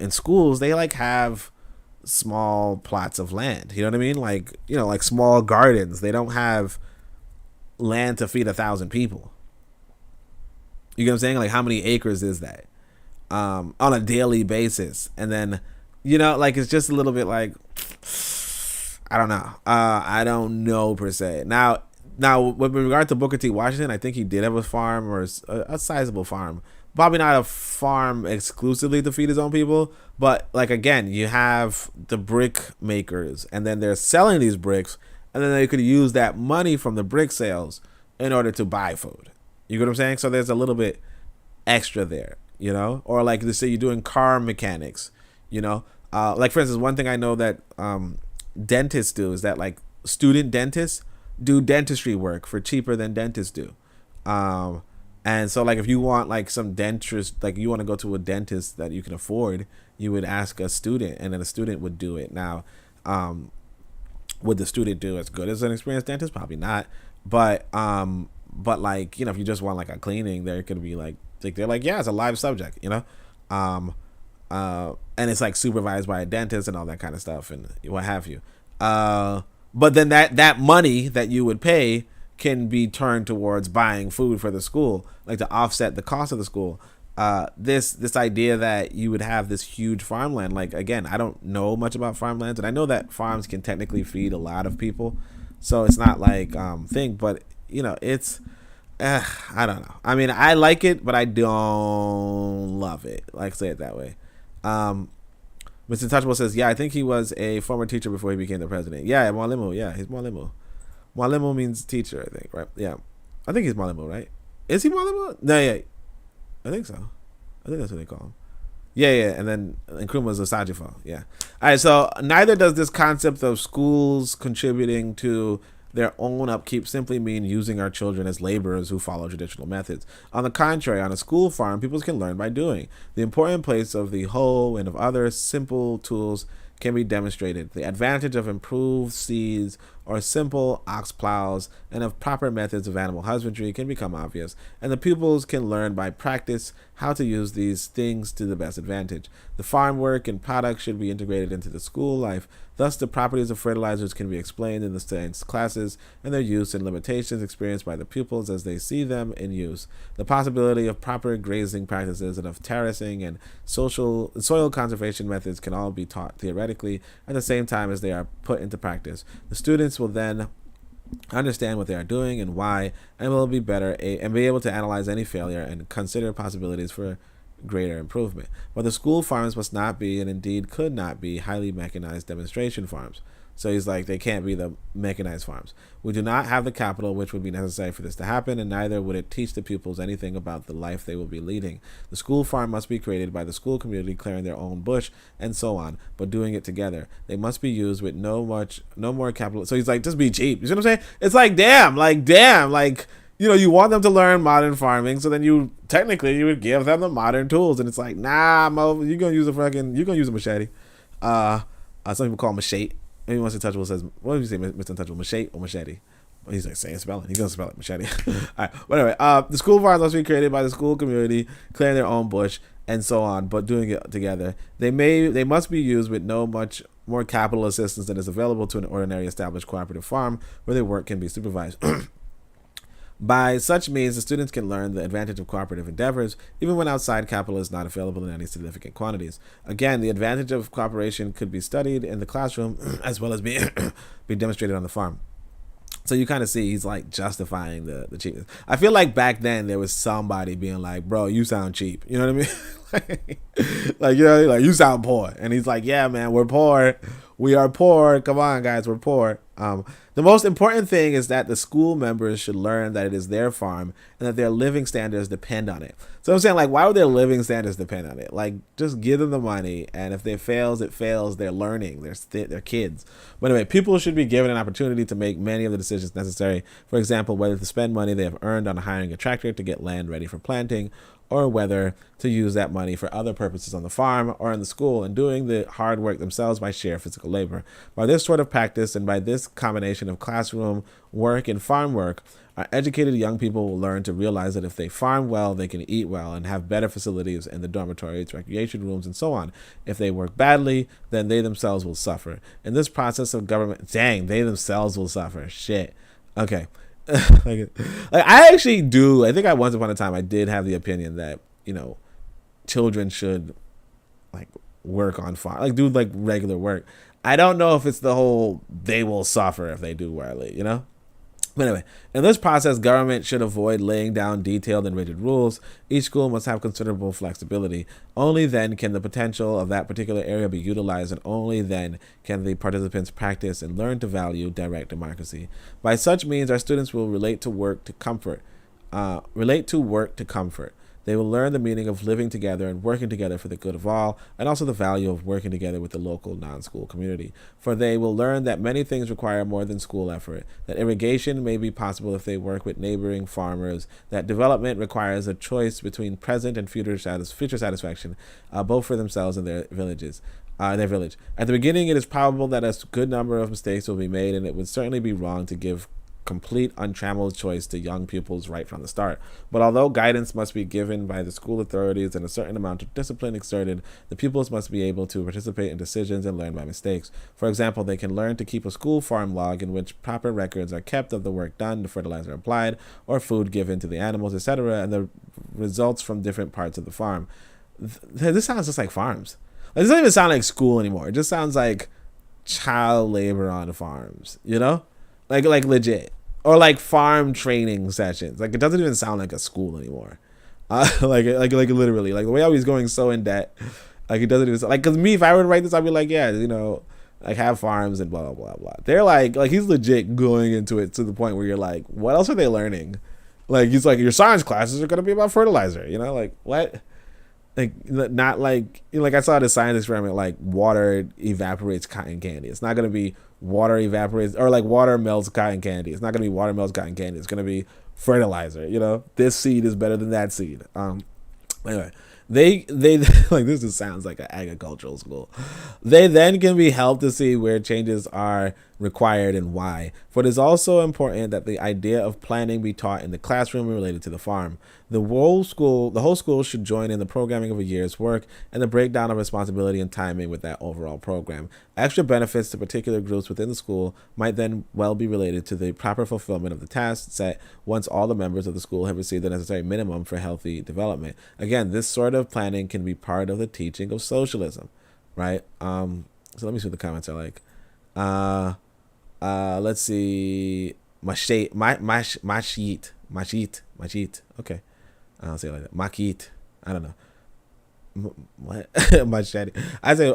in schools, they like have small plots of land. You know what I mean? Like, you know, like small gardens. They don't have land to feed 1,000 people. You get what I'm saying? Like, how many acres is that on a daily basis? And then, you know, like, it's just a little bit like, I don't know. I don't know per se. Now, with regard to Booker T. Washington, I think he did have a farm, or a sizable farm. Probably not a farm exclusively to feed his own people, but like, again, you have the brick makers, and then they're selling these bricks, and then they could use that money from the brick sales in order to buy food. You get what I'm saying? So there's a little bit extra there, you know? Or like, let's say you're doing car mechanics, you know? Like, for instance, one thing I know that dentists do is that, like, student dentists do dentistry work for cheaper than dentists do. And so, like, if you want, like, some dentist, like, you want to go to a dentist that you can afford, you would ask a student, and then a student would do it. Now, would the student do as good as an experienced dentist? Probably not. But like, you know, if you just want, like, a cleaning, there could be, like they're like, yeah, it's a live subject, you know? And it's, like, supervised by a dentist and all that kind of stuff and what have you. But then that money that you would pay can be turned towards buying food for the school, like, to offset the cost of the school. This idea that you would have this huge farmland, like, again, I don't know much about farmlands, and I know that farms can technically feed a lot of people, so it's not like thing, but, you know, it's I don't know. I mean, I like it, but I don't love it. Like, say it that way. Mr. Touchable says, yeah, I think he was a former teacher before he became the president. Yeah, Mwalimu. Yeah, he's Mwalimu. Mwalimu means teacher, I think, right? Yeah. I think he's Mwalimu, right? Is he Mwalimu? No, yeah. I think so. I think that's what they call him. Yeah. And then Nkrumah's a Sajifo. Yeah. All right, so neither does this concept of schools contributing to their own upkeep simply mean using our children as laborers who follow traditional methods. On the contrary, on a school farm, people can learn by doing. The important place of the hoe and of other simple tools can be demonstrated. The advantage of improved seeds or simple ox plows and of proper methods of animal husbandry can become obvious, and the pupils can learn by practice how to use these things to the best advantage. The farm work and products should be integrated into the school life. Thus, the properties of fertilizers can be explained in the science classes and their use and limitations experienced by the pupils as they see them in use. The possibility of proper grazing practices and of terracing and soil conservation methods can all be taught theoretically at the same time as they are put into practice. The students will then understand what they are doing and why, and will be be able to analyze any failure and consider possibilities for greater improvement. But the school farms must not be, and indeed could not be, highly mechanized demonstration farms. So he's like, they can't be the mechanized farms. We do not have the capital which would be necessary for this to happen, and neither would it teach the pupils anything about the life they will be leading. The school farm must be created by the school community clearing their own bush and so on, but doing it together. They must be used with no more capital. So he's like, just be cheap. You see what I'm saying? It's like, damn, you want them to learn modern farming, so then you would give them the modern tools, and it's like, nah, you're gonna use a machete. Some people call it machete. Maybe Mr. Untouchable says, what do you say, Mr. Untouchable, machete or machete? Well, he's like saying spelling. He's gonna spell it machete. All right. But anyway, the school farms must be created by the school community, clearing their own bush and so on, but doing it together. They must be used with no much more capital assistance than is available to an ordinary established cooperative farm where their work can be supervised. By such means, the students can learn the advantage of cooperative endeavors, even when outside capital is not available in any significant quantities. Again, the advantage of cooperation could be studied in the classroom as well as be demonstrated on the farm. So you kind of see he's like justifying the cheapness. I feel like back then there was somebody being like, bro, you sound cheap. You know what I mean? like you sound poor. And he's like, yeah, man, we're poor. We are poor. Come on, guys, we're poor. The most important thing is that the school members should learn that it is their farm and that their living standards depend on it. So I'm saying, like, why would their living standards depend on it? Like, just give them the money, and if it fails, it fails. They're learning. They're kids. But anyway, people should be given an opportunity to make many of the decisions necessary. For example, whether to spend money they have earned on hiring a tractor to get land ready for planting, or whether to use that money for other purposes on the farm or in the school, and doing the hard work themselves by sheer physical labor. By this sort of practice and by this combination of classroom work and farm work, our educated young people will learn to realize that if they farm well, they can eat well and have better facilities in the dormitories, recreation rooms, and so on. If they work badly, then they themselves will suffer. In this process of government, they themselves will suffer. Shit. Okay. I actually do. I think once upon a time I did have the opinion that children should like work on farm, like do like regular work. I don't know if it's the whole they will suffer if they do poorly, But anyway, in this process, government should avoid laying down detailed and rigid rules. Each school must have considerable flexibility. Only then can the potential of that particular area be utilized, and only then can the participants practice and learn to value direct democracy. By such means, our students will relate to work to comfort. They will learn the meaning of living together and working together for the good of all, and also the value of working together with the local non-school community. For they will learn that many things require more than school effort, that irrigation may be possible if they work with neighboring farmers, that development requires a choice between present and future satisfaction, both for themselves and their village. At the beginning, it is probable that a good number of mistakes will be made, and it would certainly be wrong to give complete untrammeled choice to young pupils right from the start. But although guidance must be given by the school authorities and a certain amount of discipline exerted, the pupils must be able to participate in decisions and learn by mistakes. For example, they can learn to keep a school farm log in which proper records are kept of the work done, the fertilizer applied, or food given to the animals, etc., and the results from different parts of the farm. This sounds just like farms. It doesn't even sound like school anymore. It just sounds like child labor on farms, Like legit. Or like farm training sessions. Like it doesn't even sound like a school anymore. Like literally. Like the way I was going so in debt. Like it doesn't even sound like, cause me, if I were to write this, I'd be like, yeah, like have farms and blah, blah, blah, blah. They're like he's legit going into it to the point where you're like, what else are they learning? Like he's like, your science classes are gonna be about fertilizer, like what? Like not like like I saw this science experiment, like water evaporates cotton candy. It's not gonna be water evaporates, or like water melts cotton candy. It's not gonna be water melts cotton candy. It's gonna be fertilizer. This seed is better than that seed. Anyway, they like this just sounds like an agricultural school. They then can be helped to see where changes are required and why. For it is also important that the idea of planning be taught in the classroom and related to the farm. The whole school should join in the programming of a year's work and the breakdown of responsibility and timing with that overall program. Extra benefits to particular groups within the school might then well be related to the proper fulfillment of the tasks set once all the members of the school have received the necessary minimum for healthy development. Again, this sort of planning can be part of the teaching of socialism, right? So let me see what the comments are like. Let's see. Mashit. Okay. I don't say it like that. Makit. I don't know. What? Machete. I say,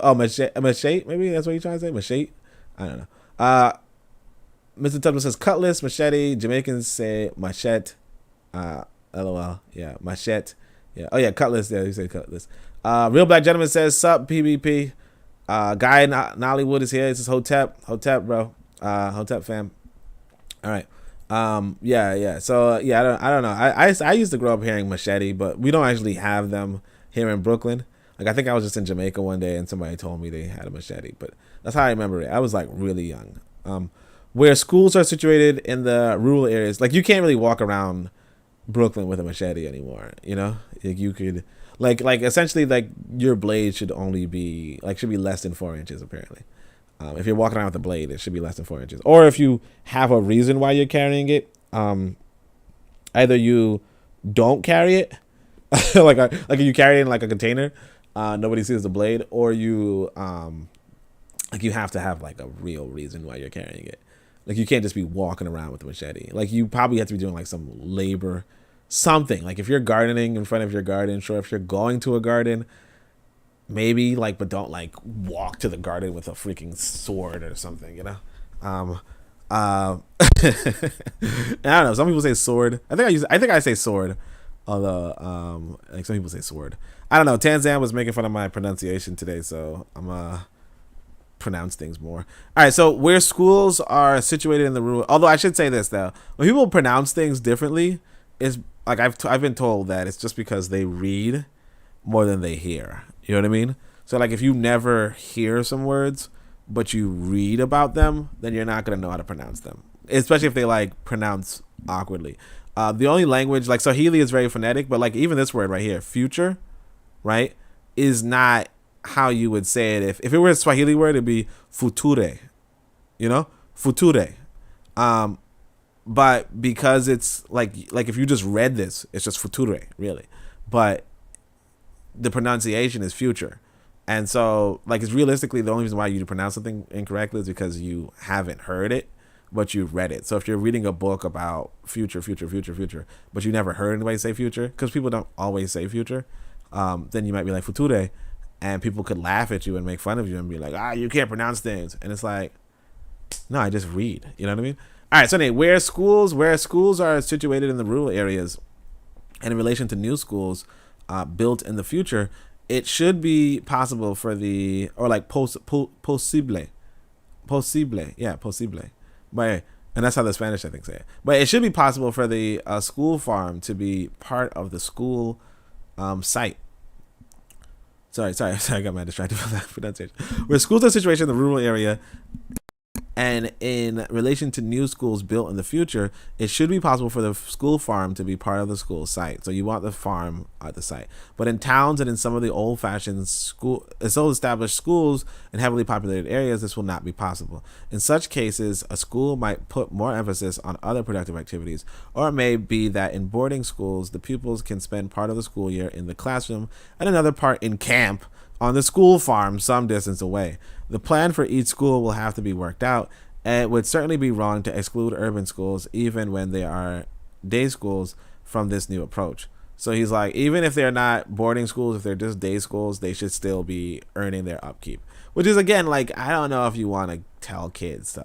machete. Maybe that's what you're trying to say. Machete. I don't know. Mr. Tubman says cutlass, machete. Jamaicans say machete. LOL. Yeah, machete. Yeah. Oh yeah, cutlass. Yeah, you say cutlass. Real Black Gentleman says sup PvP. Guy in Nollywood is here. This is Hotep. Hotep, bro. Hotep fam. All right. Yeah. So yeah, I don't know. I used to grow up hearing machete, but we don't actually have them here in Brooklyn. Like I think I was just in Jamaica one day and somebody told me they had a machete, but that's how I remember it. I was like really young. Where schools are situated in the rural areas, like you can't really walk around Brooklyn with a machete anymore. You know, like you could, like essentially, like your blade should only be should be less than 4 inches apparently. If you're walking around with a blade, it should be less than 4 inches. Or if you have a reason why you're carrying it, either you don't carry it, like if you carry it in like a container, nobody sees the blade, or you you have to have like a real reason why you're carrying it. Like you can't just be walking around with a machete. Like you probably have to be doing like some labor, something. Like if you're gardening in front of your garden, sure. If you're going to a garden, maybe but don't walk to the garden with a freaking sword or something, you know. I don't know, some people say sword. I think I say sword, although some people say sword. I don't know. Tanzan was making fun of my pronunciation today, so I'm pronounce things more. All right, so where schools are situated in the rural, although I should say this though, when people pronounce things differently, is I've been told that it's just because they read more than they hear. You know what I mean? So if you never hear some words but you read about them, then you're not gonna know how to pronounce them, especially if they pronounce awkwardly. The only language Swahili is very phonetic, but even this word right here, future, right, is not how you would say it. If it were a Swahili word, it'd be future, you know, future. But because it's like if you just read this, it's just future really, but the pronunciation is future. And so it's realistically the only reason why you pronounce something incorrectly is because you haven't heard it, but you've read it. So if you're reading a book about future, but you never heard anybody say future, because people don't always say future, then you might be like future, and people could laugh at you and make fun of you and be like, you can't pronounce things. And it's like, no, I just read. You know what I mean? All right, so anyway, where schools are situated in the rural areas and in relation to new schools built in the future, it should be possible for possible. But, and that's how the Spanish, I think, say it. But it should be possible for the school farm to be part of the school site. Sorry, I got my distracted by that pronunciation. Where schools are situated in the rural area and in relation to new schools built in the future, it should be possible for the school farm to be part of the school site. So you want the farm at the site. But in towns and in some of the old-fashioned established schools in heavily populated areas, this will not be possible. In such cases, a school might put more emphasis on other productive activities, or it may be that in boarding schools, the pupils can spend part of the school year in the classroom and another part in camp on the school farm some distance away. The plan for each school will have to be worked out, and it would certainly be wrong to exclude urban schools, even when they are day schools, from this new approach. So he's like, even if they're not boarding schools, if they're just day schools, they should still be earning their upkeep. Which is, again, I don't know if you want to tell kids to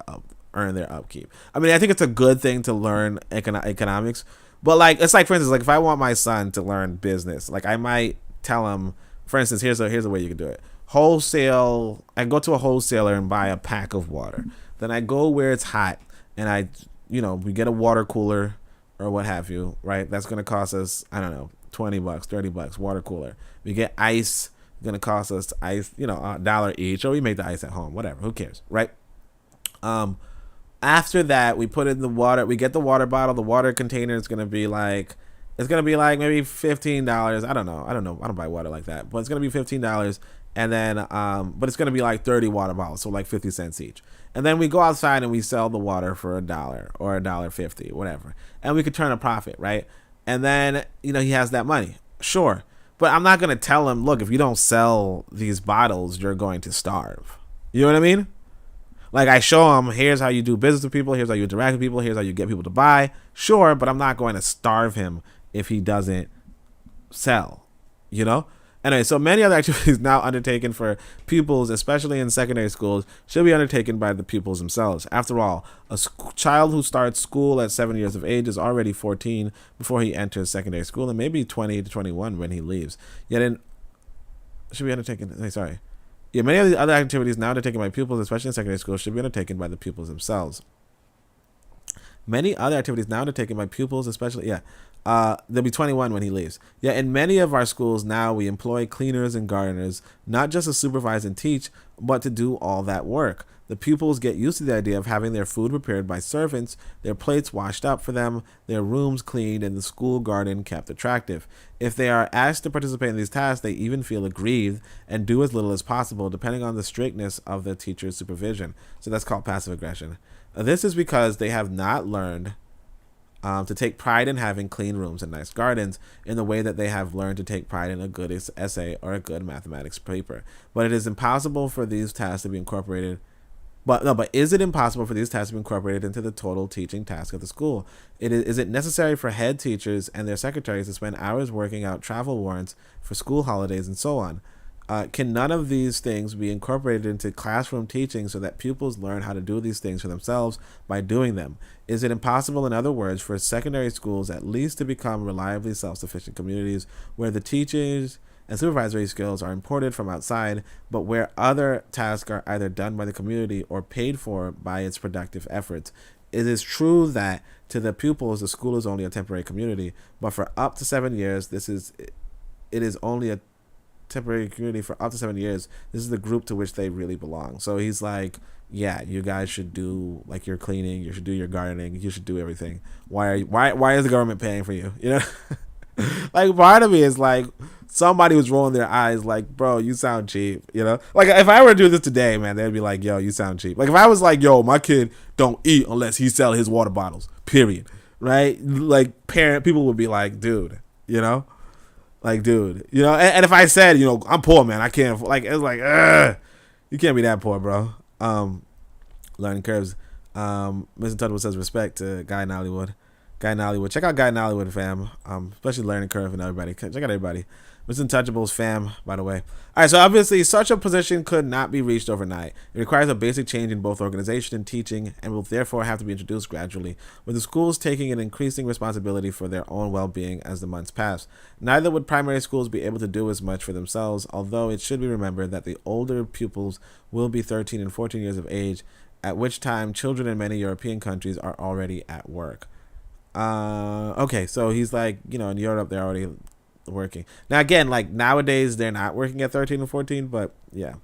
earn their upkeep. I mean, I think it's a good thing to learn economics, but it's for instance, if I want my son to learn business, I might tell him, for instance, here's a way you can do it. Wholesale. I go to a wholesaler and buy a pack of water. Then I go where it's hot, and we get a water cooler or what have you, right? That's gonna cost us, I don't know, $20, $30 water cooler. We get ice. It's gonna cost us ice, $1 each, or we make the ice at home, whatever. Who cares, right? After that, we put in the water. We get the water bottle. The water container is gonna be it's gonna be maybe $15. I don't know. I don't buy water like that, but it's gonna be $15. And then, but it's gonna be 30 water bottles, so 50 cents each. And then we go outside and we sell the water for $1 or $1.50, whatever, and we could turn a profit, right? And then he has that money, sure, but I'm not gonna tell him, look, if you don't sell these bottles, you're going to starve. You know what I mean? I show him, here's how you do business with people, here's how you interact with people, here's how you get people to buy, sure, but I'm not going to starve him if he doesn't sell, Anyway, so many other activities now undertaken for pupils, especially in secondary schools, should be undertaken by the pupils themselves. After all, a child who starts school at 7 years of age is already 14 before he enters secondary school, and maybe 20 to 21 when he leaves. Yet in should be undertaken. Sorry. Yeah, many of the other activities now undertaken by pupils, especially in secondary schools, should be undertaken by the pupils themselves. Many other activities now undertaken by pupils, especially, they'll be 21 when he leaves. Yeah, in many of our schools now, we employ cleaners and gardeners, not just to supervise and teach, but to do all that work. The pupils get used to the idea of having their food prepared by servants, their plates washed up for them, their rooms cleaned, and the school garden kept attractive. If they are asked to participate in these tasks, they even feel aggrieved and do as little as possible, depending on the strictness of the teacher's supervision. So that's called passive aggression. This is because they have not learned to take pride in having clean rooms and nice gardens in the way that they have learned to take pride in a good essay or a good mathematics paper. But it is impossible for these tasks to be incorporated. But is it impossible for these tasks to be incorporated into the total teaching task of the school? Is it necessary for head teachers and their secretaries to spend hours working out travel warrants for school holidays and so on? Can none of these things be incorporated into classroom teaching so that pupils learn how to do these things for themselves by doing them? Is it impossible, in other words, for secondary schools at least to become reliably self-sufficient communities where the teachers and supervisory skills are imported from outside, but where other tasks are either done by the community or paid for by its productive efforts? It is true that to the pupils, the school is only a temporary community, but for up to 7 years, it is only a temporary community for up to 7 years. This is the group to which they really belong. So he's like, yeah, you guys should do like your cleaning, you should do your gardening, you should do everything. Why is the government paying for you? You know, like part of me is like somebody was rolling their eyes like, bro, you sound cheap. You know, like if I were to do this today, man, they'd be like, yo, you sound cheap. Like if I was like, yo, my kid don't eat unless he sell his water bottles, period. Right? Like people would be like, dude, you know. Like, dude, you know, and if I said, you know, I'm poor, man, I can't, like, it's like, you can't be that poor, bro. Learning curves. Mr. Tuttle says respect to Guy in Hollywood. Guy in Hollywood. Check out Guy in Hollywood, fam. Especially Learning Curve and everybody. Check out everybody. Mr. Untouchables, fam, by the way. All right, so obviously such a position could not be reached overnight. It requires a basic change in both organization and teaching and will therefore have to be introduced gradually, with the schools taking an increasing responsibility for their own well-being as the months pass. Neither would primary schools be able to do as much for themselves, although it should be remembered that the older pupils will be 13 and 14 years of age, at which time children in many European countries are already at work. Okay, so he's like, you know, in Europe they're already working. Now again, like nowadays they're not working at 13 and 14, but yeah.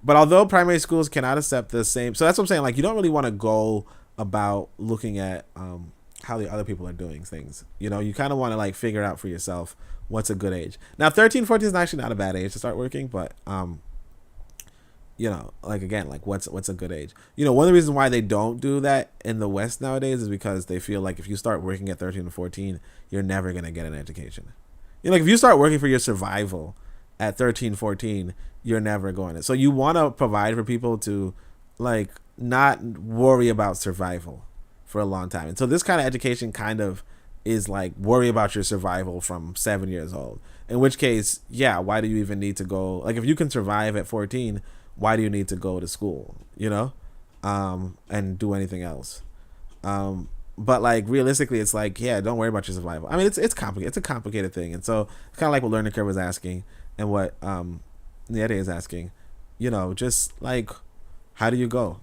But although primary schools cannot accept the same, so that's what I'm saying, like you don't really want to go about looking at how the other people are doing things. You know, you kind of want to like figure out for yourself what's a good age. Now 13, 14 is actually not a bad age to start working, but you know, like again, like what's a good age? You know, one of the reasons why they don't do that in the West nowadays is because they feel like if you start working at 13 and 14, you're never going to get an education. You know, like if you start working for your survival at 13, 14, you're never going to. So you want to provide for people to like not worry about survival for a long time. And so this kind of education kind of is like worry about your survival from 7 years old. In which case, yeah, why do you even need to go? Like if you can survive at 14, why do you need to go to school, you know, and do anything else? But like realistically, it's like, yeah, don't worry about your survival. I mean, it's complicated. It's a complicated thing, and so it's kind of like what Learning Curve was asking, and what Nyerere is asking. You know, just like, how do you go?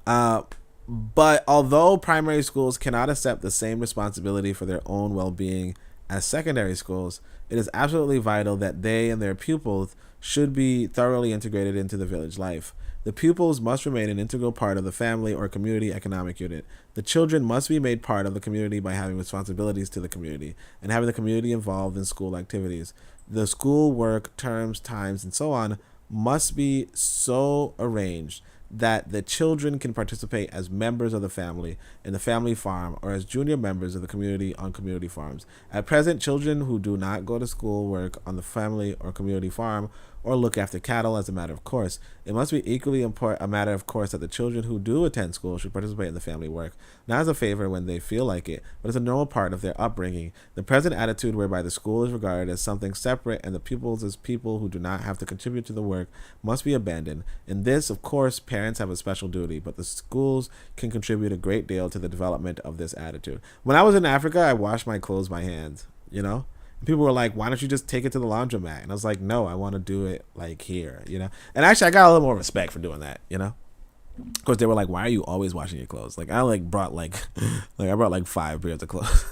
But although primary schools cannot accept the same responsibility for their own well-being as secondary schools, it is absolutely vital that they and their pupils should be thoroughly integrated into the village life. The pupils must remain an integral part of the family or community economic unit. The children must be made part of the community by having responsibilities to the community and having the community involved in school activities. The school work, terms, times, and so on must be so arranged that the children can participate as members of the family in the family farm or as junior members of the community on community farms. At present, children who do not go to school work on the family or community farm or look after cattle as a matter of course. It must be equally important a matter of course that the children who do attend school should participate in the family work, not as a favor when they feel like it, but as a normal part of their upbringing. The present attitude whereby the school is regarded as something separate and the pupils as people who do not have to contribute to the work must be abandoned. In this, of course, parents have a special duty, but the schools can contribute a great deal to the development of this attitude. When I was in Africa, I washed my clothes by hand, you know? People were like, why don't you just take it to the laundromat? And I was like, no, I want to do it like here, you know? And actually, I got a little more respect for doing that, you know? Of course, they were like, why are you always washing your clothes? Like, I brought I brought 5 pairs of clothes.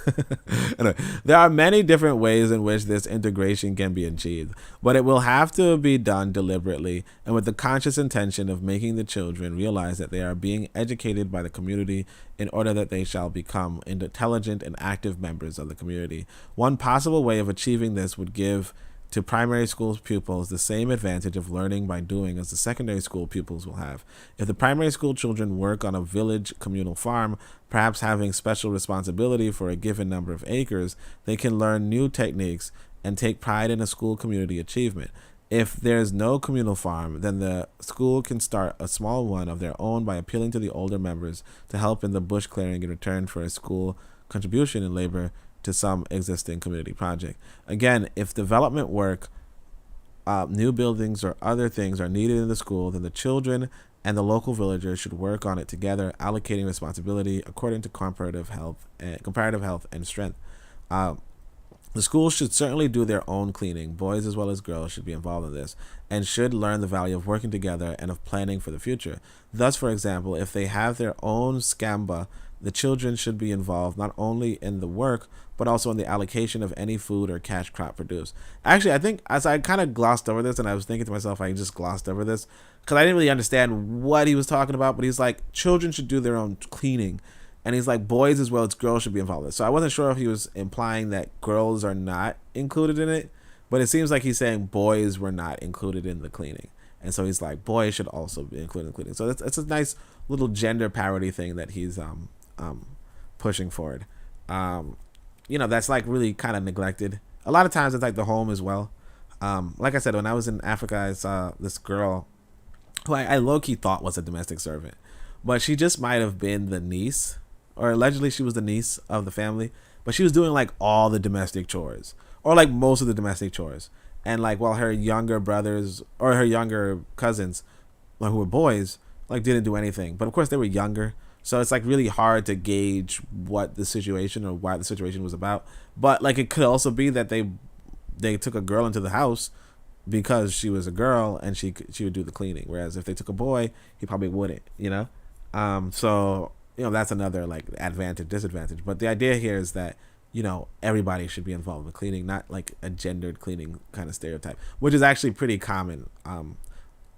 Anyway, there are many different ways in which this integration can be achieved, but it will have to be done deliberately and with the conscious intention of making the children realize that they are being educated by the community in order that they shall become intelligent and active members of the community. One possible way of achieving this would give to primary school pupils the same advantage of learning by doing as the secondary school pupils will have. If the primary school children work on a village communal farm, perhaps having special responsibility for a given number of acres, they can learn new techniques and take pride in a school community achievement. If there's no communal farm, then the school can start a small one of their own by appealing to the older members to help in the bush clearing in return for a school contribution in labor to some existing community project. Again, if development work, new buildings or other things are needed in the school, then the children and the local villagers should work on it together, allocating responsibility according to comparative health and strength. The schools should certainly do their own cleaning. Boys as well as girls should be involved in this and should learn the value of working together and of planning for the future. Thus, for example, if they have their own scamba, the children should be involved not only in the work, but also in the allocation of any food or cash crop produced. Actually, I think as I kind of glossed over this, and I was thinking to myself, I just glossed over this because I didn't really understand what he was talking about, but he's like, children should do their own cleaning. And he's like, boys as well as girls should be involved in it. So I wasn't sure if he was implying that girls are not included in it, but it seems like he's saying boys were not included in the cleaning. And so he's like, boys should also be included in cleaning. So it's a nice little gender parody thing that he's pushing forward. That's like really kind of neglected. A lot of times it's like the home as well. Like I said, when I was in Africa, I saw this girl who I low-key thought was a domestic servant, but she just might have been the niece, or allegedly she was the niece of the family, but she was doing like all the domestic chores, or like most of the domestic chores. And like while her younger brothers or her younger cousins, like, who were boys, like didn't do anything. But of course they were younger, so it's like really hard to gauge what the situation or why the situation was about. But like it could also be that they took a girl into the house because she was a girl and she would do the cleaning, whereas if they took a boy, he probably wouldn't, so that's another like advantage, disadvantage. But the idea here is that everybody should be involved in cleaning, not like a gendered cleaning kind of stereotype, which is actually pretty common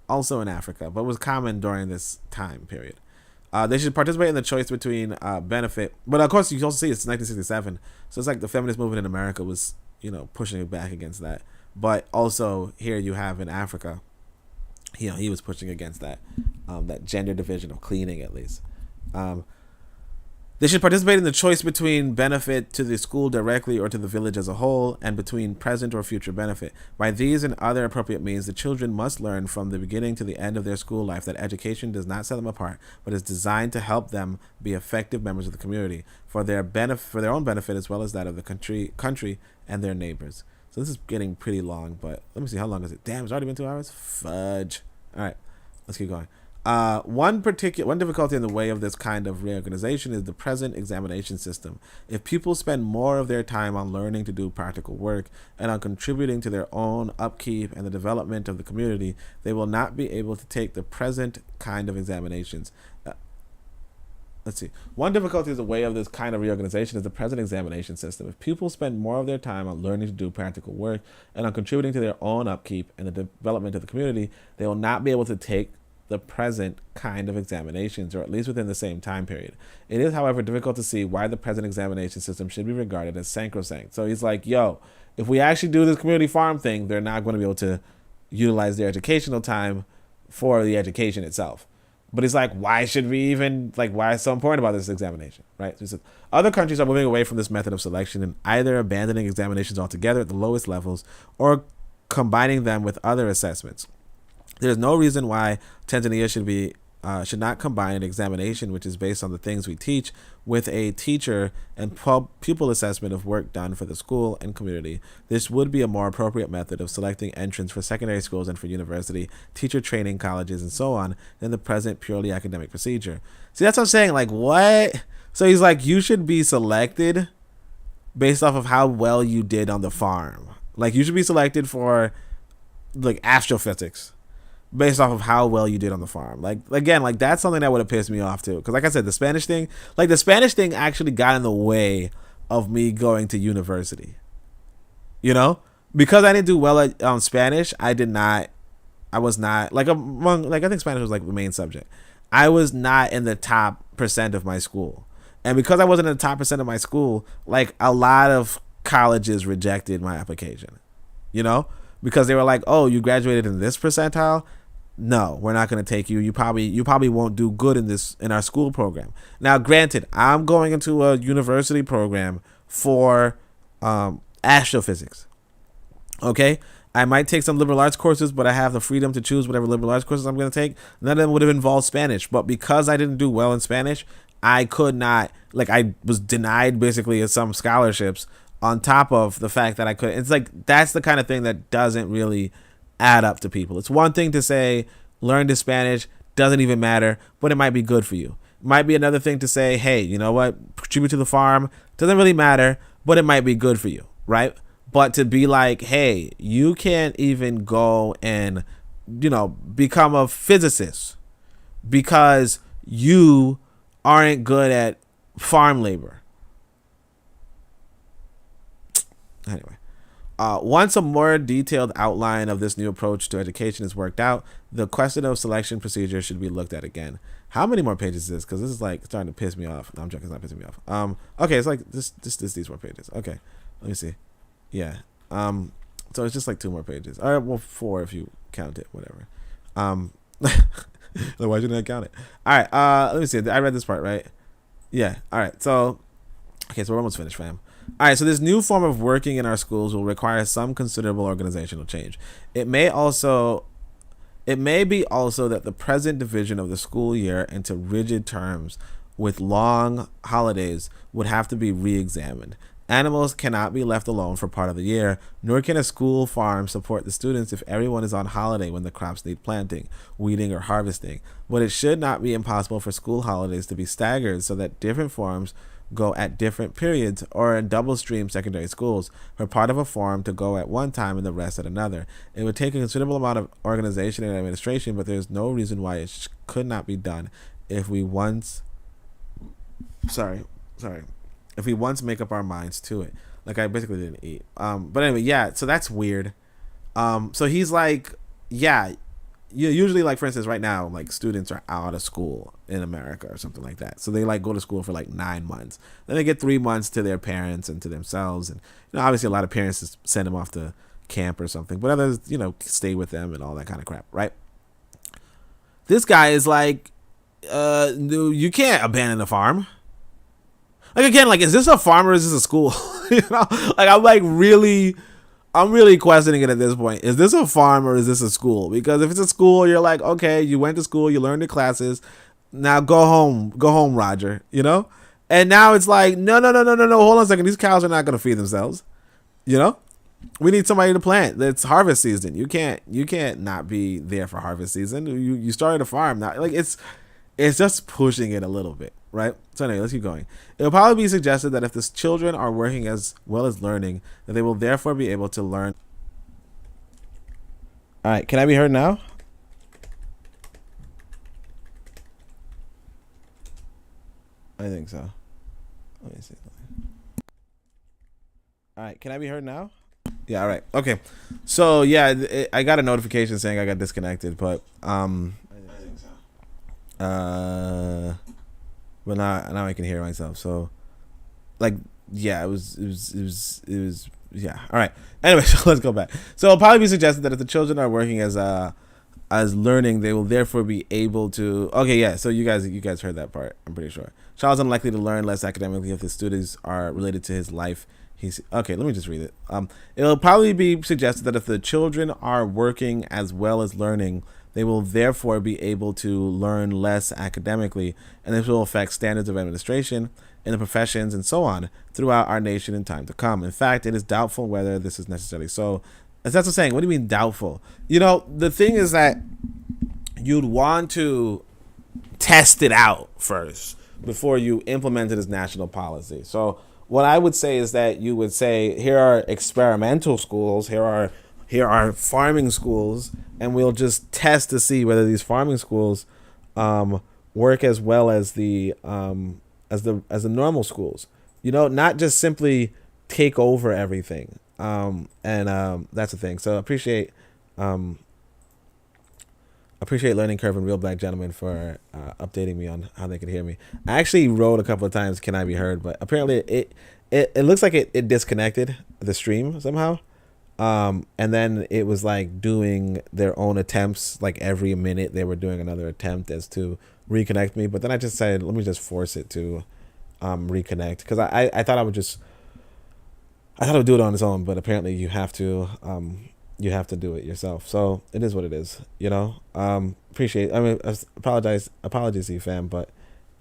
also in Africa, but was common during this time period. They should participate in the choice between benefit, but of course you can also see it's 1967, so it's like the feminist movement in America was pushing back against that. But also here you have in Africa, he was pushing against that that gender division of cleaning, at least. They should participate in the choice between benefit to the school directly or to the village as a whole, and between present or future benefit. By these and other appropriate means, the children must learn from the beginning to the end of their school life that education does not set them apart, but is designed to help them be effective members of the community for their own benefit as well as that of the country and their neighbors. So this is getting pretty long, but let me see, how long is it? Damn, it's already been 2 hours? Fudge. All right, let's keep going. One difficulty in the way of this kind of reorganization is the present examination system. If pupils spend more of their time on learning to do practical work and on contributing to their own upkeep and the development of the community, they will not be able to take the present kind of examinations. One difficulty in the way of this kind of reorganization is the present examination system. If pupils spend more of their time on learning to do practical work and on contributing to their own upkeep and the development of the community, they will not be able to take the present kind of examinations, or at least within the same time period. It is, however, difficult to see why the present examination system should be regarded as sacrosanct. So he's like, if we actually do this community farm thing, they're not going to be able to utilize their educational time for the education itself. But he's like, why is it so important about this examination, right? So he says, other countries are moving away from this method of selection and either abandoning examinations altogether at the lowest levels or combining them with other assessments. There's no reason why Tanzania should not combine an examination which is based on the things we teach with a teacher and pupil assessment of work done for the school and community. This would be a more appropriate method of selecting entrants for secondary schools and for university, teacher training colleges, and so on than the present purely academic procedure. See, that's what I'm saying. Like, what? So he's like, you should be selected based off of how well you did on the farm. Like, you should be selected for, like, astrophysics based off of how well you did on the farm. Like, again, like, that's something that would have pissed me off too. Because like I said, the Spanish thing actually got in the way of me going to university. You know? Because I didn't do well at Spanish, I was not, like, I think Spanish was like the main subject. I was not in the top percent of my school. And because I wasn't in the top percent of my school, like, a lot of colleges rejected my application. You know? Because they were like, oh, you graduated in this percentile? No, we're not going to take you. You probably won't do good in our school program. Now, granted, I'm going into a university program for astrophysics. Okay? I might take some liberal arts courses, but I have the freedom to choose whatever liberal arts courses I'm going to take. None of them would have involved Spanish. But because I didn't do well in Spanish, I could not, like, I was denied basically some scholarships on top of the fact that I couldn't. It's like, that's the kind of thing that doesn't really add up to people. It's one thing to say, learn the Spanish, doesn't even matter, but it might be good for you. It might be another thing to say, hey, you know what, contribute to the farm, doesn't really matter, but it might be good for you, right? But to be like, hey, you can't even go and, you know, become a physicist because you aren't good at farm labor. Anyway, once a more detailed outline of this new approach to education is worked out, the question of selection procedure should be looked at again. How many more pages is this? Because this is like starting to piss me off. No, I'm joking, it's not pissing me off. Okay, it's like these more pages. Okay, let me see. Yeah. So it's just like 2 more pages. All right, well, 4 if you count it, whatever. Why didn't I count it? All right, let me see. I read this part, right? Yeah. All right. So, okay, so we're almost finished, fam. All right, so this new form of working in our schools will require some considerable organizational change. It may be also that the present division of the school year into rigid terms with long holidays would have to be re-examined. Animals cannot be left alone for part of the year, nor can a school farm support the students if everyone is on holiday when the crops need planting, weeding, or harvesting. But it should not be impossible for school holidays to be staggered so that different forms go at different periods, or in double stream secondary schools, for part of a form to go at one time and the rest at another. It would take a considerable amount of organization and administration, but there's no reason why it could not be done if we once make up our minds to it. Like, I basically didn't eat. But anyway, yeah, so that's weird. So he's like, yeah, usually, like, for instance, right now, like, students are out of school in America or something like that. So they, like, go to school for like 9 months. Then they get 3 months to their parents and to themselves. And, you know, obviously a lot of parents just send them off to camp or something, but others, you know, stay with them and all that kind of crap, right? This guy is like, you can't abandon the farm. Like, again, like, is this a farm or is this a school? You know, like, I'm really questioning it at this point. Is this a farm or is this a school? Because if it's a school, you're like, okay, you went to school, you learned the classes, now go home, Roger, you know? And now it's like, no, hold on a second, these cows are not going to feed themselves, you know? We need somebody to plant. It's harvest season. You can't not be there for harvest season. You started a farm now. Like, it's just pushing it a little bit, right? So anyway, let's keep going. It will probably be suggested that if the children are working as well as learning, that they will therefore be able to learn. All right, can I be heard now? I think so. Let me see. All right, can I be heard now? Yeah, all right. Okay. So, yeah, I got a notification saying I got disconnected, but I think so. But now I can hear myself. So, like, yeah, it was yeah. All right. Anyway, so let's go back. So it'll probably be suggested that if the children are working as learning, they will therefore be able to. Okay, yeah. So you guys heard that part. I'm pretty sure. Child's unlikely to learn less academically if the students are related to his life He's okay. Let me just read it. It'll probably be suggested that if the children are working as well as learning, they will therefore be able to learn less academically, and this will affect standards of administration in the professions and so on throughout our nation in time to come. In fact, it is doubtful whether this is necessarily so. As that's what I'm saying. What do you mean doubtful? The thing is that you'd want to test it out first before you implement it as national policy. So what I would say is that you would say, here are experimental schools, here are farming schools, and we'll just test to see whether these farming schools work as well as the normal schools. Not just simply take over everything. That's the thing. So appreciate Learning Curve and Real Black Gentleman for updating me on how they could hear me. I actually wrote a couple of times, "Can I be heard?" But apparently it looks like it disconnected the stream somehow. And then it was like doing their own attempts, like every minute they were doing another attempt as to reconnect me. But then I just said, let me just force it to reconnect, because I thought I would do it on its own, but apparently you have to do it yourself. So it is what it is, apologies to you, fam, but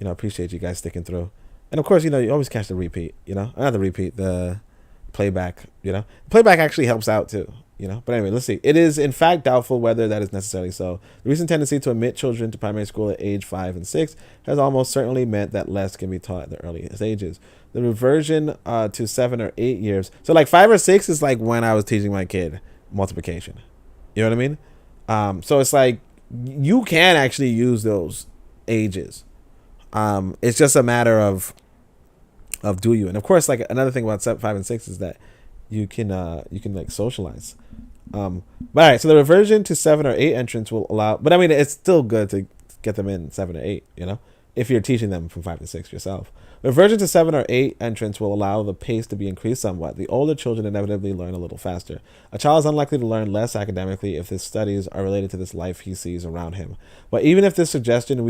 appreciate you guys sticking through. And of course, you always catch the repeat, not the repeat, the playback. Playback actually helps out too, but anyway, let's see. It is in fact doubtful whether that is necessarily so. The recent tendency to admit children to primary school at age 5 and 6 has almost certainly meant that less can be taught at the earliest ages. The reversion to 7 or 8 years, so like 5 or 6 is like when I was teaching my kid multiplication. You know what I mean? So it's like you can actually use those ages. It's just a matter of do you. And of course, like another thing about 7, 5, and 6 is that you can like socialize. But all right, so the reversion to 7 or 8 entrance will allow, but I mean it's still good to get them in 7 or 8, if you're teaching them from 5 to 6 yourself. Reversion to 7 or 8 entrance will allow the pace to be increased somewhat. The older children inevitably learn a little faster. A child is unlikely to learn less academically if his studies are related to this life he sees around him. But even if this suggestion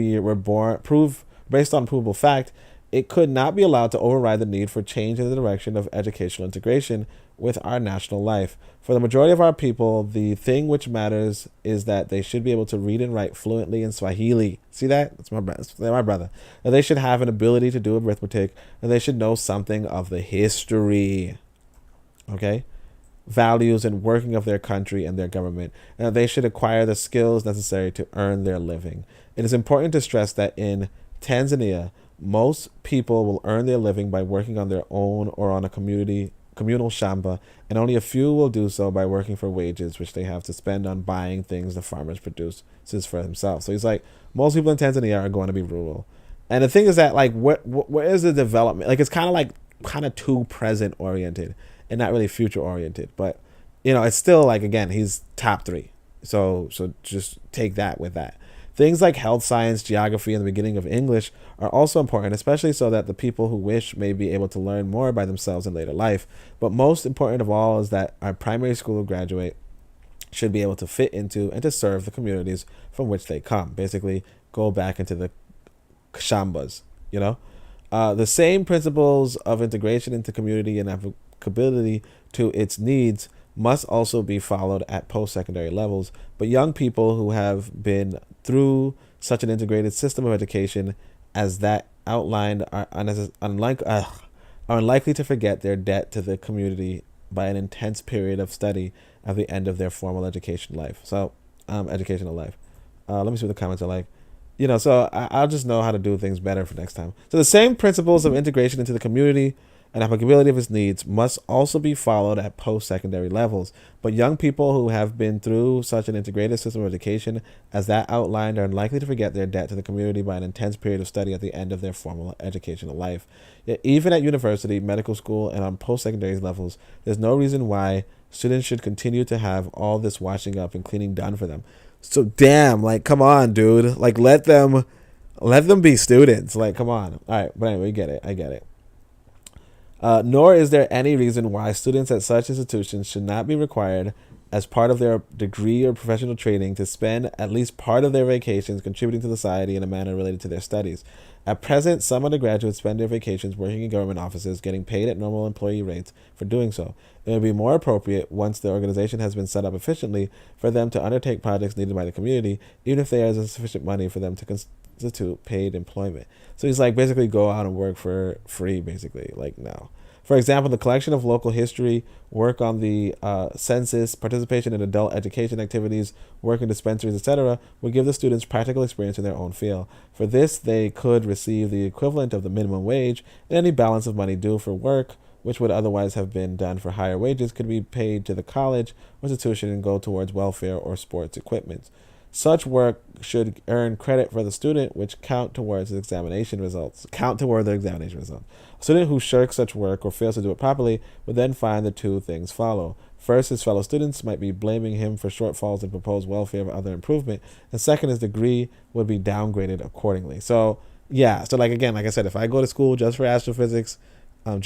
based on provable fact, it could not be allowed to override the need for change in the direction of educational integration with our national life. For the majority of our people, the thing which matters is that they should be able to read and write fluently in Swahili. See that? That's my brother. And they should have an ability to do arithmetic, and they should know something of the history, okay, values and working of their country and their government, and they should acquire the skills necessary to earn their living. It is important to stress that in Tanzania, most people will earn their living by working on their own or on a communal shamba, and only a few will do so by working for wages which they have to spend on buying things the farmers produce for themselves. So he's like, most people in Tanzania are going to be rural. And the thing is that, like, where is the development? Like, it's kind of too present oriented and not really future oriented. But it's still like, again, he's top 3. So just take that with that. Things like health science, geography, and the beginning of English are also important, especially so that the people who wish may be able to learn more by themselves in later life. But most important of all is that our primary school graduate should be able to fit into and to serve the communities from which they come. Basically, go back into the shambas, The same principles of integration into community and applicability to its needs must also be followed at post-secondary levels, but young people who have been through such an integrated system of education as that outlined are unlikely to forget their debt to the community by an intense period of study at the end of their formal educational life. Let me see what the comments are like. So I'll just know how to do things better for next time. So the same principles of integration into the community and applicability of its needs must also be followed at post-secondary levels. But young people who have been through such an integrated system of education as that outlined are unlikely to forget their debt to the community by an intense period of study at the end of their formal educational life. Yet even at university, medical school, and on post-secondary levels, there's no reason why students should continue to have all this washing up and cleaning done for them. So damn, like, come on, dude. Like, let them be students. Like, come on. All right, but anyway, I get it. Nor is there any reason why students at such institutions should not be required as part of their degree or professional training to spend at least part of their vacations contributing to society in a manner related to their studies. At present, some undergraduates spend their vacations working in government offices, getting paid at normal employee rates for doing so. It would be more appropriate, once the organization has been set up efficiently, for them to undertake projects needed by the community, even if there isn't sufficient money for them to constitute paid employment. So he's like, basically go out and work for free, basically. Like, no. For example, the collection of local history, work on the census, participation in adult education activities, work in dispensaries, etc., would give the students practical experience in their own field. For this, they could receive the equivalent of the minimum wage, and any balance of money due for work, which would otherwise have been done for higher wages, could be paid to the college or institution and go towards welfare or sports equipment. Such work should earn credit for the student, which count toward their examination results. A student who shirks such work or fails to do it properly would then find the two things follow. First, his fellow students might be blaming him for shortfalls in proposed welfare or other improvement. And second, his degree would be downgraded accordingly. So, yeah. So, like, again, like I said, if I go to school just for astrophysics, and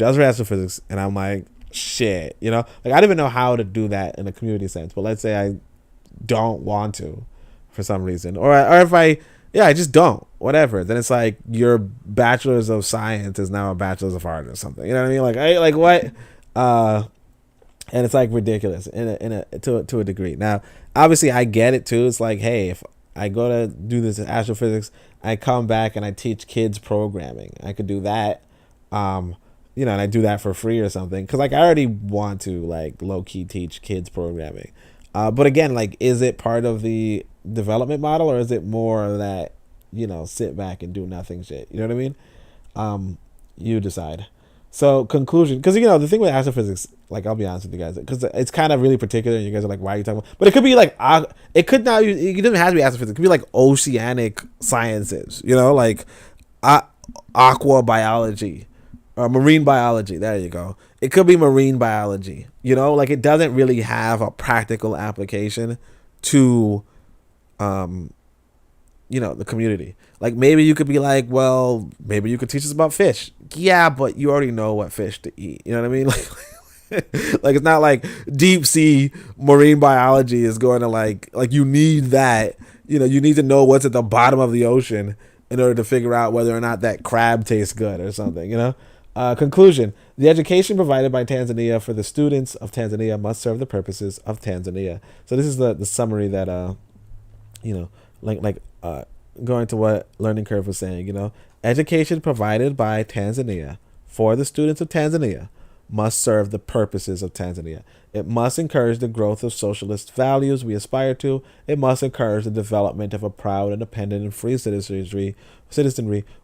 I'm like, shit, like, I don't even know how to do that in a community sense. But let's say I don't want to for some reason, or if I just don't, whatever, then it's like your bachelor's of science is now a bachelor's of art or something. You know what I mean? Like what? And it's like ridiculous to a degree. Now, obviously, I get it too. It's like, hey, if I go to do this in astrophysics, I come back and I teach kids programming. I could do that, and I do that for free or something, because like I already want to like low key teach kids programming. But again, like, is it part of the development model, or is it more that, sit back and do nothing shit? You know what I mean? You decide. So, conclusion, because, the thing with astrophysics, like, I'll be honest with you guys, because it's kind of really particular, and you guys are like, why are you talking about? But it could be like, it doesn't have to be astrophysics. It could be like oceanic sciences, like aqua biology or marine biology. There you go. It could be marine biology, like it doesn't really have a practical application to, the community. Like, maybe you could be like, well, maybe you could teach us about fish. Yeah, but you already know what fish to eat. You know what I mean? Like it's not like deep sea marine biology is going to like you need that. You need to know what's at the bottom of the ocean in order to figure out whether or not that crab tastes good or something. Conclusion: the education provided by Tanzania for the students of Tanzania must serve the purposes of Tanzania. So this is the summary that going to what Learning Curve was saying. Education provided by Tanzania for the students of Tanzania must serve the purposes of Tanzania. It must encourage the growth of socialist values we aspire to. It must encourage the development of a proud, independent, and free citizenry,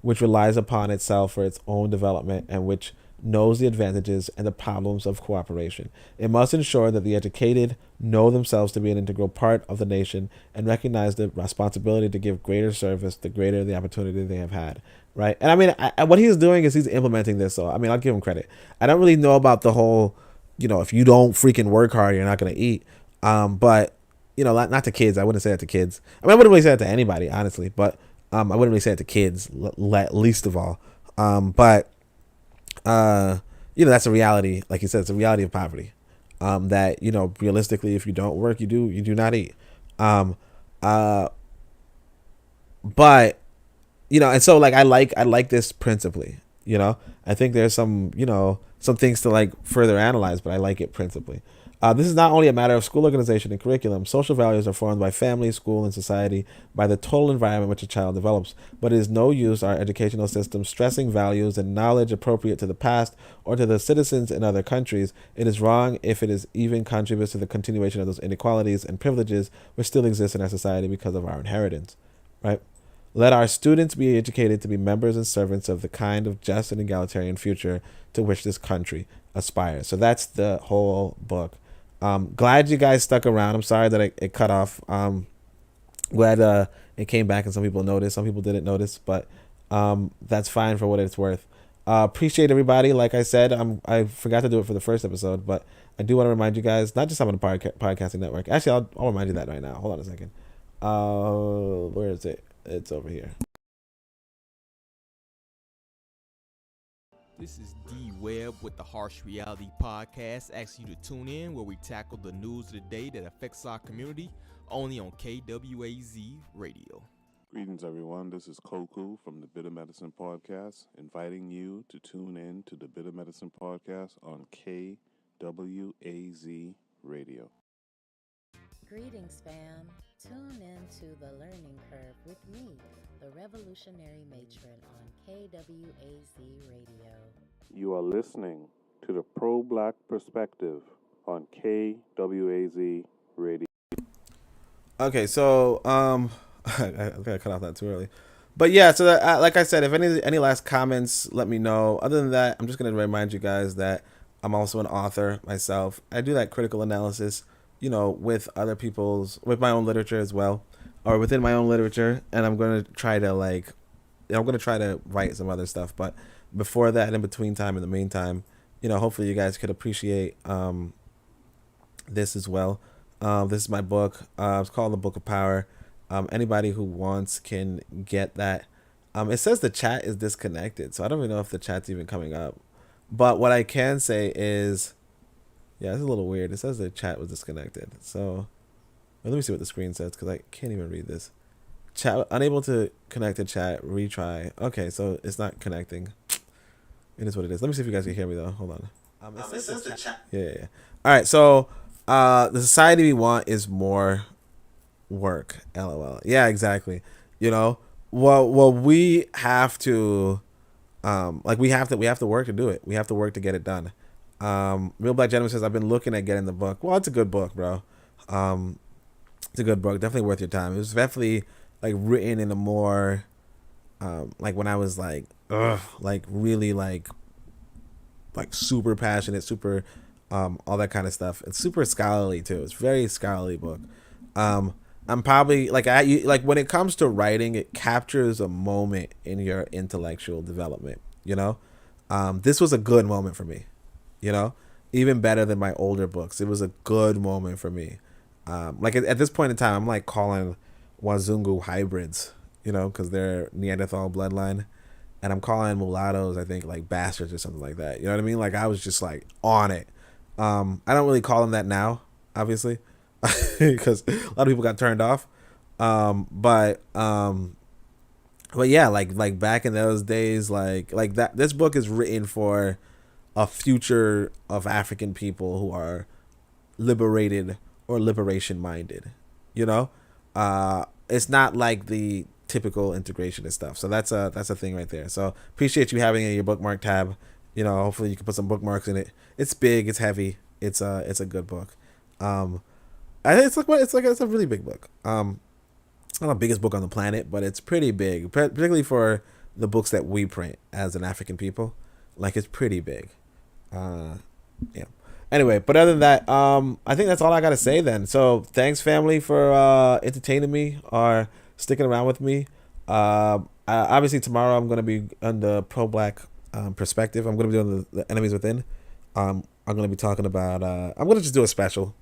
which relies upon itself for its own development and which knows the advantages and the problems of cooperation. It must ensure that the educated know themselves to be an integral part of the nation and recognize the responsibility to give greater service the greater the opportunity they have had. Right? And I mean, what he's doing is he's implementing this. So, I mean, I'll give him credit. I don't really know about the whole, if you don't freaking work hard, you're not going to eat. But, not to kids. I wouldn't say that to kids. I mean, I wouldn't really say that to anybody, honestly. But I wouldn't really say it to kids, least of all. But that's a reality. Like you said, it's a reality of poverty. That, realistically, if you don't work, you do not eat. But, and so like I like this principally. I think there's some things to like further analyze, but I like it principally. This is not only a matter of school organization and curriculum. Social values are formed by family, school, and society, by the total environment which a child develops. But it is no use our educational system stressing values and knowledge appropriate to the past or to the citizens in other countries. It is wrong if it is even contributes to the continuation of those inequalities and privileges which still exist in our society because of our inheritance. Right? Let our students be educated to be members and servants of the kind of just and egalitarian future to which this country aspires. So that's the whole book. Glad you guys stuck around. I'm sorry that it cut off. Glad it came back and some people noticed. Some people didn't notice, but that's fine for what it's worth. Appreciate everybody. Like I said, I forgot to do it for the first episode, but I do want to remind you guys, not just I'm on the podcasting network. Actually, I'll remind you that right now. Hold on a second. Where is it? It's over here.
This is D Webb with the Harsh Reality Podcast, asking you to tune in where we tackle the news of the day that affects our community, only on KWAZ Radio.
Greetings, everyone. This is Koku from the Bitter Medicine Podcast, inviting you to tune in to the Bitter Medicine Podcast on KWAZ Radio.
Greetings, fam. Tune in to The Learning Curve with me, the Revolutionary Matron on KWAZ Radio.
You are listening to the Pro-Black Perspective on KWAZ Radio.
Okay, so I gotta cut off that too early, but yeah. So that, like I said, if any last comments, let me know. Other than that, I'm just gonna remind you guys that I'm also an author myself. I do that critical analysis, with other people's, with my own literature as well, or within my own literature, and I'm gonna try to write some other stuff. But before that, in between time, in the meantime, hopefully you guys could appreciate this as well. This is my book. It's called The Book of Power. Anybody who wants can get that. It says the chat is disconnected, so I don't even know if the chat's even coming up. But what I can say is, yeah, it's a little weird. It says the chat was disconnected. So let me see what the screen says, because I can't even read this. Chat unable to connect to chat. Retry. Okay, so it's not connecting. It is what it is. Let me see if you guys can hear me though. Hold on. It says the chat. Yeah. All right. So the society we want is more work. LOL. Yeah, exactly. Well, we have to, we have to work to do it. We have to work to get it done. Real Black Gentleman says, I've been looking at getting the book. Well, it's a good book, bro. It's a good book. Definitely worth your time. It was definitely written in a more, when I was really super passionate, super, all that kind of stuff. It's super scholarly too. It's very scholarly book. I'm probably when it comes to writing, it captures a moment in your intellectual development. This was a good moment for me. Even better than my older books. It was a good moment for me. At this point in time, I'm calling Wazungu hybrids, because they're Neanderthal bloodline, and I'm calling mulattoes, I think, bastards or something like that. You know what I mean? I was just on it. I don't really call them that now, obviously, because a lot of people got turned off. But yeah, back in those days, that. This book is written for a future of African people who are liberated or liberation minded. It's not like the typical integration and stuff. So that's a thing right there. So appreciate you having it in your bookmark tab. Hopefully you can put some bookmarks in it. It's big, it's heavy. It's a good book. I think it's a really big book. It's not the biggest book on the planet, but it's pretty big, particularly for the books that we print as an African people. It's pretty big. Yeah. Anyway, but other than that, I think that's all I gotta say then. So thanks, family, for entertaining me or sticking around with me. Obviously tomorrow I'm gonna be on the pro-black perspective. I'm gonna be doing the enemies within. I'm gonna be talking about. I'm gonna just do a special.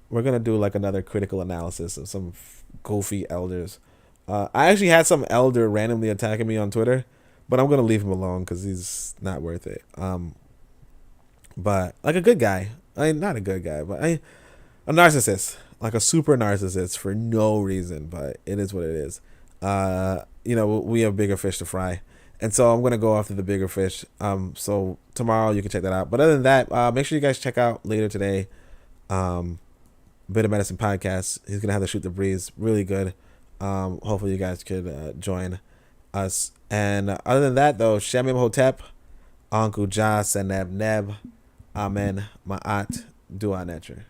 We're gonna do another critical analysis of some goofy elders. I actually had some elder randomly attacking me on Twitter, but I'm gonna leave him alone because he's not worth it. But a good guy. Not a good guy, but a narcissist, a super narcissist for no reason. But it is what it is. We have bigger fish to fry, and so I'm gonna go after the bigger fish. So tomorrow you can check that out. But other than that, make sure you guys check out later today. Bit of Medicine Podcast. He's gonna have to shoot the breeze. Really good. Hopefully you guys could join us. And other than that, though, Shemim Hotep, Uncle Ja Seneb Neb, Amen, Ma'at, Dua Netre.